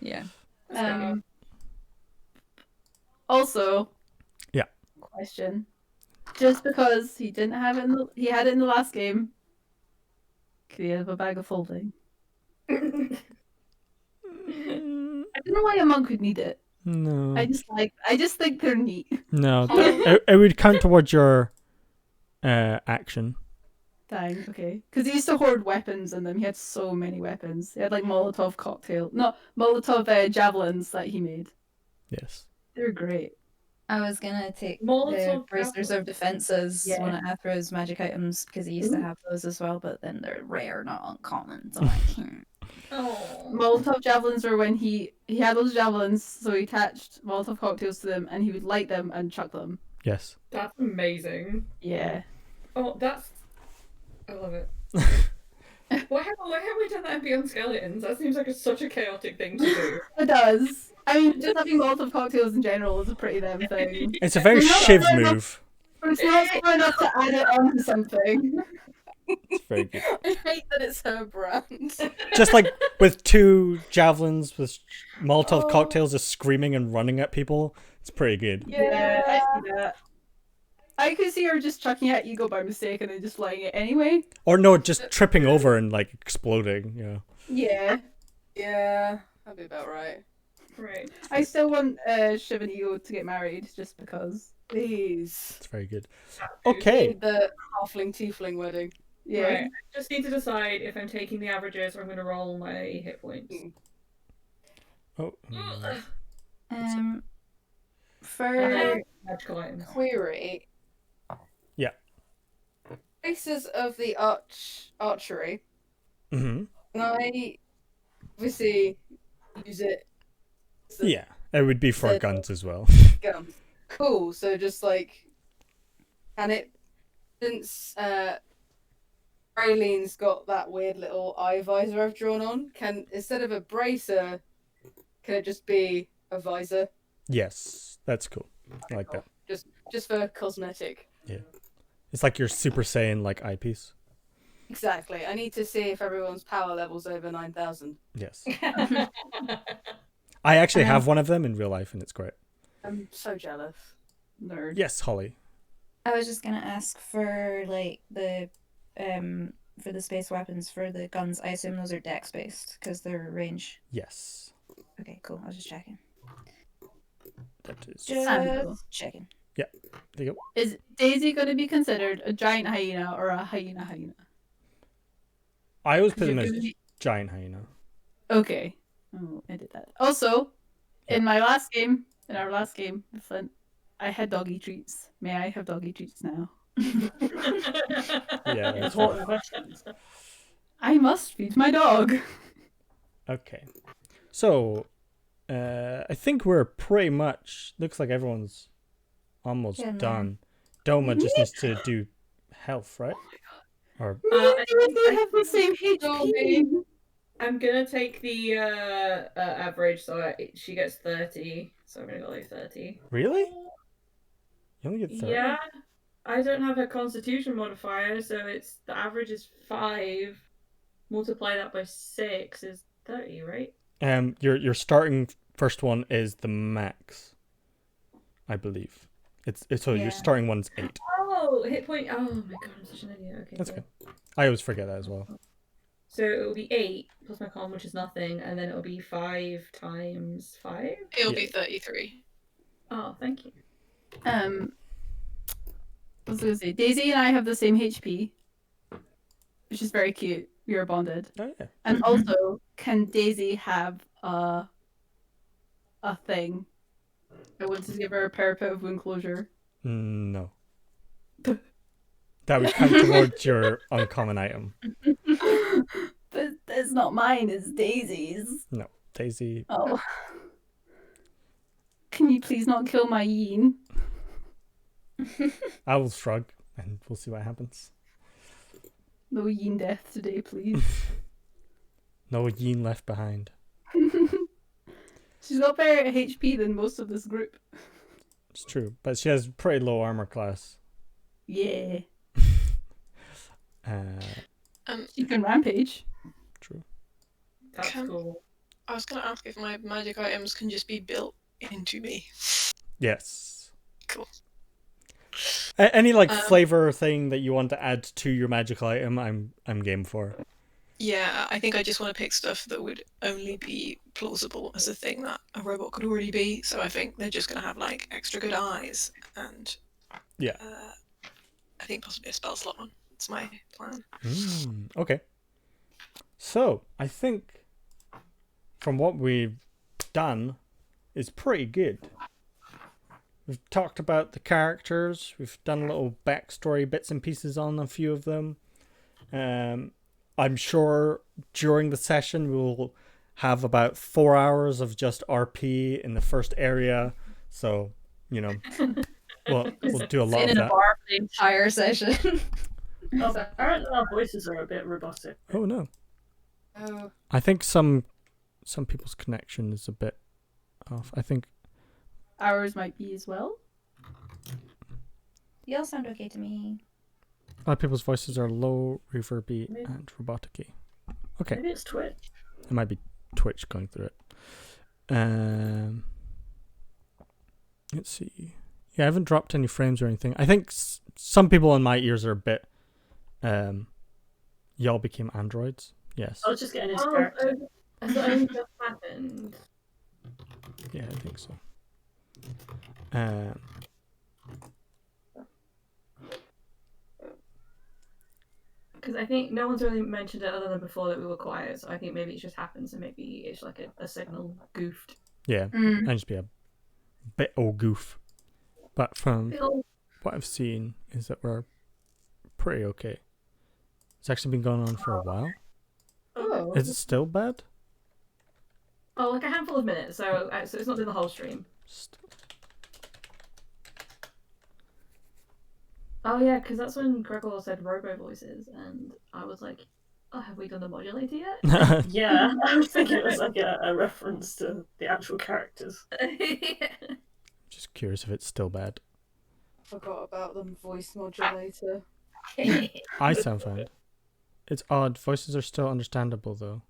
Yeah. Also. Yeah. Question. Just because he didn't have it he had it in the last game, could he have a bag of folding? I don't know why a monk would need it. No. I just think they're neat. No. It would count towards your action. Dang, okay. Because he used to hoard weapons in them. He had so many weapons. He had like Molotov javelins that he made. Yes. They're great. I was gonna take the Molotov bracers of defense as Yeah. one of Athro's magic items because he used to have those as well, but then they're rare, not uncommon. So Oh. Molotov javelins were when he had those javelins, so he attached Molotov cocktails to them, and he would light them and chuck them. Yes. That's amazing. Yeah. Oh, I love it. Why have we done that in Beyond Skeletons? That seems like such a chaotic thing to do. It does. I mean, just having Molotov cocktails in general is a pretty damn thing. It's a very We're not Shiv smart enough- move. But it's not smart enough to add it onto something. It's very good. I hate that it's her brand. Just like with 2 javelins with Molotov cocktails just screaming and running at people. It's pretty good. Yeah, I see that. I could see her just chucking at Ego by mistake and then just flying it anyway. Or no, just tripping over and like exploding. Yeah. Yeah. Yeah, that'd be about right. Right. I still want Shiv and Ego to get married just because. Please. It's very good. Okay. The halfling tiefling wedding. Yeah. Right. I just need to decide if I'm taking the averages or I'm going to roll my hit points. Oh. For Magical items. Query. Yeah. Basis of the archery. Mm-hmm. Can I obviously use it? as a Yeah. It would be for So- guns as well. gun? Cool. So just like, can it? Since Raylene's got that weird little eye visor I've drawn on, can instead of a bracer, can it just be a visor? Yes. That's cool. I like that. Just for cosmetic. It's like your Super Saiyan like eyepiece. Exactly. I need to see if everyone's power level's over 9,000. Yes. I actually have one of them in real life and it's great. I'm so jealous. Nerd. Yes, Holly. I was just gonna ask for like the for the space weapons for the guns. I assume those are dex based because they're range. Yes. Okay, cool. I was just checking. That is. Just Checking. There you go. Is Daisy going to be considered a giant hyena or a hyena? I always put them You're as gonna be- giant hyena. Okay. Oh, I did that. Also, in our last game, with Flint, I had doggy treats. May I have doggy treats now? Yeah. That's Important questions. I must feed my dog. Okay. So, I think we're pretty much. Looks like everyone's almost Getting there. done. Doma just needs to do health, right? Or I have the same HP. I'm gonna take the average, so she gets 30. So I'm gonna go like 30. really? You only get 30. Yeah, I don't have a Constitution modifier, so it's the average is 5. Multiply that by 6 is 30, right? Your starting first one is the max, I believe. It's so Yeah. your starting one's 8. Oh, hit point. Oh my god, I'm such an idiot. Okay, That's cool. okay. I always forget that as well. So it will be 8 plus my con, which is nothing, and then it will be 5 times 5. It'll Yeah. be 33. Oh, thank you. I was gonna say Daisy and I have the same HP, which is very cute. We are bonded. Oh yeah. And also, can Daisy have a thing? I want to give her a parapet of wound closure. No. That would count towards your uncommon item. But it's not mine, it's Daisy's. No, Daisy. Oh. Can you please not kill my Yin? I will shrug, and we'll see what happens. No Yin death today, please. No yin left behind. She's got better HP than most of this group. It's true, but she has pretty low armor class. Yeah. Uh, She can rampage. true. That's Can- cool. I was going to ask if my magic items can just be built into me. Yes. Cool. Any like Um, flavor thing that you want to add to your magical item, I'm game for. Yeah, I think I just want to pick stuff that would only be plausible as a thing that a robot could already be. So I think they're just going to have like extra good eyes and Yeah. I think possibly a spell slot one. That's my plan. Okay. So I think from what we've done is pretty good. we've talked about the characters. We've done little backstory bits and pieces on a few of them. I'm sure during the session we'll have about 4 hours of just RP in the first area. So, you know, we'll do a lot Sitting of in a that. bar for the entire session. Apparently our voices are a bit robotic. Oh no. Oh, I think some people's connection is a bit off. I think Ours might be as well. You all sound okay to me. a lot of people's voices are low, reverby, and robotic-y. Okay. Maybe it's Twitch. It might be Twitch going through it. Let's see. Yeah, I haven't dropped any frames or anything. I think some people on my ears are a bit. Y'all became androids. Yes. I was just getting his character. Has that only just happened? Yeah, I think so. Because I think no one's really mentioned it other than before that we were quiet, so I think maybe it just happens and maybe it's like a signal goofed. Yeah, Mm. I just be a bit old goof. But from what I've seen is that we're pretty okay. It's actually been going on for a while. oh. Is it still bad? Oh, like a handful of minutes, so it's not doing the whole stream. Oh yeah, because that's when Gregor said robo voices, and I was like, "Oh, have we done the modulator yet?" Yeah, I was thinking it was like a reference to the actual characters. Just curious if it's still bad. Forgot about the voice modulator. I sound fine. It's odd. Voices are still understandable though.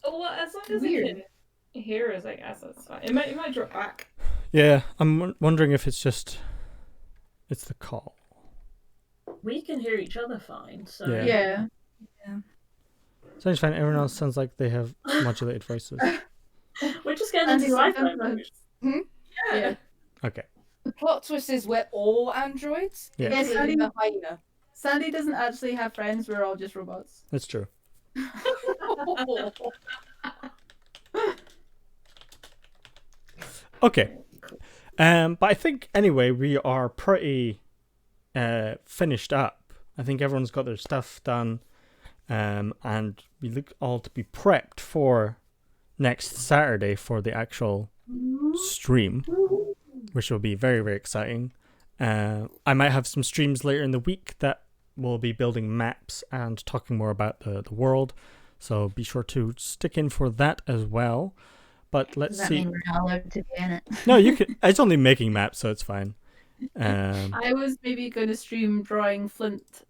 Oh, well, as long as Weird. it can hear us, I guess that's fine. It might drop back. Yeah, I'm wondering if it's the call. We can hear each other fine, so Yeah. Yeah. Sounds fine. Everyone else sounds like they have modulated voices. we're just getting And into sci-fi sometimes- mode. Yeah. Okay. The plot twist is we're all androids, Yeah. Yes, including Sandy, the hyena. Sandy doesn't actually have friends. We're all just robots. That's true. Okay. But I think anyway we are pretty finished up. I think everyone's got their stuff done, and we look all to be prepped for next Saturday for the actual stream, which will be very, very exciting. I might have some streams later in the week that will be building maps and talking more about the world, so be sure to stick in for that as well. But let's Does that see. mean we're not allowed to be in it? No, you can. It's only making maps, so it's fine. I was maybe going to stream drawing Flint's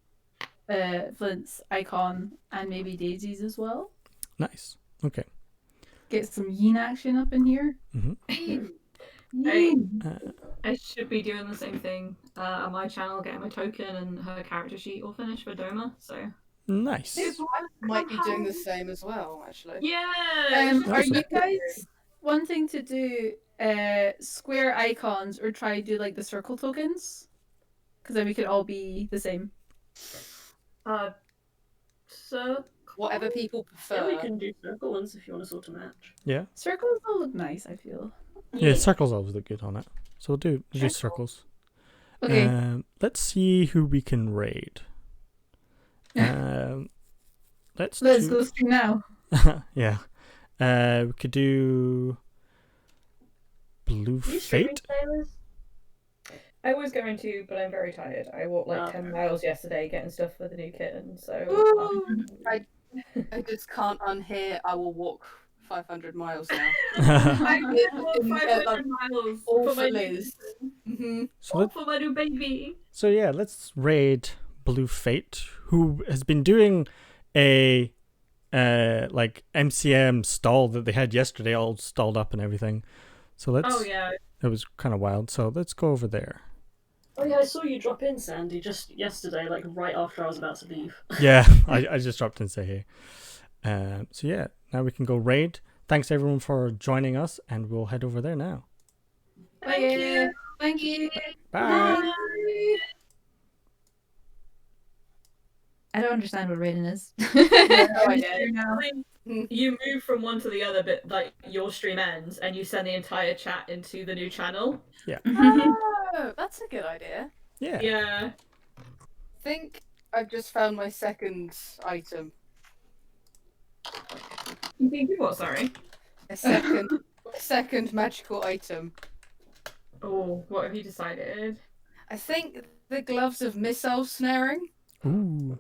icon and maybe Daisy's as well. Nice. Okay. Get some yin action up in here. Mm-hmm. I should be doing the same thing on my channel, getting my token and her character sheet all finished for Doma. So Nice. Might be doing the same as well, actually. yeah. Are Awesome. you guys wanting to do square icons or try to do like the circle tokens? Because then we could all be the same. So Whatever people Yeah, we prefer. can do circle ones if you want us all to match. Yeah. Circles all look nice, I feel. Yeah. Circles always look good on it. So we'll do circles. Okay. Let's see who we can raid. Let's Let's do... go stream now. Yeah. We could do Blue Are you streaming Fate. today, Liz? I was going to, but I'm very tired. I walked like Oh. 10 miles yesterday getting stuff for the new kitten, so Woo! I just can't unhear. I will walk 500 miles now. I did walk In, 500 like, miles all for for my Liz. new, So all let, for my new baby. so yeah, let's raid Blue Fate, who has been doing a like MCM stall that they had yesterday, all stalled up and everything. So let's. Oh yeah. It was kind of wild. So let's go over there. Oh yeah, I saw you drop in, Sandy, just yesterday, like right after I was about to leave. Yeah, I just dropped in to say hey. So yeah, now we can go raid. Thanks everyone for joining us, and we'll head over there now. Thank you. Thank you. Bye. Bye. I don't understand what raiding is. No idea. You move from one to the other, but like your stream ends, and you send the entire chat into the new channel. Oh, that's a good idea. Yeah. Yeah. I think I've just found my second item. You think what? Sorry. A second magical item. Oh, what have you decided? I think the gloves of missile snaring. Ooh.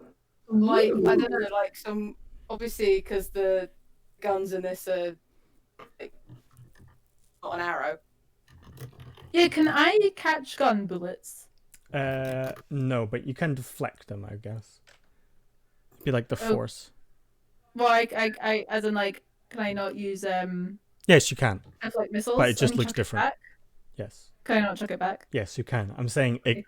Like, I don't know, like some, obviously, because the guns in this are not an arrow. Yeah, can I catch gun bullets? No, but you can deflect them, I guess. Be like the Oh. force. Well, I, as in like, can I not use Yes, you can. like missiles? But it just and looks chuck it different. back? Yes. Can I not chuck it back? Yes, you can. I'm saying it